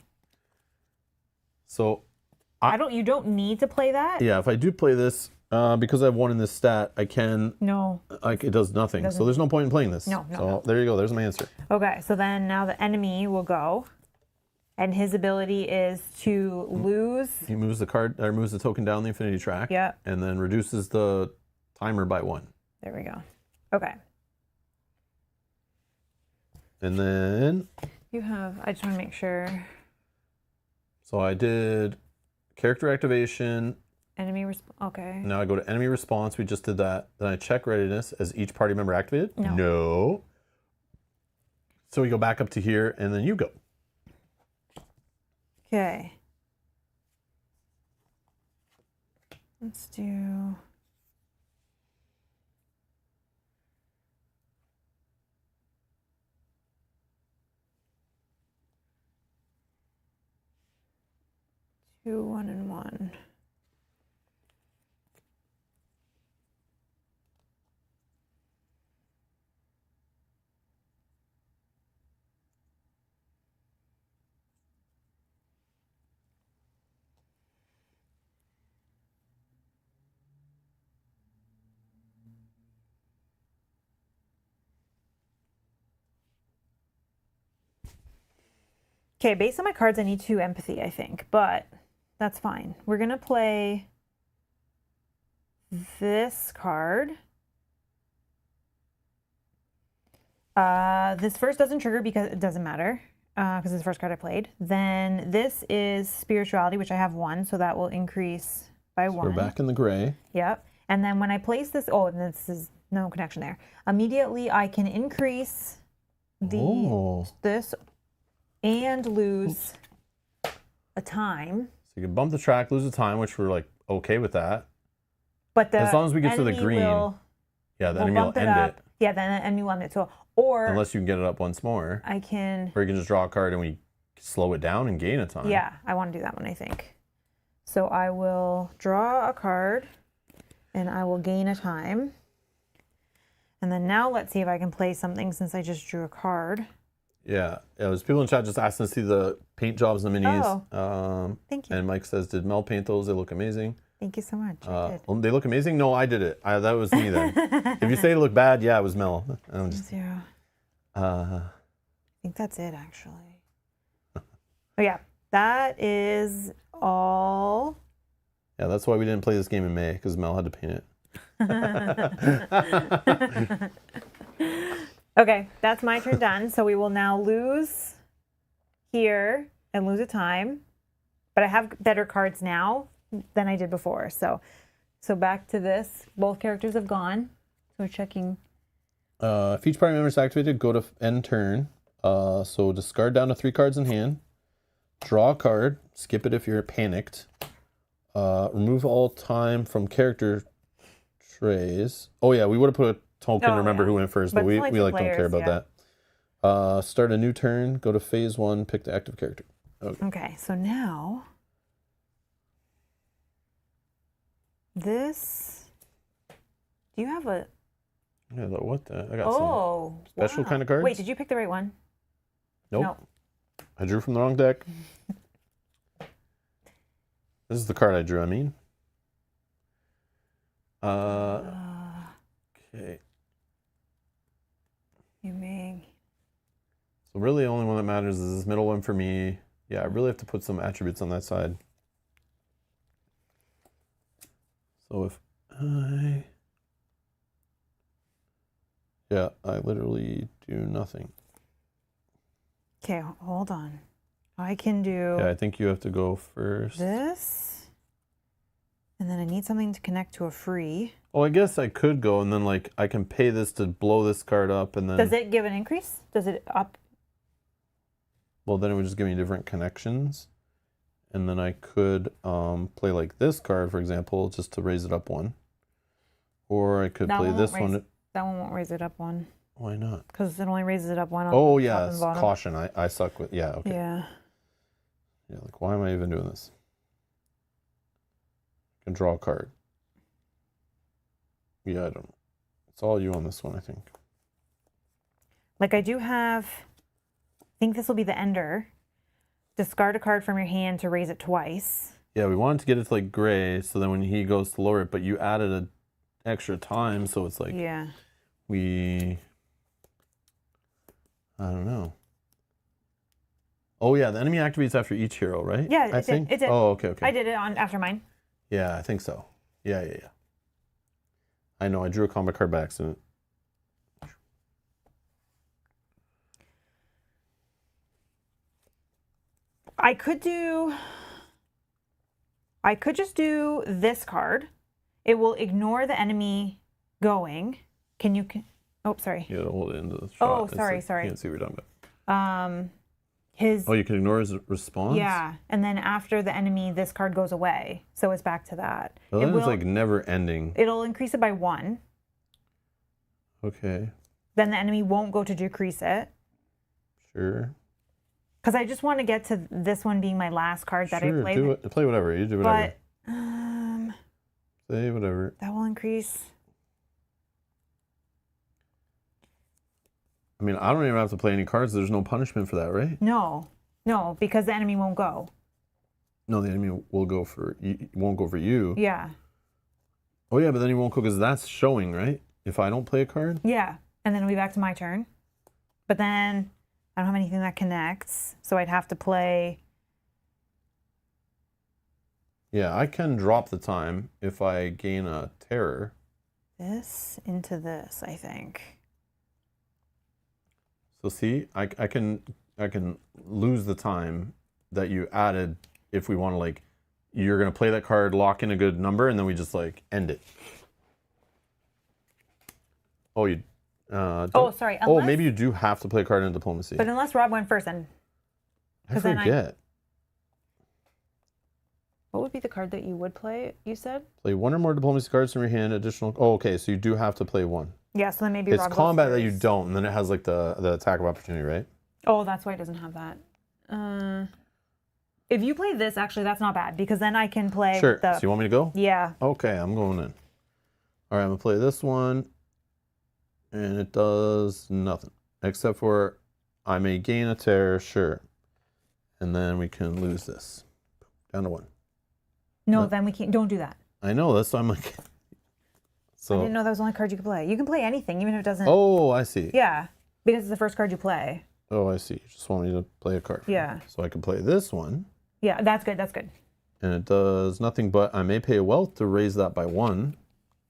So you don't need to play that? yeah, if I do play this, because I have 1 in this stat, I can... No. Like it does nothing. So there's no point in playing this. No. There you go. There's my answer. Okay, so then now the enemy will go, and his ability is to lose. He moves the card, or moves the token down the infinity track. Yeah. And then reduces the timer by 1. There we go. Okay. And then... I just want to make sure. So I did character activation. Enemy okay. Now I go to enemy response. We just did that. Then I check readiness as each party member activated. No. So we go back up to here, and then you go. Okay. Let's do... Two, 1, and 1. Okay, based on my cards, I need 2 empathy, I think, but that's fine. We're going to play this card. This first doesn't trigger because it doesn't matter, because it's the first card I played. Then this is spirituality, which I have 1, so that will increase by 1. We're back in the gray. Yep. And then when I place this, and this is no connection there. Immediately I can increase this and lose a time. So you can bump the track, lose the time, which we're like okay with that. But as long as we get to the green, the enemy will end it. Yeah, then the enemy will end it. So, or unless you can get it up once more, I can. Or you can just draw a card and we slow it down and gain a time. Yeah, I want to do that one, I think. So I will draw a card, and I will gain a time. And then now let's see if I can play something since I just drew a card. Yeah, there's people in chat just asking to see the paint jobs and the minis. Oh, thank you. And Mike says, did Mel paint those? They look amazing. Thank you so much. They look amazing? No, I did it. That was me then. If you say they look bad, yeah, it was Mel. I think that's it, actually. Oh, yeah. That is all. Yeah, that's why we didn't play this game in May, because Mel had to paint it. Okay, that's my turn done. So we will now lose here and lose a time. But I have better cards now than I did before. So back to this. Both characters have gone. So we're checking. If each party member is activated, go to end turn. So discard down to 3 cards in hand. Draw a card. Skip it if you're panicked. Remove all time from character trays. Oh yeah, we would have put a token to remember who went first, but we like don't care about that. Start a new turn. Go to phase 1. Pick the active character. Okay, so now this. Do you have a? Yeah, what the? I got some special kind of cards. Wait, did you pick the right one? Nope. Nope. I drew from the wrong deck. This is the card I drew, I mean. Okay. You may. So really the only one that matters is this middle one for me. Yeah, I really have to put some attributes on that side. So if I... Yeah, I literally do nothing. Okay, hold on. I can do Yeah, I think you have to go first. this. And then I need something to connect to a free. Oh, I guess I could go and then like I can pay this to blow this card up and then... Does it give an increase? Does it up? Well, then it would just give me different connections. And then I could play like this card, for example, just to raise it up one. Or I could That play one this won't one. raise- That one won't raise it up one. Why not? Because it only raises it up one on Oh, the top yeah, and it's bottom. caution. I suck with... Yeah, okay. Yeah. Yeah, like why am I even doing this? I can draw a card. Yeah, I don't know. It's all you on this one, I think. Like I do have, I think this will be the ender. Discard a card from your hand to raise it twice. Yeah, we wanted to get it to like gray, so then when he goes to lower it, but you added an extra time, so it's like Yeah. I don't know. Oh yeah, the enemy activates after each hero, right? Yeah, I it think. did. It did. Oh, okay. I did it on after mine. Yeah, I think so. Yeah. I know, I drew a combat card by accident. I could just do this card. It will ignore the enemy going. Oh, sorry. You gotta hold it into the shot. Oh, It's sorry, like, sorry. You can't see what you're talking about. His Oh, you can ignore his response? Yeah, and then after the enemy, this card goes away, so it's back to that. Oh, then it's like never ending. It'll increase it by 1. Okay, Then the enemy won't go to decrease it. sure. Because I just want to get to this one being my last card that I played. Do it. Play whatever. You do whatever. But Say whatever. that will increase. I mean, I don't even have to play any cards. There's no punishment for that, right? No, because the enemy won't go. No, the enemy will go for you. Won't go for you. Yeah, Oh yeah, but then he won't go because that's showing, right? If I don't play a card. yeah, and then it'll be back to my turn. But then I don't have anything that connects, so I'd have to play. Yeah, I can drop the time if I gain a terror. This into this, I think. So see, I can lose the time that you added if we want to like, you're gonna play that card, lock in a good number, and then we just like end it. Oh, you. Sorry. Oh, maybe you do have to play a card in diplomacy. But unless Rob went first, then I 'cause then forget. what would be the card that you would play? You said. Play one or more diplomacy cards from your hand. Additional. Oh, okay. So you do have to play one. Yeah, so then maybe It's Rob goes combat that you first. don't, and then it has like the attack of opportunity, right? Oh, that's why it doesn't have that. If you play this, actually, that's not bad because then I can play. Sure. The, So you want me to go? yeah. Okay, I'm going in. All right, I'm gonna play this one, and it does nothing except for I may gain a terror, sure, and then we can lose this down to 1. No, then we can't. Don't do that. I know that's why I'm like. I So. didn't know that was the only card you could play. You can play anything, even if it doesn't. Oh, I see. Yeah, because it's the first card you play. Oh, I see. You just want me to play a card. Yeah. So I can play this one, Yeah, that's good. That's good. and it does nothing but I may pay a wealth to raise that by 1.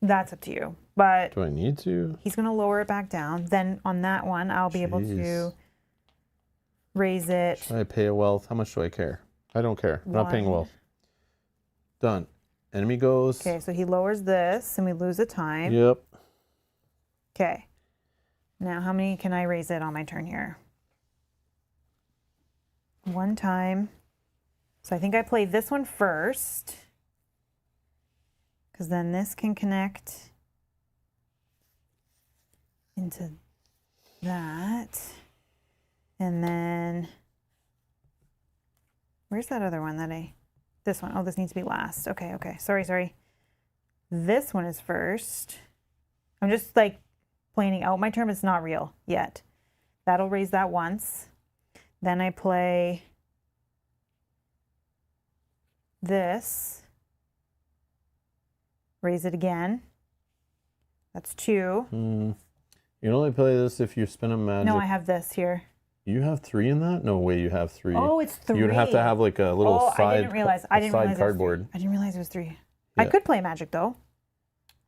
That's up to you. But Do I need to? he's gonna lower it back down. Then on that one, I'll be able to Jeez. raise it. Should I pay a wealth? How much do I care? I don't care. I'm not paying a 1. wealth. Done. Enemy goes. Okay, so he lowers this, and we lose a time. Yep. Okay. Now, how many can I raise it on my turn here? 1 time. So I think I play this one first, because then this can connect into that. And then, where's that other one that this one? Oh, this needs to be last. Okay. Sorry. This one is first. I'm just like planning out my turn. It's not real yet. That'll raise that once. Then I play this. Raise it again. That's 2. You can only play this if you spin a magic. No, I have this here. You have 3 in that? No way, you have 3. Oh, it's 3. You would have to have like a little side. I didn't realize. I didn't side realize cardboard. It was 3. I didn't realize it was 3. I Yeah. could play magic though.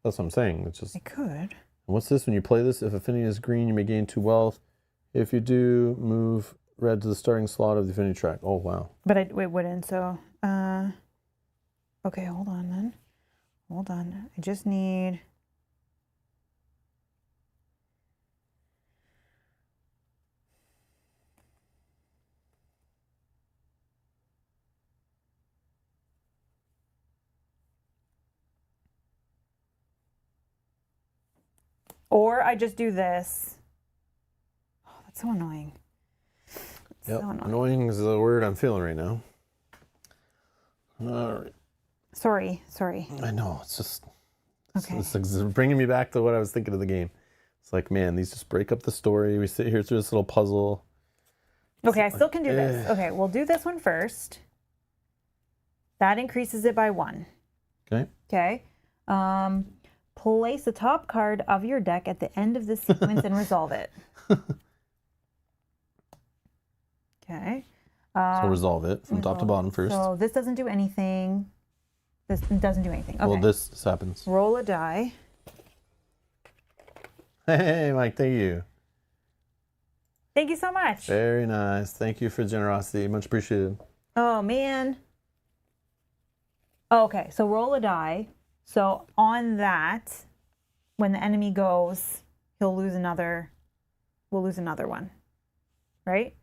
That's what I'm saying. It's just. I could. What's this? When you play this, if affinity is green, you may gain 2 wealth. If you do, move red to the starting slot of the affinity track. Oh wow. But it wouldn't. So, okay, hold on then. Hold on. I just need. Or I just do this. Oh, that's so annoying. That's Yep. so annoying. Annoying is the word I'm feeling right now. All right. Sorry. I know. It's just. Okay. It's bringing me back to what I was thinking of the game. It's like, man, these just break up the story. We sit here through this little puzzle. Okay, I still can do this. Okay, we'll do this one first. That increases it by 1. Okay. Okay. Place the top card of your deck at the end of the sequence and resolve it. Okay. So resolve it from top to bottom first. So this doesn't do anything. This doesn't do anything. Okay. Well, this happens. Roll a die. Hey, Mike, thank you. Thank you so much. Very nice. Thank you for generosity. Much appreciated. Oh, man. Okay, so roll a die. So on that, when the enemy goes, we'll lose another one, right?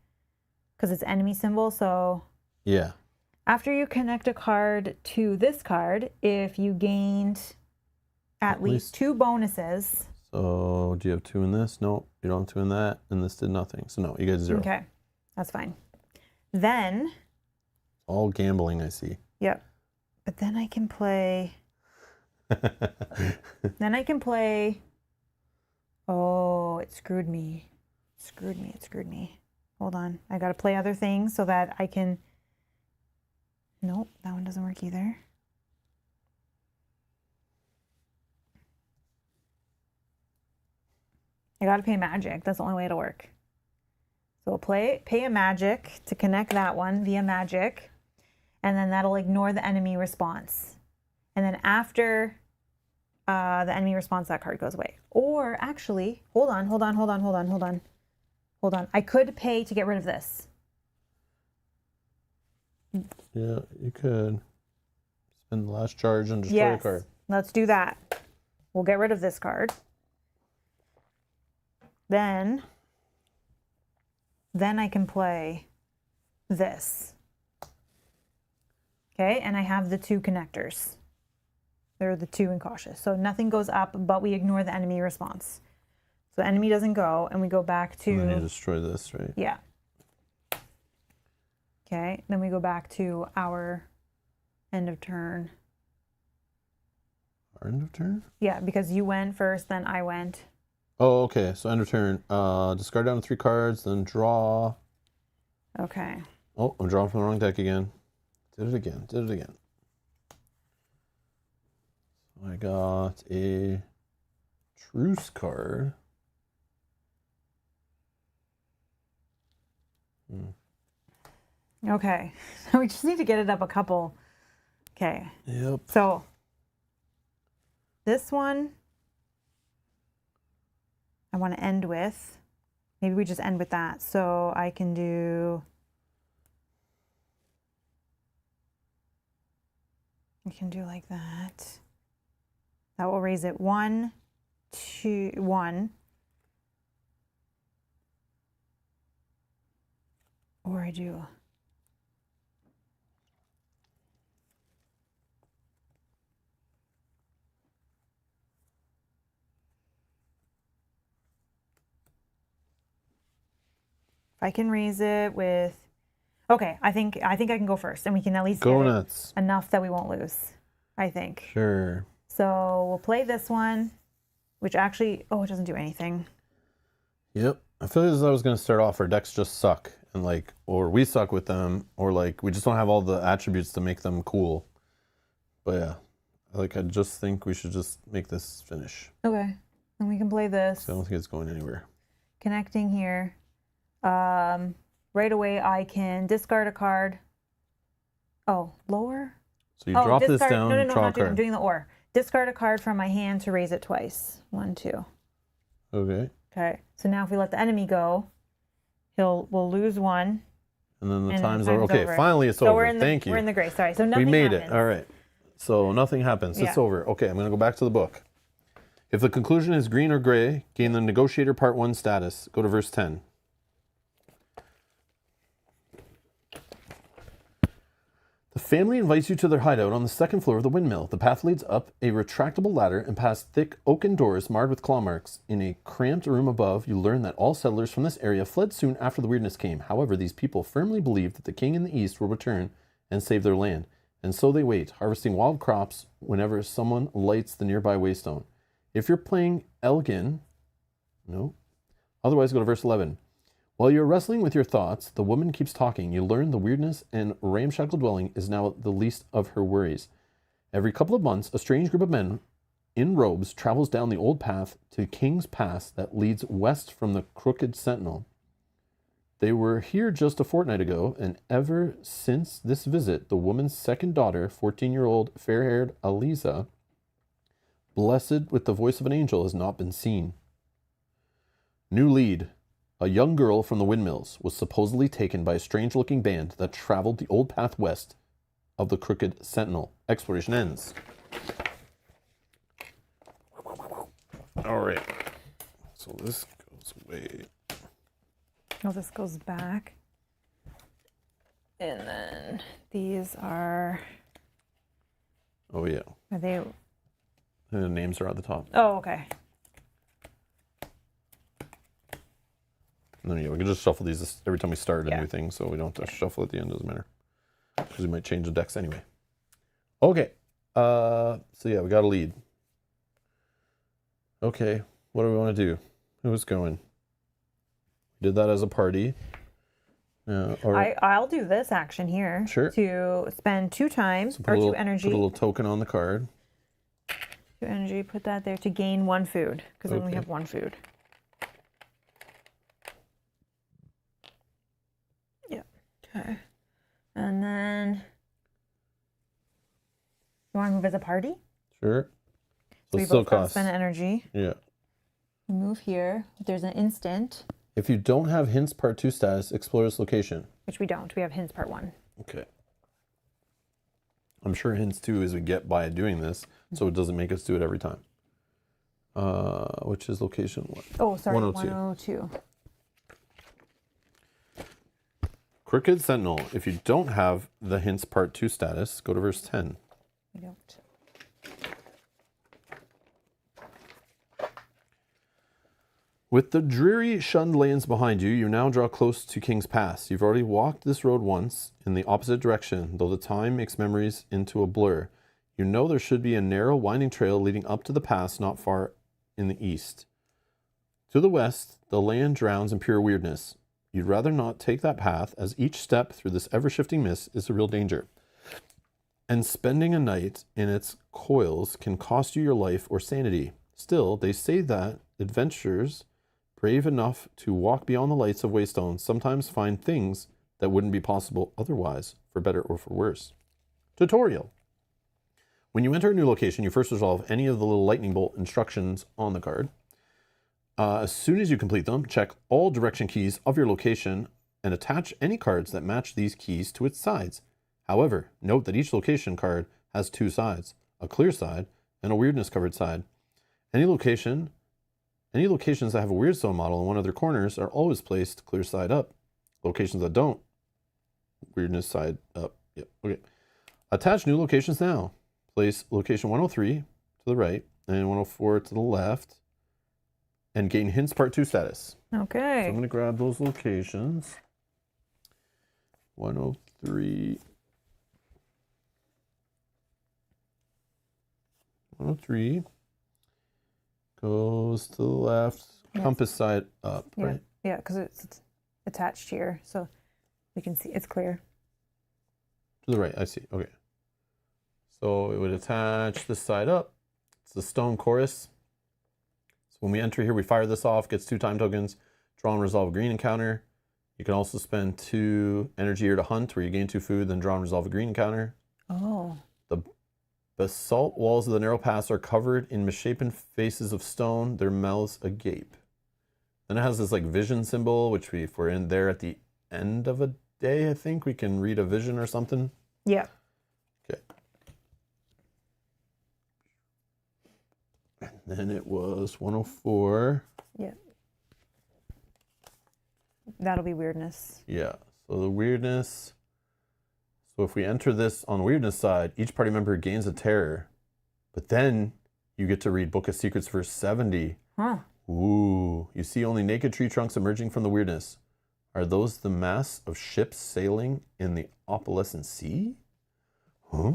Because it's enemy symbol. So Yeah. after you connect a card to this card, if you gained at least 2 bonuses. So do you have 2 in this? No, you don't have 2 in that. And this did nothing. So no, you get 0. Okay, that's fine. Then, All gambling, I see. yep. But then I can play. Oh, it screwed me. It screwed me. Hold on. I got to play other things so that I can. Nope, that one doesn't work either. I got to pay magic. That's the only way it'll work. So we'll pay a magic to connect that one via magic. And then that'll ignore the enemy response. And then after the enemy response, that card goes away. Or actually, hold on. I could pay to get rid of this. Yeah, you could. Spend the last charge and destroy a card. Let's do that. We'll get rid of this card. Then I can play this. Okay, and I have the 2 connectors. They're the 2 incautious. So nothing goes up, but we ignore the enemy response. So enemy doesn't go, and we go back to... And then you destroy this, right? Yeah. Okay, then we go back to our end of turn. Our end of turn? Yeah, because you went first, then I went. Oh, okay. So end of turn. Discard down to 3 cards, then draw. Okay. Oh, I'm drawing from the wrong deck again. Did it again. I got a truce card. Okay, so we just need to get it up a couple. Okay. Yep. So this one I want to end with. Maybe we just end with that. So I can do. I can do like that. That will raise it 1, 2, 1. Or I do. If I can raise it with. Okay, I think I can go first, and we can at least Go get it nuts. enough that we won't lose. I think. Sure. So we'll play this one, which actually, it doesn't do anything. Yep. I feel as I was going to start off, our decks just suck. And like, or we suck with them, or like, we just don't have all the attributes to make them cool. But yeah, like, I just think we should just make this finish. Okay. And we can play this. I don't think it's going anywhere. Connecting here. Right away, I can discard a card. Oh, lower? So you drop this down, No, draw a card. I'm doing the or. Discard a card from my hand to raise it twice. 1, 2. Okay. Okay. So now if we let the enemy go, we'll lose 1. And then the And time's then over. time's Okay, over. finally it's So over. we're in the, Thank you. We're in the gray. Sorry. So nothing We made happens. it. All right. So nothing happens. It's Yeah. over. Okay, I'm going to go back to the book. If the conclusion is green or gray, gain the negotiator part 1 status. Go to verse 10. The family invites you to their hideout on the 2nd floor of the windmill. The path leads up a retractable ladder and past thick oaken doors marred with claw marks. In a cramped room above, you learn that all settlers from this area fled soon after the weirdness came. However, these people firmly believe that the king in the east will return and save their land. And so they wait, harvesting wild crops whenever someone lights the nearby waystone. If you're playing Elgin, no. Otherwise, go to verse 11. While you're wrestling with your thoughts, the woman keeps talking. You learn the weirdness and ramshackle dwelling is now the least of her worries. Every couple of months, a strange group of men in robes travels down the old path to King's Pass that leads west from the Crooked Sentinel. They were here just a fortnight ago, and ever since this visit, the woman's second daughter, 14-year-old fair-haired Aliza, blessed with the voice of an angel, has not been seen. New lead. A young girl from the windmills was supposedly taken by a strange-looking band that traveled the old path west of the Crooked Sentinel. Exploration ends. All right. So this goes away. Oh, this goes back. And then these are Oh, yeah. they? And the names are at the top. Oh, okay. And then, yeah, we can just shuffle these every time we start a Yeah. new thing, so we don't have to shuffle at the end. Doesn't matter. Because we might change the decks anyway. Okay. So, yeah, we got a lead. Okay. What do we want to do? Who's going? Did that as a party. I'll do this action here. Sure. To spend 2 time So or 2 energy. Put a little token on the card. 2 energy. Put that there to gain 1 food because I only Okay. have 1 food. Yeah. Okay. And then you want to move as a party? Sure. So We it still both got to costs. spend energy. Yeah. We move here. There's an instant, If you don't have hints part 2 status, explore this location. which we don't. We have hints part 1. Okay. I'm sure hints 2 is we get by doing this, so it doesn't make us do it every time. Which is location 1. Oh, sorry. 102. 102. Crooked Sentinel. If you don't have the hints part 2 status, go to verse 10. We don't. With the dreary, shunned lands behind you, you now draw close to King's Pass. You've already walked this road once in the opposite direction, though the time makes memories into a blur. You know there should be a narrow, winding trail leading up to the pass not far in the east. To the west, the land drowns in pure weirdness. You'd rather not take that path, as each step through this ever-shifting mist is a real danger. And spending a night in its coils can cost you your life or sanity. Still, they say that adventurers brave enough to walk beyond the lights of waystones sometimes find things that wouldn't be possible otherwise, for better or for worse. Tutorial. When you enter a new location, you first resolve any of the little lightning bolt instructions on the card. As soon as you complete them, check all direction keys of your location and attach any cards that match these keys to its sides. However, note that each location card has 2 sides, a clear side and a weirdness covered side. Any locations that have a weird stone model in one of their corners are always placed clear side up. Locations that don't, weirdness side up. Yep. Okay. Attach new locations now. Place location 103 to the right and 104 to the left and gain hints part 2 status. Okay. So I'm going to grab those locations. 103. 103 goes to the left, Yes. compass side up, Yeah. right? Yeah, because it's attached here, so we can see it's clear. To the right, I see. Okay. So it would attach this side up. It's the stone chorus. So when we enter here, we fire this off, gets 2 time tokens, draw and resolve a green encounter. You can also spend 2 energy here to hunt, where you gain 2 food, then draw and resolve a green encounter. Oh. The basalt walls of the narrow pass are covered in misshapen faces of stone, their mouths agape. Then it has this like vision symbol, which if we're in there at the end of a day, I think we can read a vision or something. Yeah. Okay. And then it was 104. Yeah. That'll be weirdness. Yeah. So the weirdness. So if we enter this on the weirdness side, each party member gains a terror. But then you get to read Book of Secrets verse 70. Huh. Ooh. You see only naked tree trunks emerging from the weirdness. Are those the mass of ships sailing in the opalescent sea? Huh?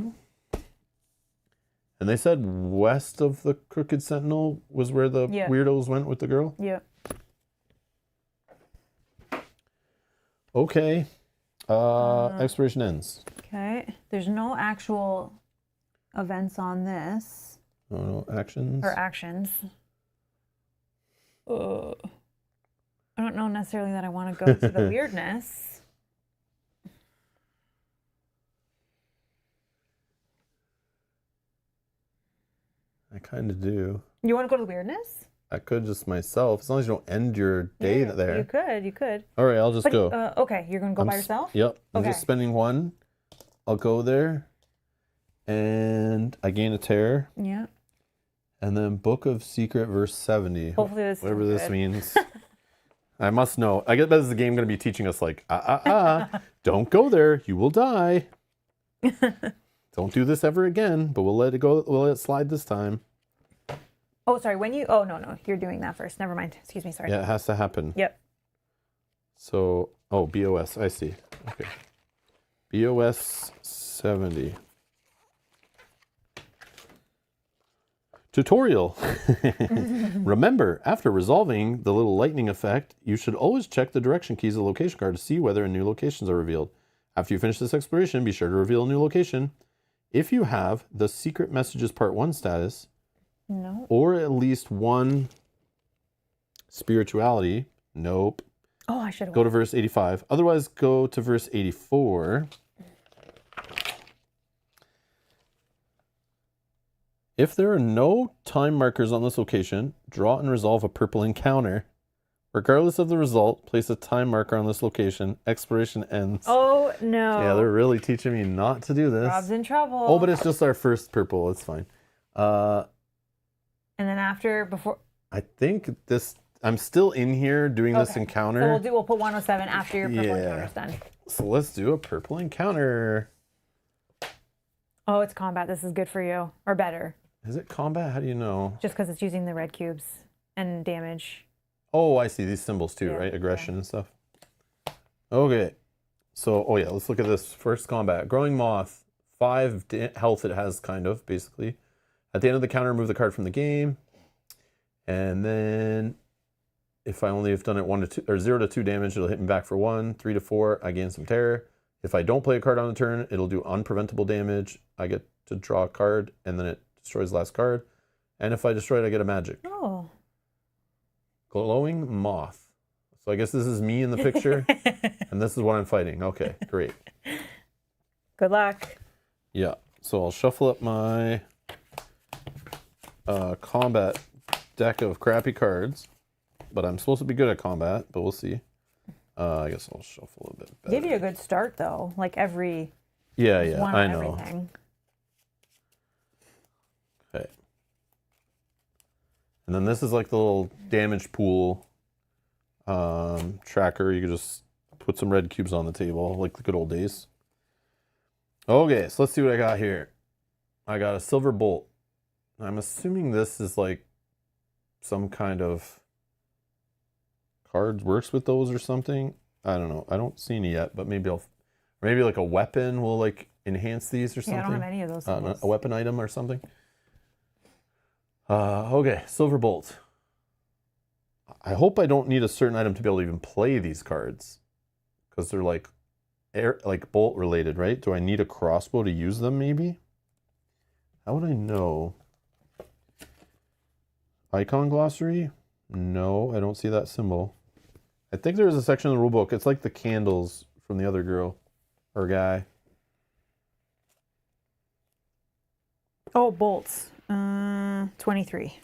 And they said west of the Crooked Sentinel was where the weirdos went with the girl? Yeah. Okay. Exploration ends. Okay. There's no actual events on this. No actions. Or actions. I don't know necessarily that I want to go to the weirdness. I kind of do. You want to go to the weirdness? I could just myself, as long as you don't end your day there. You could. All right, I'll just go. Okay, you're going to go by yourself? Yep. I'm Okay. just spending 1. I'll go there. And I gain a terror. Yeah. And then Book of Secret verse 70. Hopefully this is whatever this good. means. I must know. I guess this is the game going to be teaching us like, don't go there. You will die. Don't do this ever again, but we'll let it go. We'll let it slide this time. Oh, sorry. No. You're doing that first. Never mind. Excuse me. Sorry. Yeah, it has to happen. Yep. So, BOS. I see. Okay. BOS 70. Tutorial. Remember, after resolving the little lightning effect, you should always check the direction keys of the location card to see whether new locations are revealed. After you finish this exploration, be sure to reveal a new location. If you have the Secret Messages Part 1 status, No. or at least 1 spirituality, nope. Oh, I should have. Go to verse 85. Otherwise, go to verse 84. If there are no time markers on this location, draw and resolve a purple encounter. Regardless of the result, place a time marker on this location. Exploration ends. Oh, no. Yeah, they're really teaching me not to do this. Rob's in trouble. Oh, but it's just our first purple. It's fine. And then before. I think this... I'm still in here doing this encounter. So we'll put 107 after your purple encounter's done. So let's do a purple encounter. Oh, it's combat. This is good for you. Or better. Is it combat? How do you know? Just because it's using the red cubes and damage. Oh, I see these symbols too, right? Aggression and stuff. Okay. So, let's look at this. First combat. Growing Moth. 5 health it has, kind of, basically. At the end of the counter, remove the card from the game. And then, if I only have done it 1 to 2 or 0 to 2 damage, it'll hit me back for 1. 3 to 4, I gain some terror. If I don't play a card on the turn, it'll do unpreventable damage. I get to draw a card, and then it destroys the last card. And if I destroy it, I get a magic. Oh. Glowing Moth. So I guess this is me in the picture, and this is what I'm fighting. Okay, great. Good luck. Yeah, so I'll shuffle up my combat deck of crappy cards, but I'm supposed to be good at combat, but we'll see. I guess I'll shuffle a bit better. Gave you a good start, though. Like every Yeah, one I on know. everything. Okay. And then this is like the little damage pool tracker. You can just put some red cubes on the table, like the good old days. Okay, so let's see what I got here. I got a silver bolt. I'm assuming this is like some kind of cards works with those or something. I don't know. I don't see any yet, but maybe maybe like a weapon will like enhance these or something. Yeah, I don't have any of those symbols. A weapon item or something. Okay, silver bolt. I hope I don't need a certain item to be able to even play these cards. Because they're like bolt related, right? Do I need a crossbow to use them maybe? How would I know? Icon glossary? No, I don't see that symbol. I think there's a section in the rulebook. It's like the candles from the other girl or guy. Oh, bolts. 23.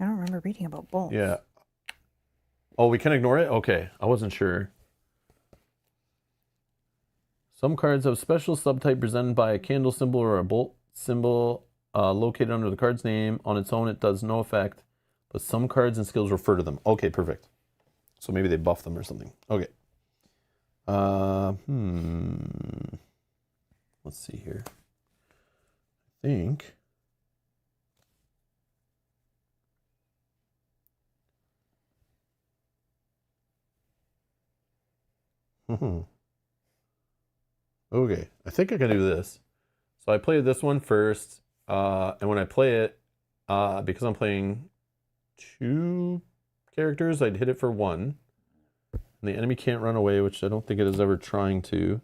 I don't remember reading about bolts. Yeah. Oh, we can ignore it? Okay, I wasn't sure. Some cards have special subtype presented by a candle symbol or a bolt symbol located under the card's name. On its own, it does no effect, but some cards and skills refer to them. Okay, perfect. So maybe they buff them or something. Okay. Let's see here. I think. Okay, I think I can do this. So I played this one first, and when I play it, because I'm playing 2 characters, I'd hit it for 1. And the enemy can't run away, which I don't think it is ever trying to.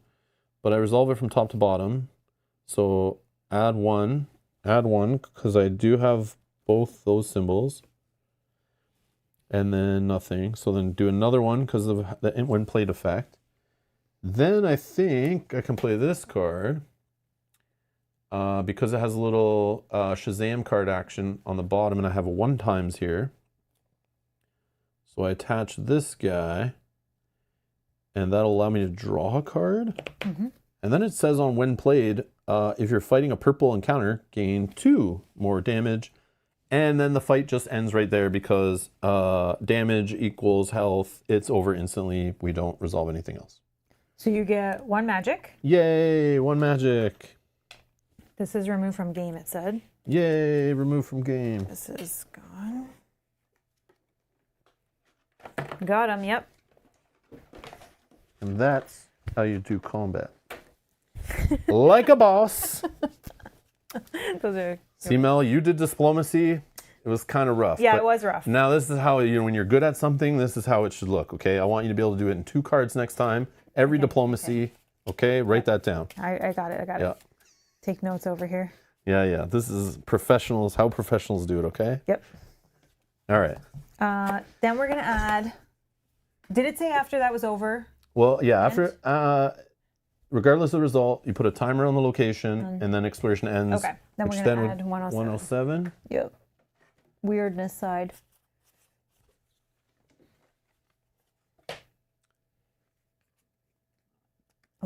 But I resolve it from top to bottom. So add 1, because I do have both those symbols. And then nothing. So then do another one because of the when played effect. Then I think I can play this card because it has a little Shazam card action on the bottom, and I have a 1x here. So I attach this guy, and that'll allow me to draw a card. Mm-hmm. And then it says on when played, if you're fighting a purple encounter, gain 2 more damage. And then the fight just ends right there because damage equals health. It's over instantly. We don't resolve anything else. So you get 1 magic. Yay, 1 magic. This is removed from game, it said. Yay, removed from game. This is gone. Got him, yep. And that's how you do combat. Like a boss. Those are... See, Mel, you did diplomacy. It was kind of rough. Yeah, but it was rough. Now this is how, when you're good at something, this is how it should look, okay? I want you to be able to do it in 2 cards next time. Every diplomacy, okay? Write that down. I got it, Yeah. Take notes over here. Yeah. This is professionals, how professionals do it, okay? Yep. All right. Then we're going to add... Did it say after that was over? Well, yeah, after... regardless of the result, you put a timer on the location, and then exploration ends. Okay. Then we're going to add 107. 107. Yep. Weirdness side.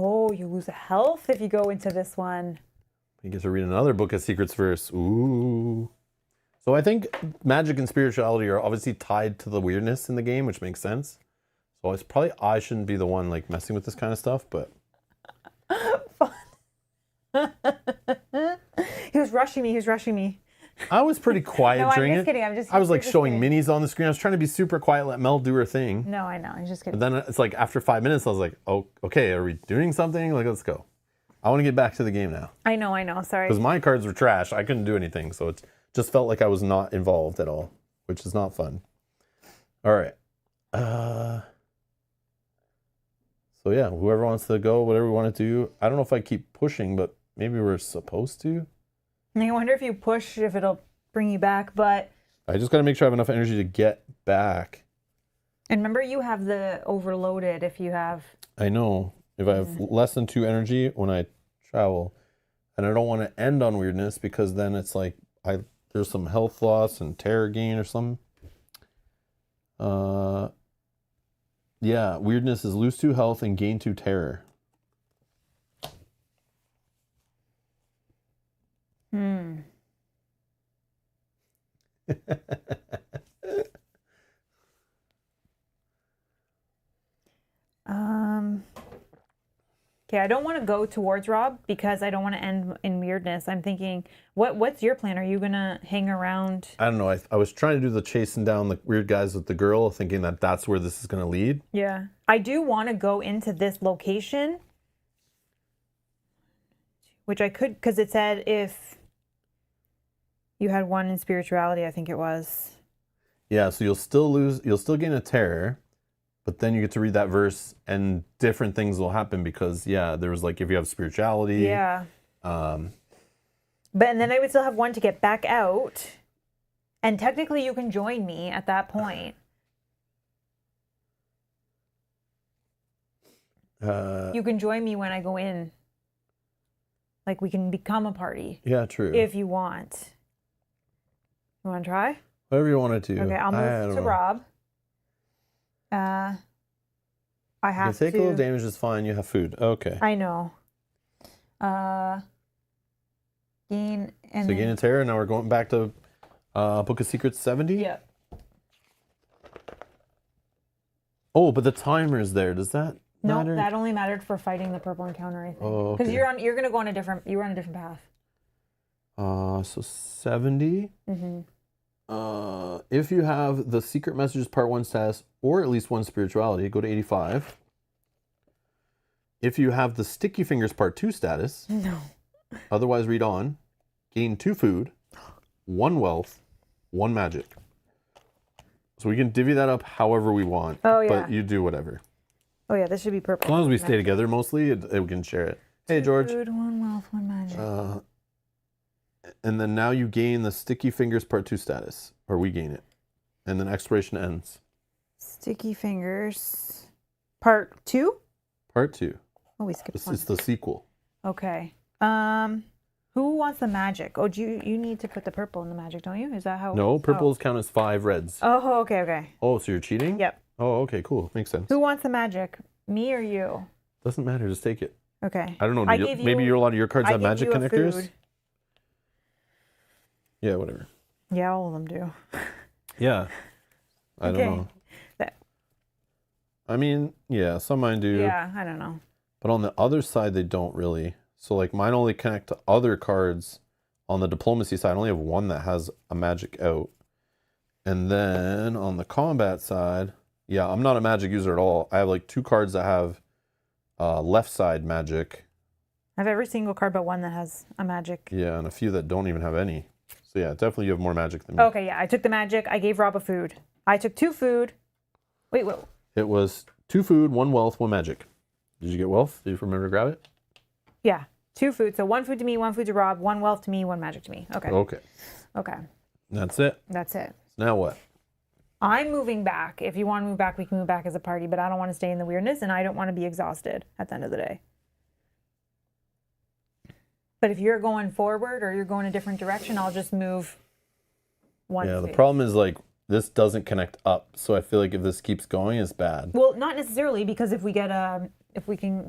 Oh, you lose a health if you go into this one. You get to read another book of secrets first. Ooh. So I think magic and spirituality are obviously tied to the weirdness in the game, which makes sense. So it's probably I shouldn't be the one like messing with this kind of stuff, but... He was rushing me. I was pretty quiet No, during I'm it. just kidding. I'm just I was like just showing kidding. minis on the screen. I was trying to be super quiet, let Mel do her thing. No, I know. I'm just kidding. But then it's like after 5 minutes, I was like, oh, okay, are we doing something? Like, let's go. I want to get back to the game now. I know. Sorry. Because my cards were trash. I couldn't do anything. So it just felt like I was not involved at all, which is not fun. All right. So yeah, whoever wants to go, whatever we want to do. I don't know if I keep pushing, but maybe we're supposed to. I wonder if you push, if it'll bring you back, but... I just got to make sure I have enough energy to get back. And remember, you have the overloaded if you have... I know. If I have less than 2 energy when I travel, and I don't want to end on weirdness because then it's like there's some health loss and terror gain or something. Yeah, weirdness is lose 2 health and gain 2 terror. Okay, I don't want to go towards Rob because I don't want to end in weirdness. I'm thinking, what's your plan? Are you going to hang around? I don't know. I was trying to do the chasing down the weird guys with the girl, thinking that that's where this is going to lead. Yeah. I do want to go into this location, which I could, because it said if you had 1 in spirituality, I think it was. Yeah, so you'll still gain a terror, but then you get to read that verse and different things will happen because, yeah, there was like if you have spirituality. Yeah. And then I would still have one to get back out. And technically you can join me at that point. You can join me when I go in. Like we can become a party. Yeah, true. If you want. You want to try? Whatever you want to do. Okay, I'll move to Rob. I have to take to a little damage is fine. You have food. Okay. I know. Gain and so gain a terror. Now we're going back to Book of Secrets 70. Yeah. Oh, but the timer is there. Does that matter? No, that only mattered for fighting the purple encounter, I think. Oh, because okay. you're gonna go on a different path. So 70. Mm-hmm. If you have the Secret Messages Part 1 status or at least 1 spirituality, go to 85. If you have the Sticky Fingers Part 2 status, No. otherwise read on, gain 2 food, 1 wealth, 1 magic. So we can divvy that up however we want. Oh, yeah. But you do whatever. Oh yeah, this should be purple. As long as we stay together mostly, we can share it. Hey, George. Food, 1 wealth, 1 magic. And then now you gain the Sticky Fingers Part 2 status, or we gain it. And then exploration ends. Sticky Fingers Part 2? Part 2. Oh, we skipped one. It's the sequel. Okay. Who wants the magic? Oh, you need to put the purple in the magic, don't you? Is that how? No, purples count as 5 reds. Oh, okay. Oh, so you're cheating? Yep. Oh, okay, cool. Makes sense. Who wants the magic? Me or you? Doesn't matter. Just take it. Okay. I don't know. Maybe a lot of your cards have magic connectors? Food. Yeah, whatever. Yeah, all of them do. Yeah. I don't know. I mean, yeah, some mine do. Yeah, I don't know. But on the other side, they don't really. So, like, mine only connect to other cards. On the diplomacy side, I only have 1 that has a magic out. And then on the combat side, yeah, I'm not a magic user at all. I have, like, 2 cards that have left side magic. I have every single card but 1 that has a magic. Yeah, and a few that don't even have any. So, yeah, definitely you have more magic than me. Okay, yeah, I took the magic. I gave Rob a food. I took 2 food. Wait, what? It was 2 food, 1 wealth, 1 magic. Did you get wealth? Did you remember to grab it? Yeah, 2 food. So 1 food to me, 1 food to Rob, 1 wealth to me, 1 magic to me. Okay. Okay. That's it. That's it. Now what? I'm moving back. If you want to move back, we can move back as a party, but I don't want to stay in the weirdness and I don't want to be exhausted at the end of the day. But if you're going forward or you're going a different direction, I'll just move 1 Yeah, space. the problem is, like, this doesn't connect up. So I feel like if this keeps going, it's bad. Well, not necessarily, because if we can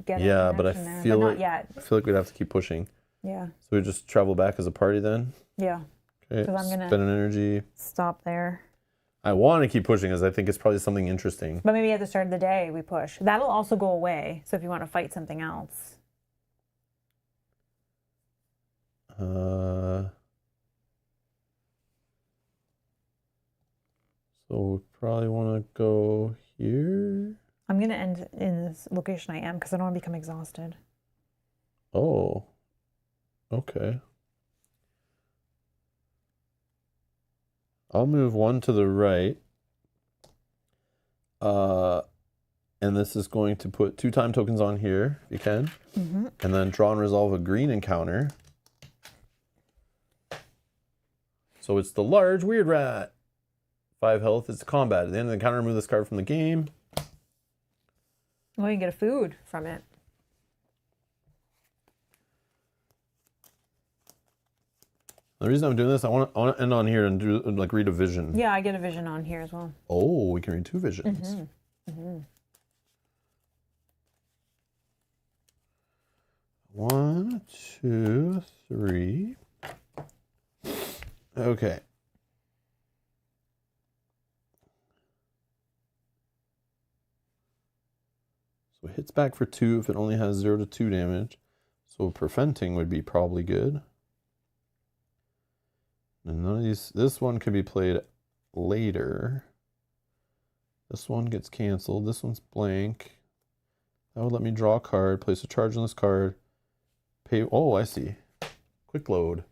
get Yeah, but I there, feel not yet. I feel like we'd have to keep pushing. Yeah. So we just travel back as a party then? Yeah. Okay, 'Cause I'm gonna spend an energy. Stop there. I want to keep pushing because I think it's probably something interesting. But maybe at the start of the day we push. That'll also go away. So if you want to fight something else. So we probably want to go here. I'm going to end in this location I am because I don't want to become exhausted. Oh, okay. I'll move 1 to the right. And this is going to put 2 time tokens on here, if you can. Mm-hmm. And then draw and resolve a green encounter. So it's the large weird rat. 5 health. It's combat. At the end of the encounter, remove this card from the game. Well, you can get a food from it. The reason I'm doing this, I want to end on here and do like read a vision. Yeah, I get a vision on here as well. Oh, we can read 2 visions. Mm-hmm. Mm-hmm. 1, 2, 3. Okay. So it hits back for 2 if it only has 0 to 2 damage. So preventing would be probably good. And none of these, this one could be played later. This one gets canceled. This one's blank. That would let me draw a card, place a charge on this card. Pay, oh, I see. Quick load.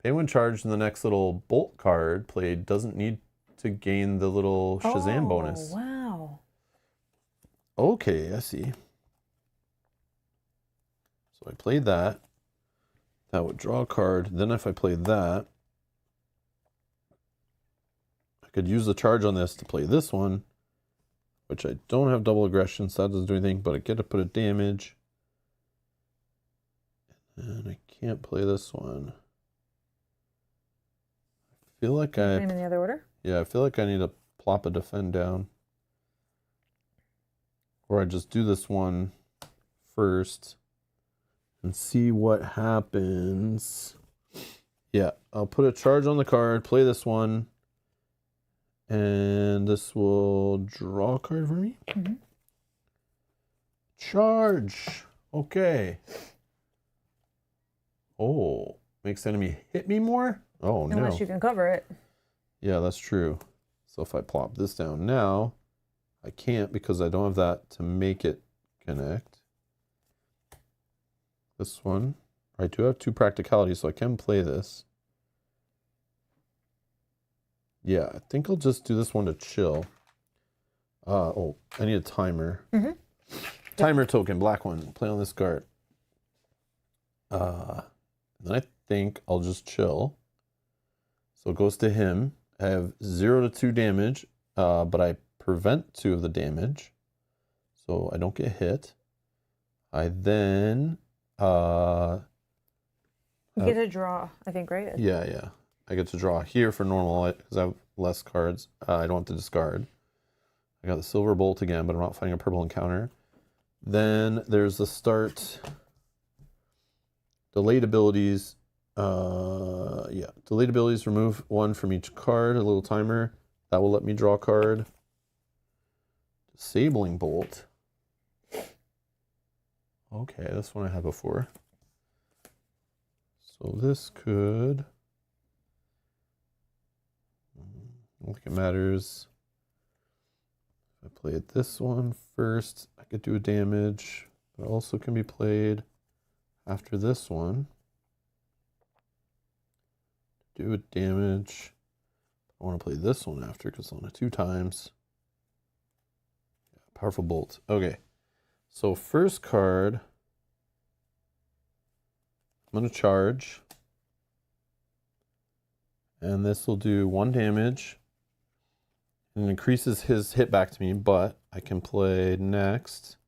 Pay when charged, and the next little bolt card played doesn't need to gain the little Shazam bonus. Wow. Okay, I see. So I played that. That would draw a card. Then if I played that, I could use the charge on this to play this one, which I don't have double aggression, so that doesn't do anything, but I get to put a damage. And I can't play this one. I feel like Play them in the other order? Yeah, I feel like I need to plop a defend down. Or I just do this one first and see what happens. Yeah, I'll put a charge on the card, play this one, and this will draw a card for me. Mm-hmm. Charge. Okay. Oh, makes enemy hit me more? Oh, no. Unless you can cover it. Yeah, that's true. So if I plop this down now, I can't because I don't have that to make it connect. This one. I do have 2 practicalities, so I can play this. Yeah, I think I'll just do this one to chill. Oh, I need a timer. Mm-hmm. Timer token, black one. Play on this card. Then I think I'll just chill. So it goes to him. I have 0 to 2 damage, but I prevent 2 of the damage, so I don't get hit. I then You get to draw, I think, right? yeah. I get to draw here for normal because I have less cards. I don't have to discard. I got the silver bolt again, but I'm not fighting a purple encounter. Then there's the start. Delayed abilities. Delayed abilities, remove 1 from each card, a little timer. That will let me draw a card. Disabling bolt. Okay, this one I had before. So this could... I don't think it matters. If I played this one first, I could do a damage, but it also can be played after this one. Do a damage. I want to play this one after because it's on a 2 times. Powerful bolt. Okay. So first card, I'm going to charge. And this will do 1 damage. And increases his hit back to me, but I can play next.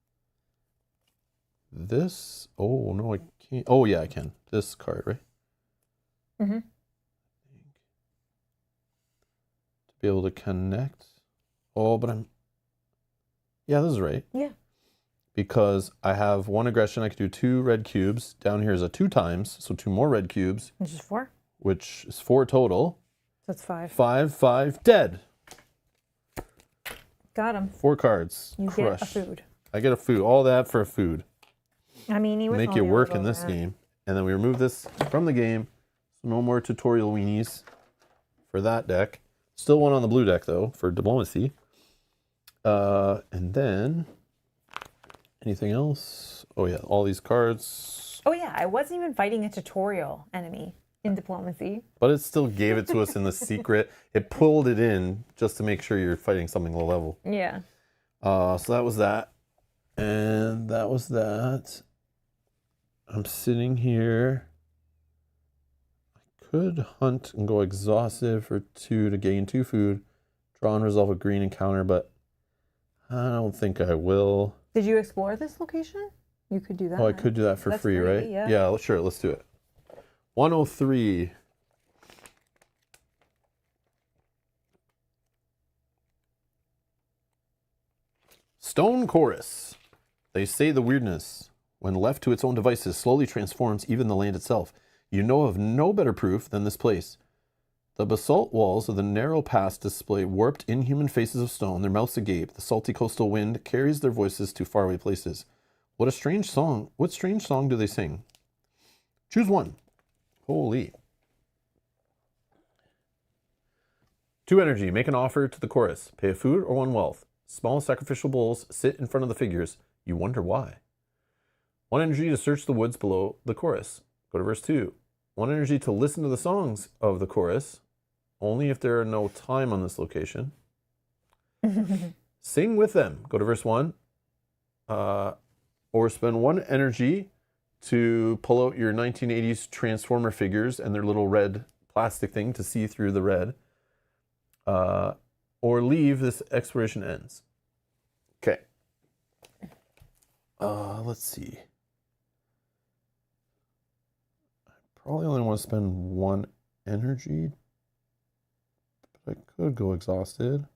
This. Oh, no, I can't. Oh, yeah, I can. This card, right? Mm-hmm. To be able to connect. Oh, but yeah, this is right. Yeah. Because I have 1 aggression, I can do 2 red cubes. Down here is a 2 times, so 2 more red cubes. Which is 4. Which is 4 total. So it's 5. 5, dead. Got him. 4 cards. You Crush. get a food. I get a food. All that for a food. I mean, he was Make it only work a in little this bit. game. And then we remove this from the game. So no more tutorial weenies for that deck. Still one on the blue deck, though, for diplomacy. And then... anything else? Oh, yeah, all these cards. Oh, yeah. I wasn't even fighting a tutorial enemy in diplomacy. But it still gave it to us in the secret. It pulled it in just to make sure you're fighting something low level. Yeah. So that was that. And that was that. I'm sitting here. I could hunt and go exhaustive for 2 to gain 2 food. Draw and resolve a green encounter, but I don't think I will. Did you explore this location? You could do that. Oh, I could do that for That's free, free, right? yeah. Yeah, sure, let's do it. 103. Stone Chorus. They say the weirdness, when left to its own devices, slowly transforms even the land itself. You know of no better proof than this place. The basalt walls of the narrow pass display warped, inhuman faces of stone, their mouths agape. The salty coastal wind carries their voices to faraway places. What strange song do they sing? Choose one. Holy. 2 energy. Make an offer to the chorus. Pay a food or 1 wealth. Small sacrificial bowls sit in front of the figures. You wonder why. 1 energy to search the woods below the chorus. Go to verse 2. 1 energy to listen to the songs of the chorus. only if there are no time on this location. Sing with them. Go to verse 1. Or spend 1 energy to pull out your 1980s Transformer figures and their little red plastic thing to see through the red. Or leave. This exploration ends. Okay. Let's see. I probably only want to spend 1 energy, but I could go exhausted.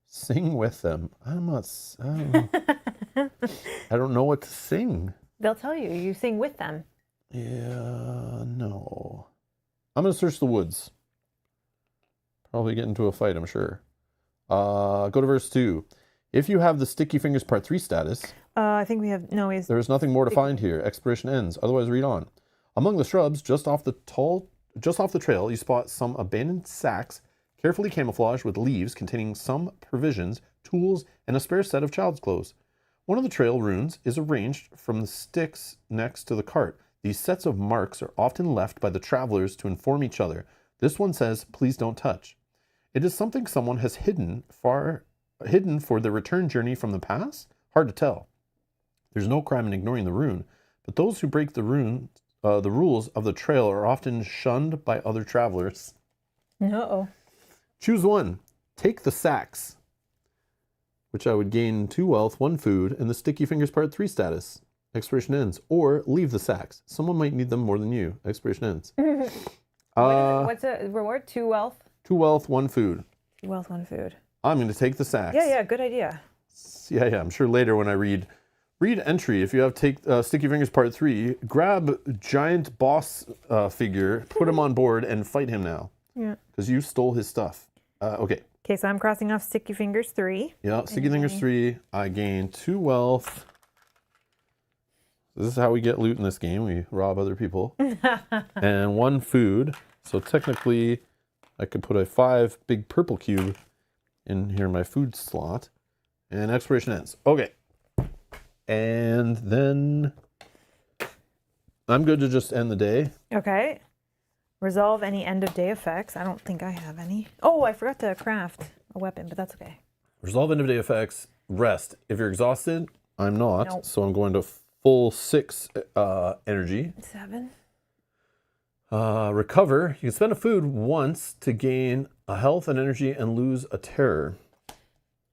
Sing with them. I don't know what to sing. They'll tell you. You sing with them. Yeah, no. I'm going to search the woods. Probably get into a fight, I'm sure. Go to verse 2. If you have the Sticky Fingers Part 3 status, I think we have, no, he's... there is nothing more to find here. Exploration ends. Otherwise, read on. Among the shrubs, just off the trail, you spot some abandoned sacks, carefully camouflaged with leaves containing some provisions, tools, and a spare set of child's clothes. One of the trail runes is arranged from the sticks next to the cart. These sets of marks are often left by the travelers to inform each other. This one says, "Please don't touch." It is something someone has hidden for their return journey from the past? Hard to tell. There's no crime in ignoring the rune, but those who break the rules of the trail are often shunned by other travelers. Uh-oh. Choose one. Take the sacks, which I would gain 2 wealth, 1 food, and the Sticky Fingers Part 3 status. Expiration ends. Or leave the sacks. Someone might need them more than you. Expiration ends. What's a reward? 2 wealth? 2 wealth, 1 food. 2 wealth, 1 food. I'm going to take the sacks. Yeah, good idea. Yeah. I'm sure later when I read entry, if you have Sticky Fingers Part 3, grab giant boss figure, put him on board, and fight him now. Yeah. Because you stole his stuff. Okay. Okay, so I'm crossing off Sticky Fingers 3. Yeah, Sticky Fingers 3. I gain 2 wealth. This is how we get loot in this game. We rob other people. And 1 food. So technically, I could put a 5 big purple cube in here in my food slot. And expiration ends. Okay. And then I'm good to just end the day. Okay. Resolve any end of day effects. I don't think I have any. Oh, I forgot to craft a weapon, but that's okay. Resolve end of day effects. Rest. If you're exhausted, I'm not. Nope. So I'm going to full 6 energy. 7. Recover. You can spend a food once to gain a health and energy and lose a terror.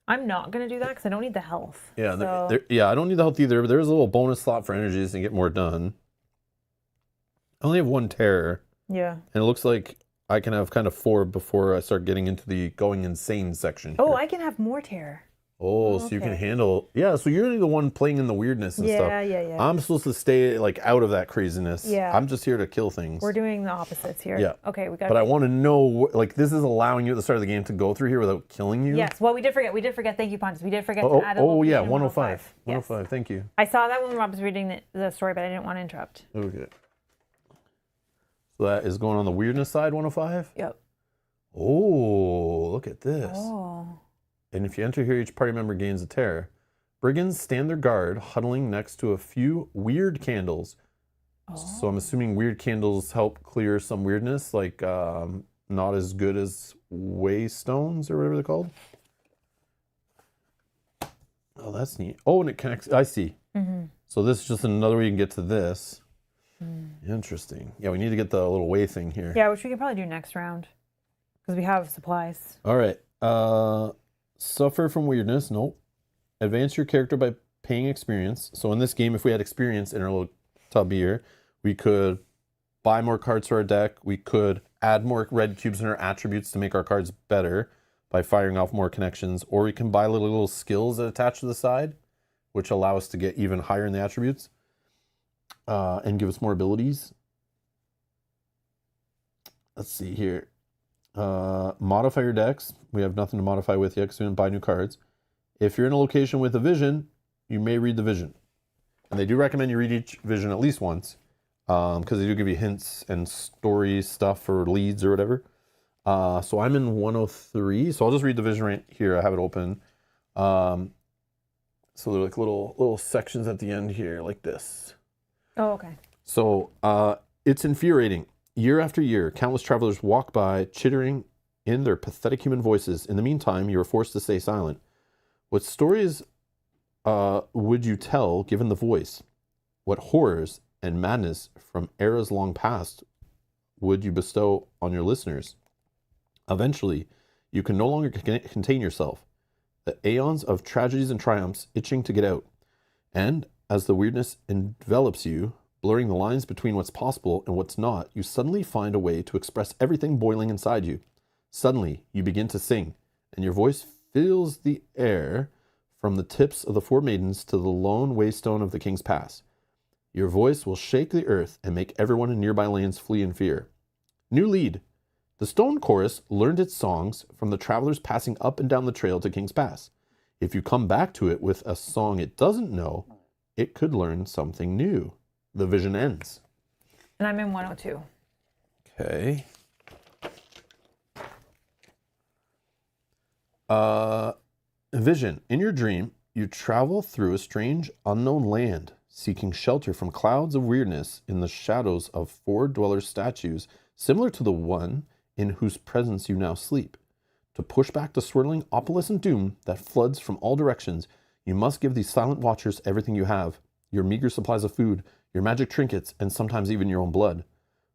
I'm not going to do that because I don't need the health. Yeah, so... I don't need the health either, but there's a little bonus slot for energies to get more done. I only have 1 terror. Yeah. And it looks like I can have kind of 4 before I start getting into the going insane section. Oh, here. I can have more terror. Oh, so you can handle... Yeah, so you're the one playing in the weirdness and stuff. Yeah. I'm supposed to stay out of that craziness. Yeah. I'm just here to kill things. We're doing the opposites here. Yeah. Okay, we got. But I want to know, this is allowing you at the start of the game to go through here without killing you? Yes. Well, we did forget. Thank you, Pontus. We did forget to add a Oh, yeah, location 105. Yes. 105, thank you. I saw that when Rob was reading the story, but I didn't want to interrupt. Okay. So that is going on the weirdness side, 105? Yep. Oh, look at this. Oh. And if you enter here, each party member gains a terror. Brigands stand their guard, huddling next to a few weird candles. Oh. So I'm assuming weird candles help clear some weirdness, not as good as waystones or whatever they're called. Oh, that's neat. Oh, and it connects. I see. Mm-hmm. So this is just another way you can get to this. Interesting. Yeah, we need to get the little way thing here. Yeah, which we can probably do next round because we have supplies. All right. Suffer from weirdness. Nope. Advance your character by paying experience. So in this game, if we had experience in our little tub here, we could buy more cards for our deck. We could add more red cubes in our attributes to make our cards better by firing off more connections. Or we can buy little skills that attach to the side, which allow us to get even higher in the attributes and give us more abilities. Let's see here. Modify your decks. We have nothing to modify with yet because we didn't buy new cards. If you're in a location with a vision, you may read the vision. And they do recommend you read each vision at least once because they do give you hints and story stuff or leads or whatever. So I'm in 103, so I'll just read the vision right here. I have it open. So they're like little sections at the end here like this. Oh, okay. So it's infuriating. Year after year, countless travelers walk by, chittering in their pathetic human voices. In the meantime, you are forced to stay silent. What stories would you tell given the voice? What horrors and madness from eras long past would you bestow on your listeners? Eventually, you can no longer contain yourself. The aeons of tragedies and triumphs itching to get out. And as the weirdness envelops you, blurring the lines between what's possible and what's not, you suddenly find a way to express everything boiling inside you. Suddenly, you begin to sing, and your voice fills the air from the tips of the four maidens to the lone waystone of the King's Pass. Your voice will shake the earth and make everyone in nearby lands flee in fear. New lead. The Stone Chorus learned its songs from the travelers passing up and down the trail to King's Pass. If you come back to it with a song it doesn't know, it could learn something new. The vision ends. And I'm in 102. Okay. Vision. In your dream, you travel through a strange, unknown land, seeking shelter from clouds of weirdness in the shadows of four dweller statues, similar to the one in whose presence you now sleep. To push back the swirling opalescent doom that floods from all directions, you must give these silent watchers everything you have, your meager supplies of food, your magic trinkets, and sometimes even your own blood.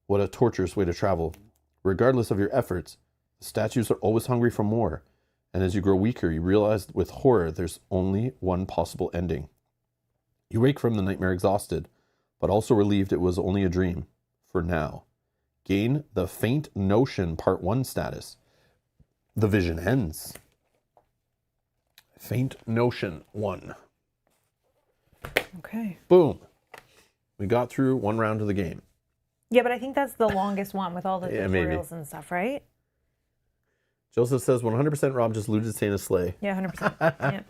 What a torturous way to travel. Regardless of your efforts, the statues are always hungry for more, and as you grow weaker, you realize with horror there's only one possible ending. You wake from the nightmare exhausted, but also relieved it was only a dream, for now. Gain the Faint Notion Part 1 status. The vision ends. Faint Notion 1. Okay. Boom. We got through one round of the game. Yeah, but I think that's the longest one with all the Yeah, maybe. tutorials and stuff, right? Joseph says 100% Rob just looted Santa's sleigh. Yeah, 100%. Yeah.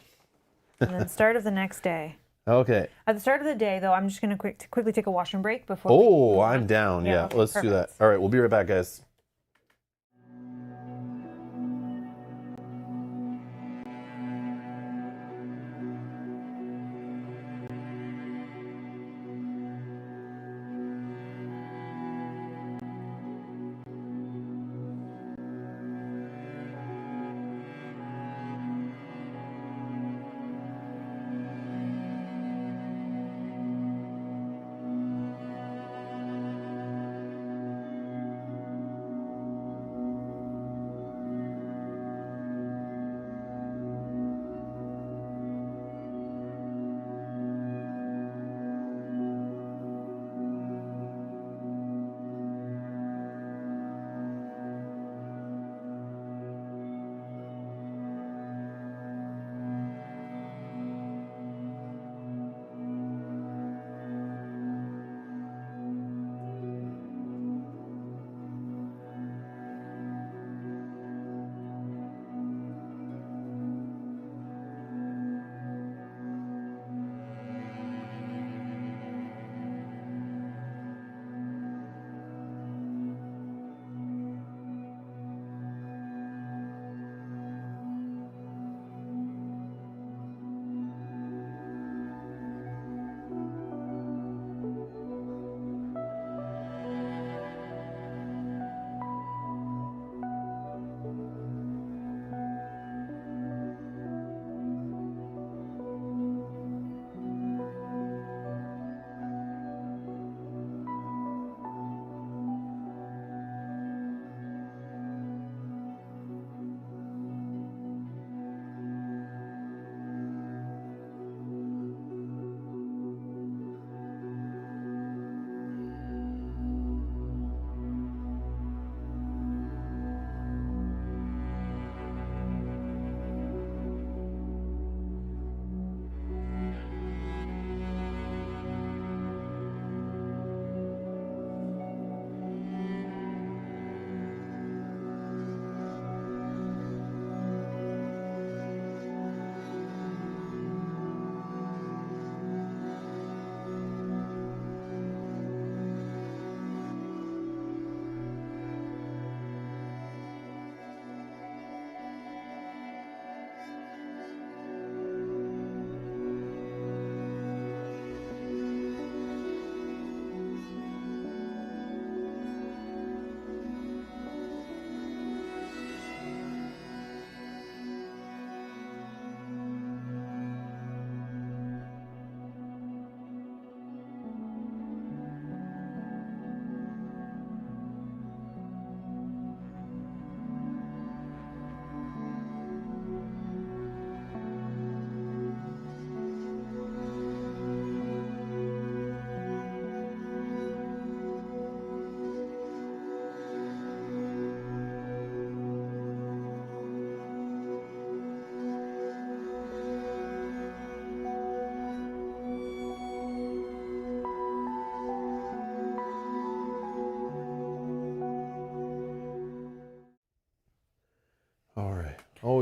And then start of the next day. Okay. At the start of the day, though, I'm just going to quickly take a washroom break before. Oh, I'm down. Yeah, okay, let's do that. perfect. All right, we'll be right back, guys.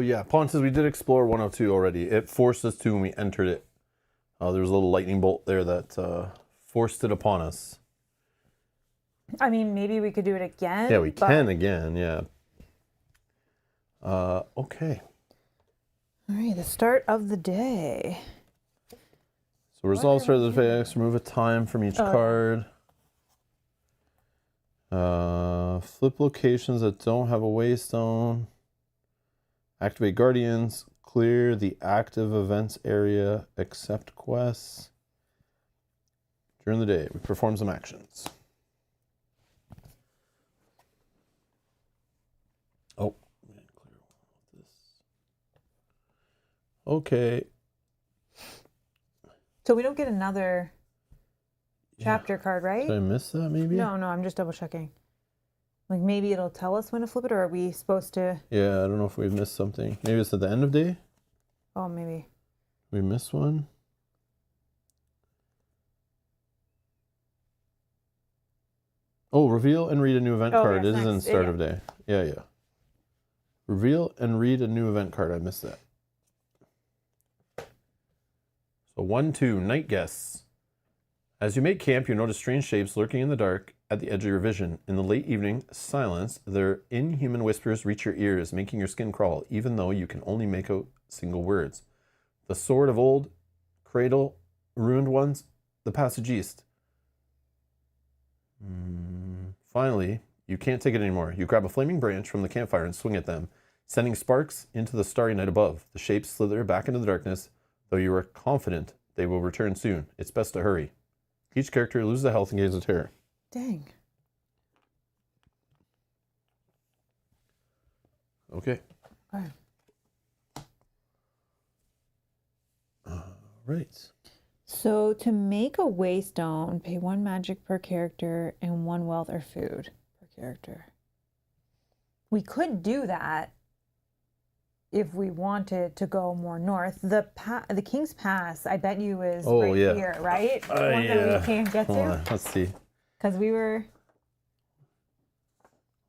yeah, Pontus, we did explore 102 already. It forced us to when we entered it. There was a little lightning bolt there that forced it upon us. I mean, maybe we could do it again. Yeah, we can again, yeah. Okay. All right, the start of the day. So resolve start of the phase, remove a time from each card. Flip locations that don't have a waystone. Activate guardians. Clear the active events area. Accept quests. During the day, we perform some actions. Oh, clear this. Okay. So we don't get another chapter card, right? Did I miss that maybe? No, I'm just double checking. Like maybe it'll tell us when to flip it, or are we supposed to? Yeah, I don't know if we've missed something. Maybe it's at the end of day? Oh, maybe. We missed one? Oh, reveal and read a new event card. Yes, This is in next. start Yeah. of day. Yeah. Reveal and read a new event card. I missed that. So 1-2, night guests. As you make camp, you notice strange shapes lurking in the dark at the edge of your vision. In the late evening silence, their inhuman whispers reach your ears, making your skin crawl, even though you can only make out single words. The sword of old, cradle, ruined ones, the passage east. Finally, you can't take it anymore. You grab a flaming branch from the campfire and swing at them, sending sparks into the starry night above. The shapes slither back into the darkness, though you are confident they will return soon. It's best to hurry. Each character loses a health and gains a terror. Dang. Okay. Okay. Right. So to make a waystone, pay 1 magic per character and 1 wealth or food per character. We could do that if we wanted to go more north. The King's Pass, I bet you, is right here, right? The one that we can't get Hold to. on, let's see. Because we were...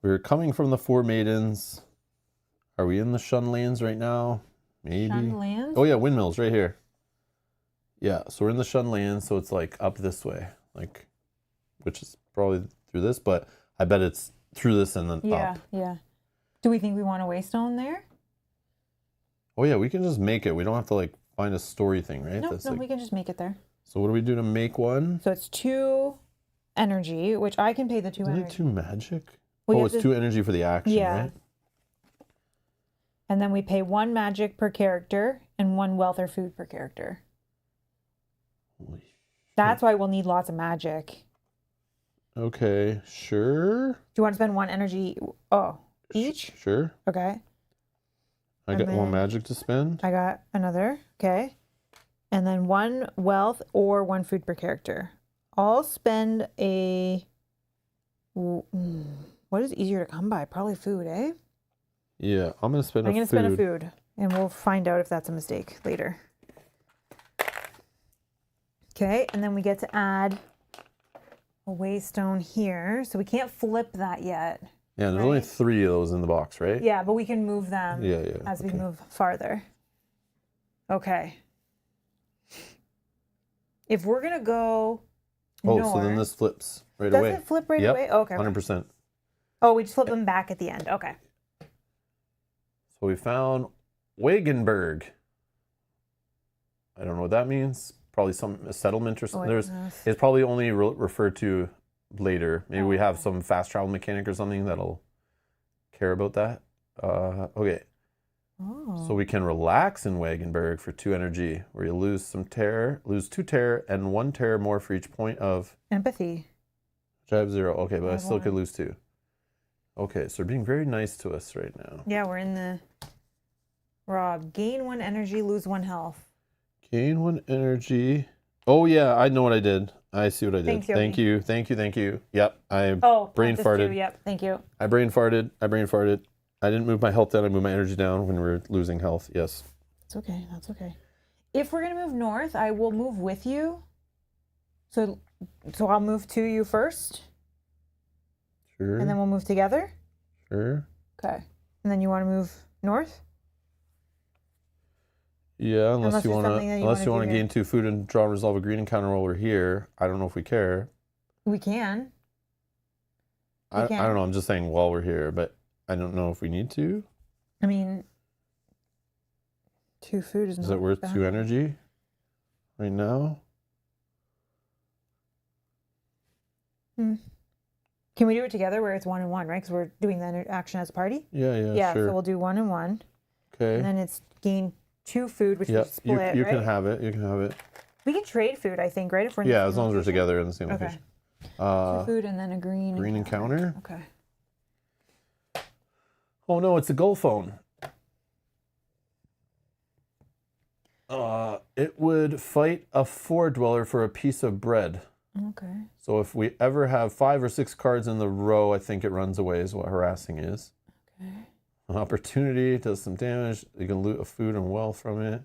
We're coming from the Four Maidens. Are we in the Shun Lands right now? Maybe. Shun Lands? Oh yeah, windmills right here. Yeah, so we're in the Shun Lands, so it's like up this way, like, which is probably through this, but I bet it's through this and then up. Yeah. Do we think we want a waystone there? Oh yeah, we can just make it. We don't have to like find a story thing, right? No, like, we can just make it there. So what do we do to make one? So it's 2 energy, which I can pay the 2 Isn't it energy. 2 magic? Well, you oh, have it's to- 2 energy for the action, Yeah. right? And then we pay 1 magic per character and 1 wealth or food per character. Holy That's why we'll need lots of magic. Okay, sure. Do you want to spend 1 energy each? Sure. Okay. I And got 1 then- magic to spend. I got another. Okay. And then 1 wealth or 1 food per character. I'll spend a... What is easier to come by? Probably food, eh? Yeah, I'm gonna spend I'm a going to food. spend a food. And we'll find out if that's a mistake later. Okay. And then we get to add a waystone here. So we can't flip that yet. Yeah, there's only right? 3 of those in the box, right? Yeah, but we can move them Yeah. as we okay. move farther. Okay. If we're going to go Oh, north, so then this flips right does away. it flip right Yep, away? Okay. 100%. Oh, we just flip them back at the end. Okay. So we found Wagenburg. I don't know what that means. Probably a settlement or something. It's probably only referred to later. Maybe we have some fast travel mechanic or something that'll care about that. Okay. Oh. So we can relax in Wagenburg for 2 energy, where you lose 2 terror and 1 terror more for each point of. Empathy. Which I have 0. Okay, but I have still could 1. lose 2. Okay, so they're being very nice to us right now. Yeah, we're in the... Rob, gain 1 energy, lose 1 health. Gain 1 energy. Oh yeah, I know what I did. I see what I did. Thanks, Yogi. Thank you. Yep, I Oh, brain Pontus too. farted. Yep, thank you. I brain farted. I didn't move my health down. I moved my energy down when we were losing health. Yes. That's okay. That's okay. If we're going to move north, I will move with you. So I'll move to you first, Sure. and then we'll move together. Sure. Okay. And then you want to move north? Yeah, Unless unless you there's want to, something that you unless wanna you want do to here. gain 2 food and draw and resolve a green encounter while we're here. I don't know if we care. We can. I can. don't know. I'm just saying while we're here, but I don't know if we need to. I mean, 2 food is Is not it worth bad. 2 energy right now? Can we do it together where it's 1 and 1, right? Because we're doing the action as a party. Yeah, Yeah, sure. so we'll do 1 and 1. Okay. And then it's gain 2 food, which we Yep. split, You right? can have it. You can have it. We can trade food, I think, right? If we're in the Yeah, same as long as we're location? together in the same Okay. location. 2 food and then a green encounter? Okay. Oh no, it's a goal phone. It would fight a 4 dweller for a piece of bread. Okay. So if we ever have 5 or 6 cards in the row, I think it runs away is what harassing is. Okay. An opportunity, does some damage. You can loot a food and wealth from it.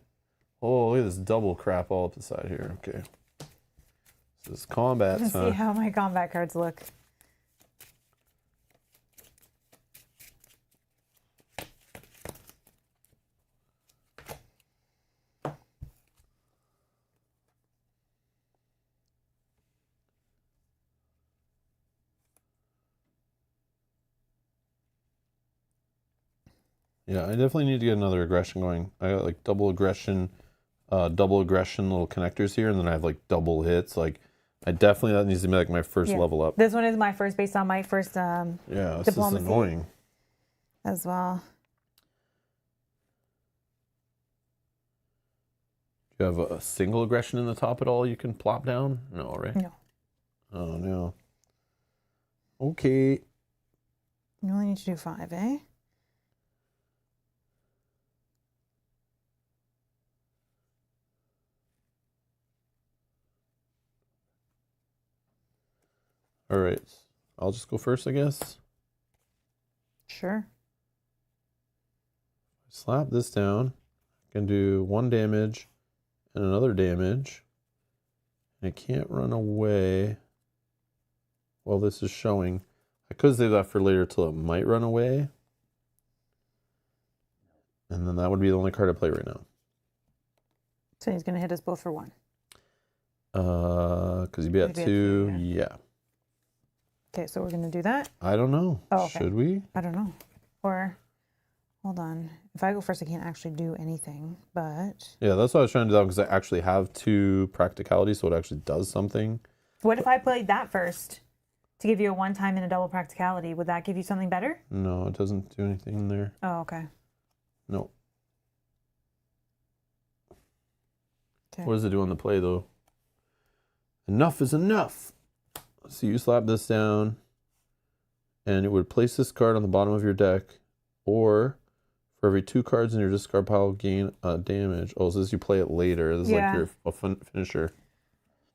Oh, look at this double crap all up the side here. Okay. This is combat Let's see time. how my combat cards look. Yeah, I definitely need to get another aggression going. I got like double aggression little connectors here, and then I have like double hits. Like, I definitely, that needs to be like my first Yeah. level up. This one is my first, based on my first Yeah, this diplomacy. is annoying. As well. Do you have a single aggression in the top at all you can plop down? No, right? No. Oh, no. Okay. You only need to do 5, eh? All right. I'll just go first, I guess. Sure. Slap this down. I can do 1 damage and another damage. And it can't run away while this is showing. I could save that for later till it might run away. And then that would be the only card I play right now. So he's going to hit us both for 1. Because you'd be at We'd be at 2. 2, Yeah. Okay, so we're going to do that. I don't know. Oh, okay. Should we? I don't know. Or, hold on. If I go first, I can't actually do anything, but... Yeah, that's what I was trying to do because I actually have 2 practicalities, so it actually does something. What if I played that first to give you a 1-time and a double practicality? Would that give you something better? No, it doesn't do anything there. Oh, okay. No. Okay. What does it do on the play, though? Enough is enough. So you slap this down, and it would place this card on the bottom of your deck, or for every 2 cards in your discard pile, gain damage. Oh, so this you play it later. This is like your finisher.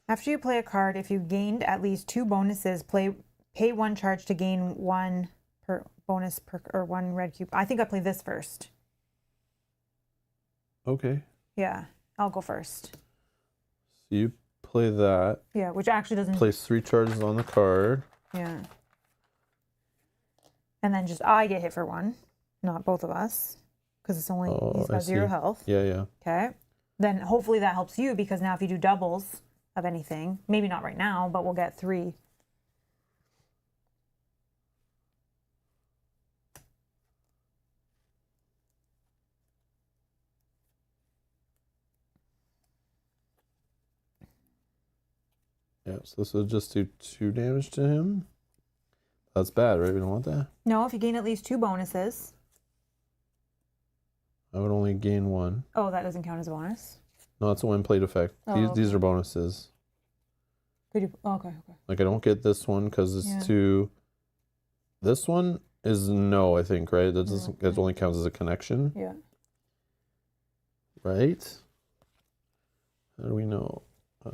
After you play a card, if you gained at least 2 bonuses, pay 1 charge to gain 1 per bonus per or 1 red cube. I think I play this first. Okay. Yeah, I'll go first. So you play that. Yeah, which actually doesn't. Place 3 charges on the card. Yeah. And then just I get hit for 1, not both of us, because it's only he's I got 0 see. health. Yeah. Okay. Then hopefully that helps you, because now if you do doubles of anything, maybe not right now, but we'll get 3. Yeah, so this will just do 2 damage to him. That's bad, right? We don't want that. No, if you gain at least 2 bonuses. I would only gain 1. Oh, that doesn't count as a bonus. No, it's a win plate effect. Oh, These are bonuses. Could you? Okay. Like, I don't get this one because it's Yeah. 2. This one is no, I think, right? That doesn't. It only counts as a connection, Yeah. right? How do we know? Try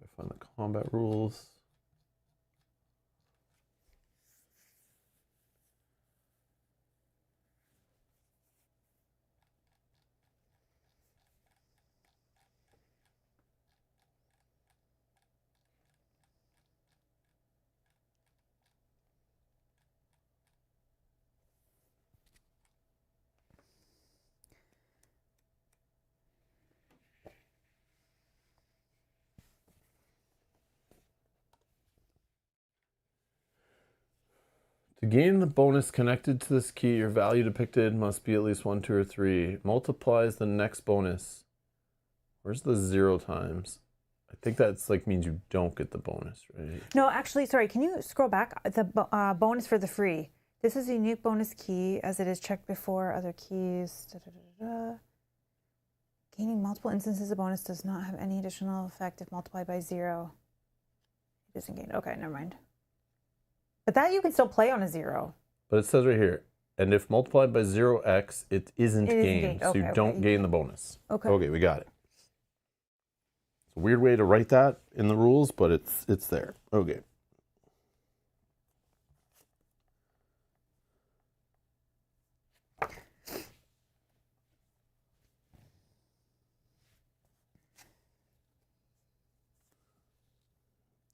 to find the combat rules. To gain the bonus connected to this key, your value depicted must be at least 1, 2, or 3. Multiplies the next bonus. Where's the 0 times? I think that's like means you don't get the bonus, right? No, actually, sorry. Can you scroll back? The bonus for the free. This is a unique bonus key as it is checked before other keys. Da, da, da, da. Gaining multiple instances of bonus does not have any additional effect if multiplied by 0. It isn't gained. Okay, never mind. But that you can still play on a 0. But it says right here, and if multiplied by 0x, it isn't gained. So Okay, you don't gain the bonus. Okay. Okay, we got it. It's a weird way to write that in the rules, but it's there. Okay.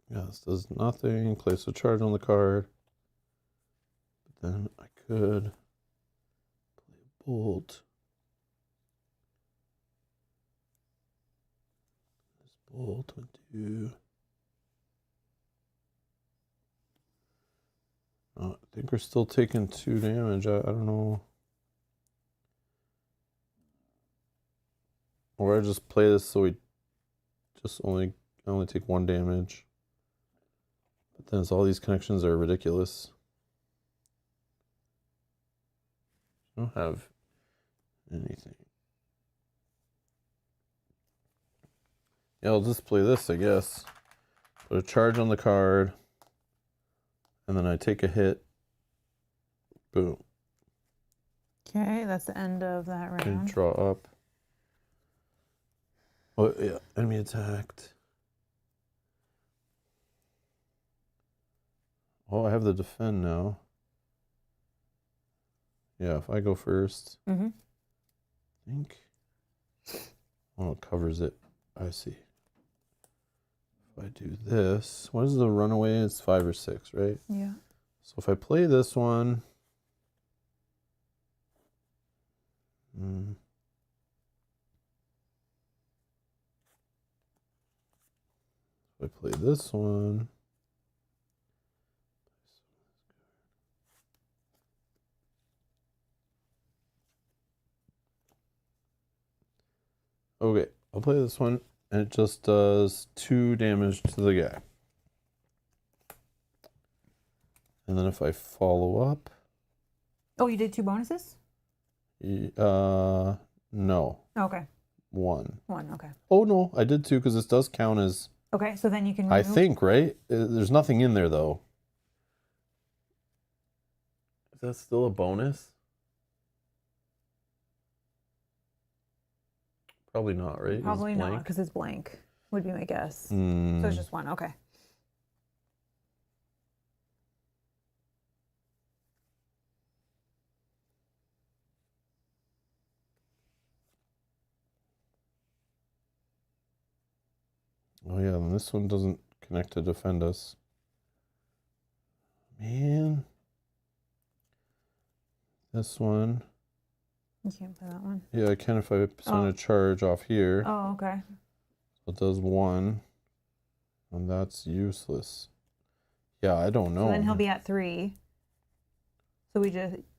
Yeah, this does nothing. Place a charge on the card. But then I could play a bolt. This bolt would do. I think we're still taking 2 damage. I don't know. Or I just play this so we just only take 1 damage. But then all these connections are ridiculous. I don't have anything. Yeah, I'll just play this, I guess. Put a charge on the card. And then I take a hit. Boom. Okay, that's the end of that round. And draw up. Oh, yeah. Enemy attacked. Oh, I have the defend now. Yeah, if I go first. Mm-hmm. I think. Oh, it covers it. I see. If I do this, what is the runaway? It's 5 or 6, right? Yeah. So if I play this one. If I play this one. Okay, I'll play this one, and it just does 2 damage to the guy. And then if I follow up... Oh, you did 2 bonuses? No. Okay. 1. 1, okay. Oh, no, I did 2 because this does count as... Okay, so then you can I remove... think, right? There's nothing in there, though. Is that still a bonus? Probably not, right? Probably not, because it's blank, would be my guess. So it's just 1, okay. Oh, yeah, and this one doesn't connect to defend us. Man. This one. You can't play that one. Yeah, I can if I send a charge off here. Oh, okay. So it does 1. And that's useless. Yeah, I don't know. So then he'll be at 3. So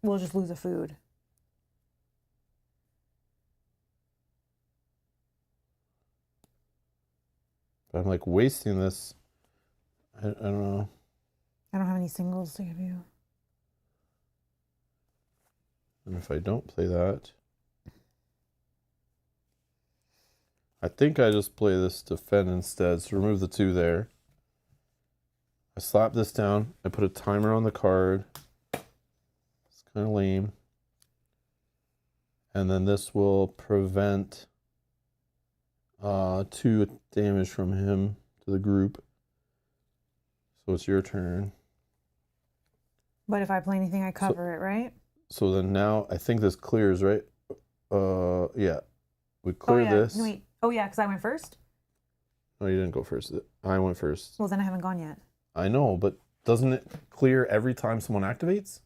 we'll just lose a food. But I'm like wasting this. I don't know. I don't have any singles to give you. And if I don't play that, I think I just play this defend instead. So remove the 2 there. I slap this down. I put a timer on the card. It's kind of lame. And then this will prevent 2 damage from him to the group. So it's your turn. But if I play anything, I cover it, right? So then now I think this clears, right? Yeah. We clear this. Wait. Oh, yeah, because I went first? No, you didn't go first. I went first. Well, then I haven't gone yet. I know, but doesn't it clear every time someone activates?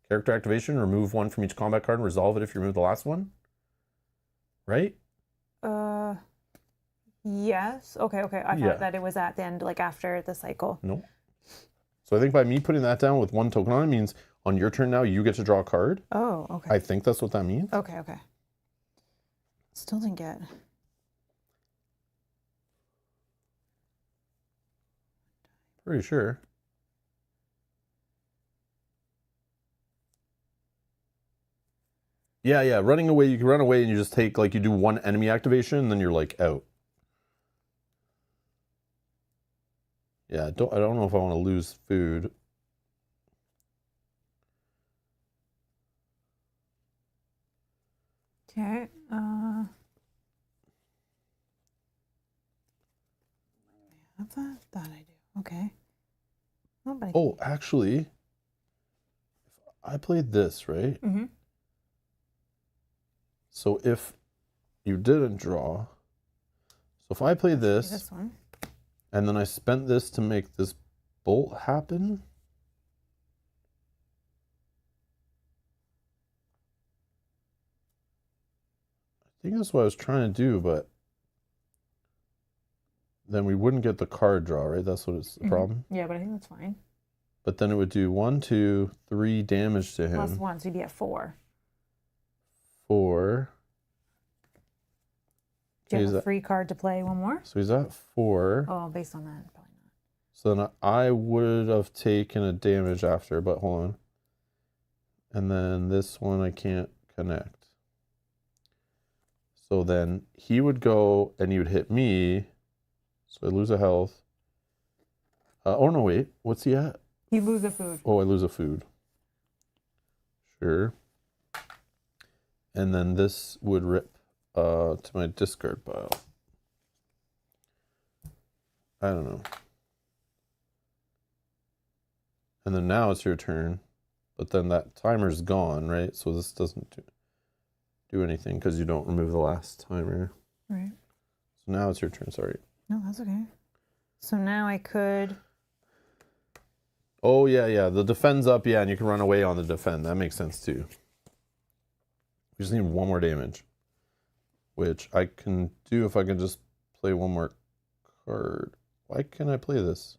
Character activation, remove 1 from each combat card and resolve it if you remove the last one? Right? Yes. Okay. I thought that it was at the end, like after the cycle. No. So I think by me putting that down with 1 token on it means on your turn now, you get to draw a card. Oh, okay. I think that's what that means. Okay. Still didn't get. Pretty sure. Yeah. Running away, you can run away and you just take, like, you do 1 enemy activation and then you're, like, out. Yeah, I don't know if I want to lose food. Okay. Have that? That I do. Okay. Oh, but Oh, actually, if I played this, right? Mm-hmm. So if you didn't draw, so if I play this one. and then I spent this to make this bolt happen, I think that's what I was trying to do, but then we wouldn't get the card draw, right? That's what it's the problem. Yeah, but I think that's fine. But then it would do 1, 2, 3 damage to him. Plus 1, so you'd be at 4. 4. Do you have a free card to play 1 more? So he's at 4. Oh, based on that, probably not. So then I would have taken a damage after, but hold on. And then this one I can't connect. So then he would go and he would hit me. So I lose a health. Oh no, wait. What's he at? You lose a food. Oh, I lose a food. Sure. And then this would rip to my discard pile. I don't know. And then now it's your turn. But then that timer's gone, right? So this doesn't do anything because you don't remove the last timer. Right. So now it's your turn, sorry. No, that's okay. So now I could. Oh, yeah. The defend's up, yeah, and you can run away on the defend. That makes sense, too. We just need 1 more damage, which I can do if I can just play 1 more card. Why can't I play this?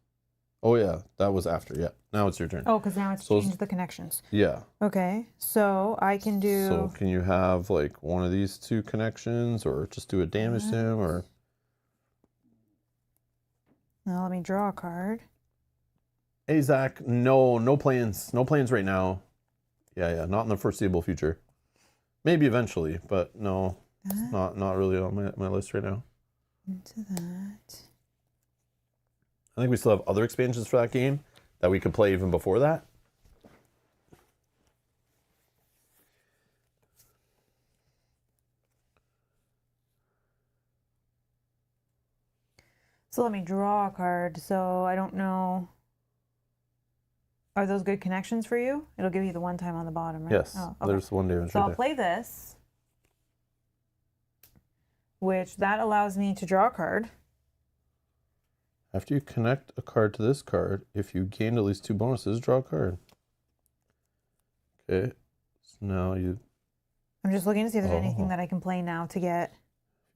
Oh, yeah, that was after, yeah. Now it's your turn. Oh, because now it's changed the connections. Yeah. Okay, so I can do. So can you have, like, one of these 2 connections, or just do a damage to him, or... Now let me draw a card. Hey, Zach, no plans. No plans right now. Yeah, not in the foreseeable future. Maybe eventually, but no, not really on my list right now. Into that. I think we still have other expansions for that game that we could play even before that. So let me draw a card. So I don't know. Are those good connections for you? It'll give you the 1 time on the bottom, right? Yes, Oh, okay. there's 1 damage So right I'll there. play this, which that allows me to draw a card. After you connect a card to this card, if you gained at least 2 bonuses, draw a card. Okay, so now you I'm just looking to see if there's Oh. anything that I can play now to get.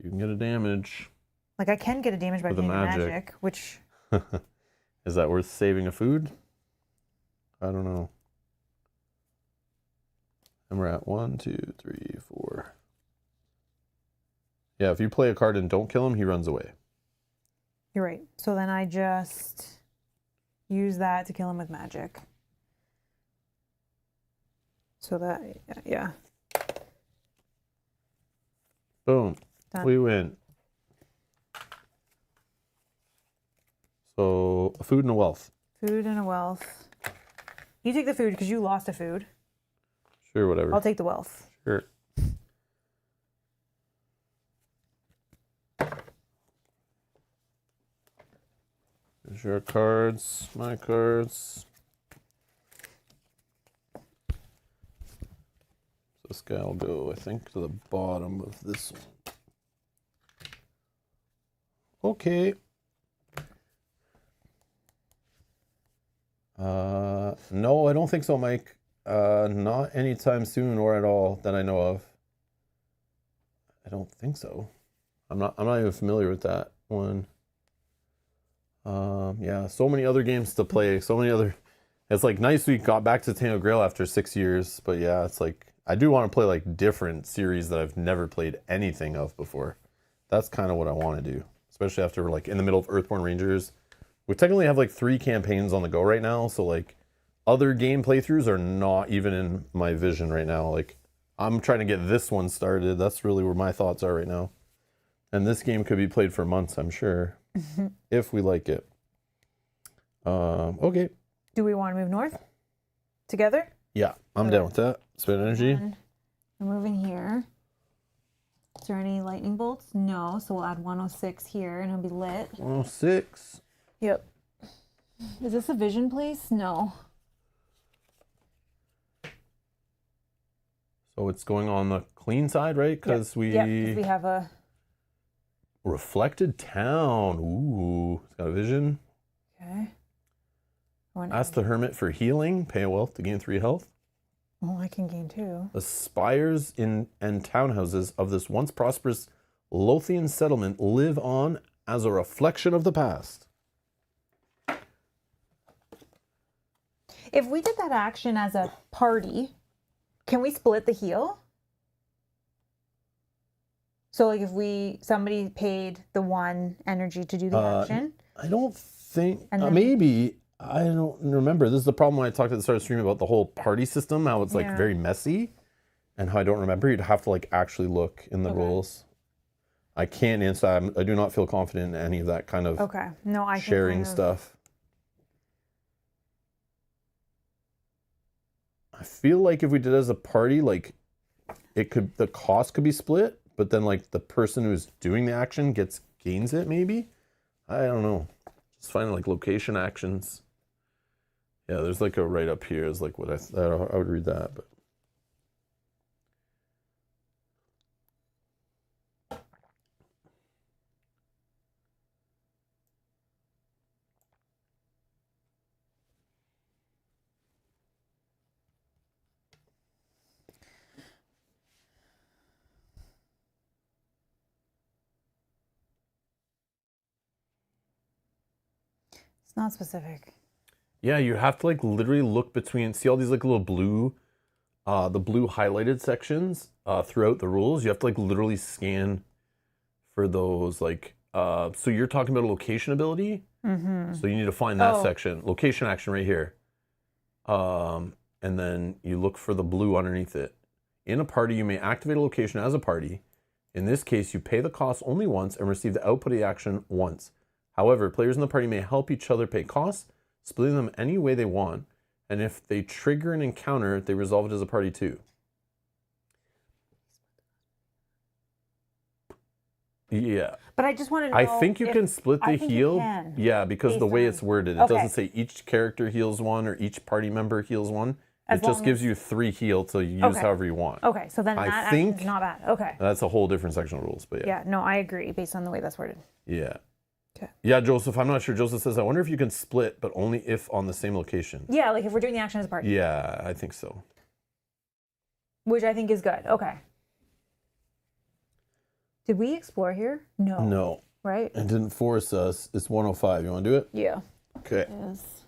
can get a damage. Like I can get a damage by With a playing a magic. magic, which Is that worth saving a food? I don't know. And we're at 1, 2, 3, 4. Yeah, if you play a card and don't kill him, he runs away. you're right. So then I just use that to kill him with magic. So that, yeah. Boom. Done. We win. So a food and a wealth. Food and a wealth. You take the food because you lost a food. Sure, whatever. I'll take the wealth. Sure. There's your cards, my cards. This guy will go, I think, to the bottom of this one. Okay. No, I don't think so, Mike. Not anytime soon or at all that I know of. I don't think so. I'm not even familiar with that one. Yeah, so many other games to play. So many other. It's like nice we got back to Tainted Grail after 6 years, but yeah, it's like I do want to play like different series that I've never played anything of before. That's kind of what I want to do, especially after we're like in the middle of Earthborn Rangers. We technically have like 3 campaigns on the go right now, so like other game playthroughs are not even in my vision right now. Like I'm trying to get this one started. That's really where my thoughts are right now. And this game could be played for months, I'm sure, if we like it. Okay. Do we want to move north together? Yeah, I'm down with that. Spend energy. And we're moving here. Is there any lightning bolts? No, so we'll add 106 here and it'll be lit. 106. Yep. Is this a vision place? No. So it's going on the clean side, right? Because we have a reflected town. Ooh, it's got a vision. okay. Ask the hermit for healing. Pay a wealth to gain 3 health. Oh, I can gain 2. The spires and townhouses of this once prosperous Lothian settlement live on as a reflection of the past. If we did that action as a party, can we split the heal? So like if somebody paid the 1 energy to do the action? I don't think, And then- maybe, I don't remember. This is the problem when I talked at the start of the stream about the whole party system, how it's like Yeah. very messy and how I don't remember. You'd have to like actually look in the rules. I can't answer. I do not feel confident in any of that kind of Okay. No, I can sharing kind of- stuff. I feel like if we did it as a party, like the cost could be split, but then like the person who's doing the action gains it maybe. I don't know. Just finding like location actions. Yeah, there's like a right up here is like what I would read that, but. It's not specific. Yeah, you have to like literally look between, see all these like little blue, the blue highlighted sections throughout the rules. You have to like literally scan for those like, so you're talking about a location ability. Mm-hmm. So you need to find that section, location action right here. And then you look for the blue underneath it. In a party, you may activate a location as a party. In this case, you pay the cost only once and receive the output of the action once. However, players in the party may help each other pay costs, splitting them any way they want, and if they trigger an encounter, they resolve it as a party too. Yeah. But I just want to know. I think you can split the I think you heal. can, Yeah, because the based way on- it's worded, it Okay. doesn't say each character heals 1 or each party member heals 1. As It just long gives as- you 3 heal to use Okay. however you want. Okay, so then I that think- action's not bad. Okay. That's a whole different section of rules, but yeah. Yeah, no, I agree based on the way that's worded. Yeah. Okay. Yeah, Joseph, I'm not sure. Joseph says, I wonder if you can split, but only if on the same location. Yeah, like if we're doing the action as a party, Yeah, I think so. which I think is good. Okay. Did we explore here? No. No, Right? it didn't force us. It's 105. You want to do it? Yeah. Okay. Yes.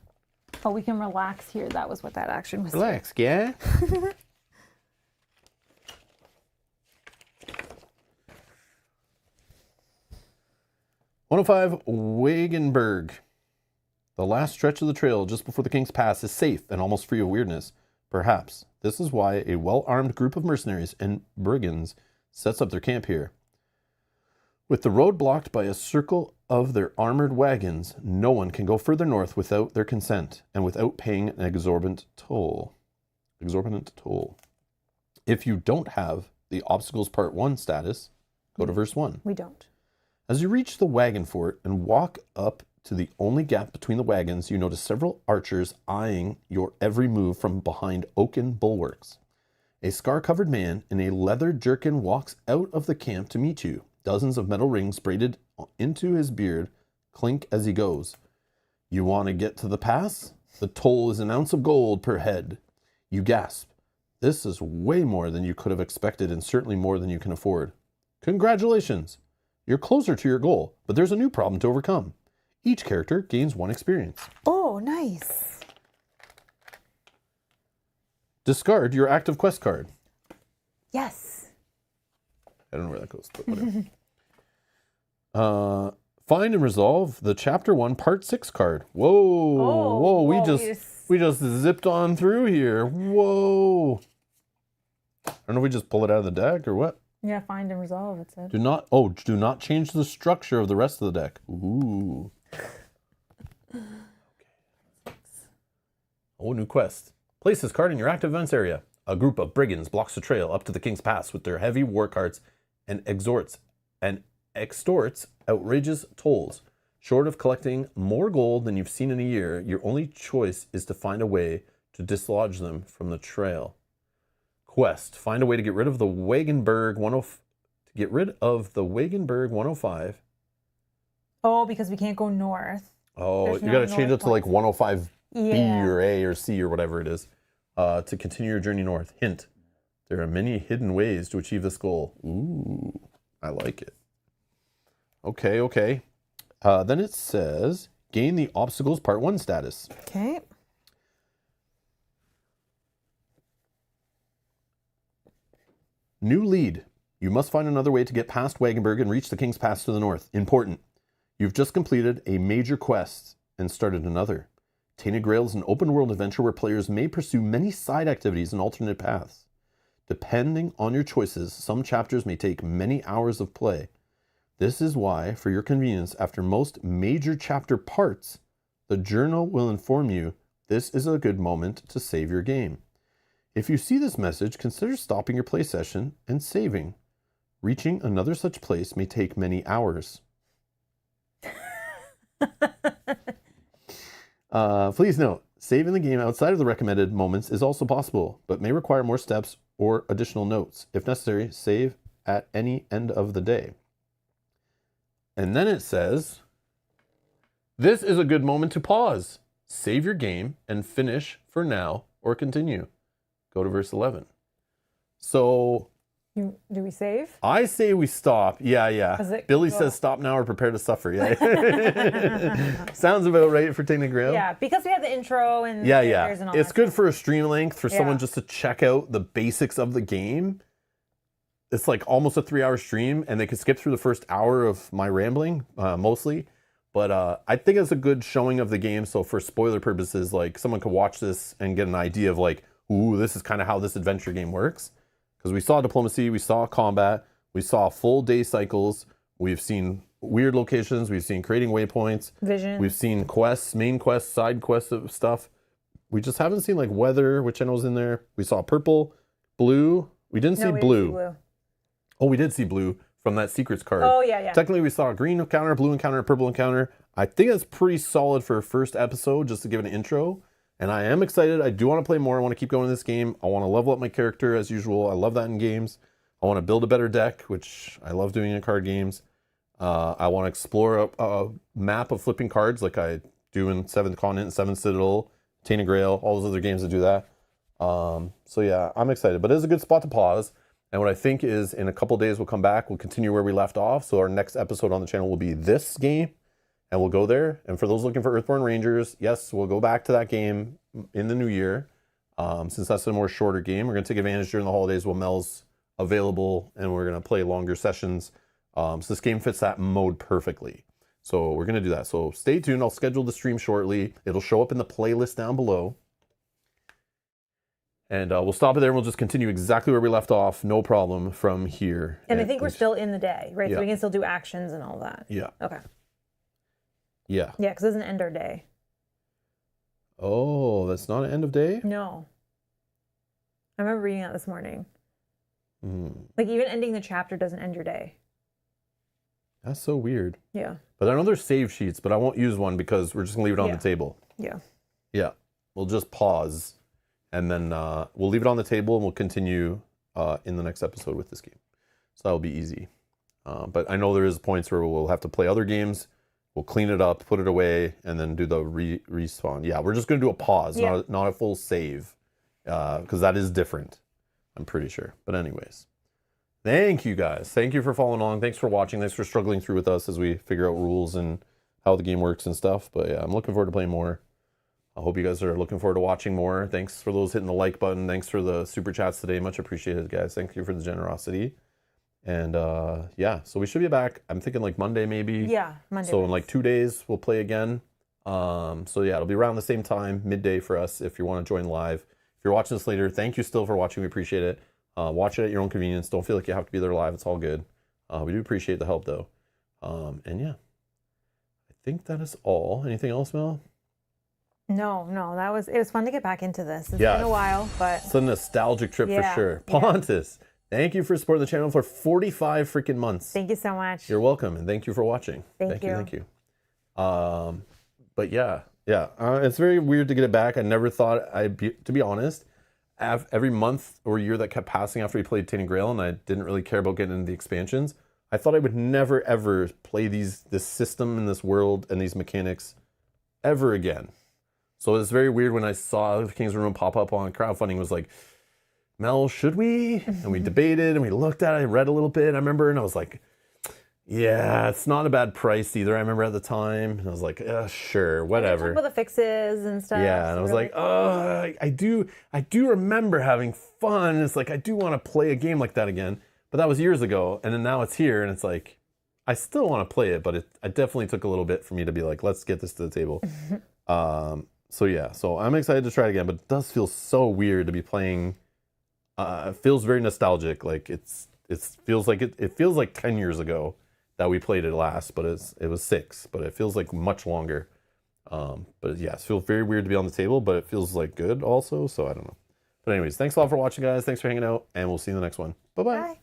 Oh, we can relax here. That was what that action was. Relax, yeah? (105) Wagenberg. The last stretch of the trail just before the King's Pass is safe and almost free of weirdness. Perhaps this is why a well-armed group of mercenaries and brigands sets up their camp here. With the road blocked by a circle of their armored wagons, no one can go further north without their consent and without paying an exorbitant toll. If you don't have the Obstacles Part 1 status, go to verse 1. We don't. As you reach the wagon fort and walk up to the only gap between the wagons, you notice several archers eyeing your every move from behind oaken bulwarks. A scar-covered man in a leather jerkin walks out of the camp to meet you. Dozens of metal rings braided into his beard clink as he goes. You want to get to the pass? The toll is an ounce of gold per head. You gasp. This is way more than you could have expected and certainly more than you can afford. Congratulations! You're closer to your goal, but there's a new problem to overcome. Each character gains 1 experience. Oh, nice. Discard your active quest card. Yes. I don't know where that goes, but whatever. Find and resolve the Chapter 1, Part 6 card. Whoa, we just zipped on through here. Whoa. I don't know if we just pull it out of the deck or what. Yeah, find and resolve, it said. Do not change the structure of the rest of the deck. Ooh. Okay. Oh, new quest. Place this card in your active events area. A group of brigands blocks the trail up to the King's Pass with their heavy war carts and extorts outrageous tolls. Short of collecting more gold than you've seen in a year, your only choice is to find a way to dislodge them from the trail. Quest: find a way to get rid of the Wagenberg 105. Oh, because we can't go north. Oh, There's you no got to change north it to like 105B Yeah. or A or C or whatever it is to continue your journey north. Hint: there are many hidden ways to achieve this goal. Ooh, I like it. Okay. Then it says, gain the obstacles part 1 status. Okay. New lead. You must find another way to get past Wagenberg and reach the King's Pass to the north. Important. You've just completed a major quest and started another. Tainted Grail is an open world adventure where players may pursue many side activities and alternate paths. Depending on your choices, some chapters may take many hours of play. This is why, for your convenience, after most major chapter parts, the journal will inform you this is a good moment to save your game. If you see this message, consider stopping your play session and saving. Reaching another such place may take many hours. Please note, saving the game outside of the recommended moments is also possible, but may require more steps or additional notes. If necessary, save at any end of the day. And then it says, this is a good moment to pause. Save your game and finish for now or continue. Go to verse 11. So Do we save? I say we stop. Yeah. Billy says stop now or prepare to suffer. Yeah. Sounds about right for Tainted Grail. Yeah, because we have the intro and Yeah. and all It's that good stuff. for a stream length for someone Yeah. just to check out the basics of the game. It's like almost a 3-hour stream, and they could skip through the first hour of my rambling, mostly. But I think it's a good showing of the game. So for spoiler purposes, like someone could watch this and get an idea of like, ooh, this is kind of how this adventure game works. Because we saw diplomacy, we saw combat, we saw full day cycles, we've seen weird locations, we've seen creating waypoints, Vision. we've seen quests, main quests, side quests of stuff. We just haven't seen like weather, which I know is in there. We saw purple, blue. We didn't see we didn't blue. see blue. Oh, we did see blue from that secrets card. Oh, yeah. Technically, we saw a green encounter, blue encounter, purple encounter. I think that's pretty solid for a first episode, just to give it an intro. And I am excited. I do want to play more. I want to keep going in this game. I want to level up my character as usual. I love that in games. I want to build a better deck, which I love doing in card games. I want to explore a map of flipping cards like I do in 7th Continent, 7th Citadel, Tainted Grail, all those other games that do that. So yeah, I'm excited. But it is a good spot to pause. And what I think is in a couple days we'll come back. We'll continue where we left off. So our next episode on the channel will be this game. And we'll go there. And for those looking for Earthborn Rangers, yes, we'll go back to that game in the new year. Since that's a more shorter game, we're going to take advantage during the holidays while Mel's available, and we're going to play longer sessions. So this game fits that mode perfectly. So we're going to do that. So stay tuned. I'll schedule the stream shortly. It'll show up in the playlist down below. And we'll stop it there and we'll just continue exactly where we left off. No problem from here. And I think we're still in the day, right? Yeah. So we can still do actions and all that. Yeah. Okay. Yeah. Yeah, because it doesn't end our day. Oh, that's not an end of day? No. I remember reading that this morning. Hmm. Like even ending the chapter doesn't end your day. That's so weird. Yeah. But I know there's save sheets, but I won't use one because we're just going to leave it on Yeah. the table. Yeah. Yeah. We'll just pause and then we'll leave it on the table and we'll continue in the next episode with this game. So that'll be easy. But I know there is points where we'll have to play other games. We'll clean it up, put it away, and then do the respawn. Yeah, we're just going to do a pause, Yeah. not a full save, because that is different, I'm pretty sure. But anyways, thank you guys. Thank you for following along. Thanks for watching. Thanks for struggling through with us as we figure out rules and how the game works and stuff. But yeah, I'm looking forward to playing more. I hope you guys are looking forward to watching more. Thanks for those hitting the like button. Thanks for the super chats today. Much appreciated, guys. Thank you for the generosity. And yeah, so we should be back. I'm thinking like Monday maybe. Yeah, Monday. So in like 2 days we'll play again. So yeah, it'll be around the same time, midday for us if you want to join live. If you're watching this later, thank you still for watching. We appreciate it. Watch it at your own convenience. Don't feel like you have to be there live. It's all good. We do appreciate the help though. And yeah, I think that is all. Anything else, Mel? No, it was fun to get back into this. It's Yeah. been a while, but It's a nostalgic trip for Yeah, sure. yeah. Pontus, thank you for supporting the channel for 45 freaking months. thank you so much. You're welcome, and thank you for watching. Thank you. Thank you. But yeah, it's very weird to get it back. I never thought to be honest, every month or year that kept passing after we played Tainted Grail, and I didn't really care about getting into the expansions, I thought I would never ever play this system and this world and these mechanics ever again. So it's very weird when I saw the King's Room pop up on crowdfunding. It was like, Mel, should we? And we debated and we looked at it. I read a little bit. I remember, and I was like, yeah, it's not a bad price either. I remember at the time, and I was like, sure, whatever. Talk about the fixes and stuff. Yeah, and I was like, oh, I do remember having fun. It's like I do want to play a game like that again, but that was years ago, and then now it's here, and it's like I still want to play it, but it definitely took a little bit for me to be like, let's get this to the table. So yeah, so I'm excited to try it again, but it does feel so weird to be playing. It feels very nostalgic, like it feels like 10 years ago that we played it last, but it was 6, but it feels like much longer. But yeah, it feels very weird to be on the table, but it feels like good also, so I don't know. But anyways, thanks a lot for watching, guys. Thanks for hanging out, and we'll see you in the next one. Bye-bye. Bye.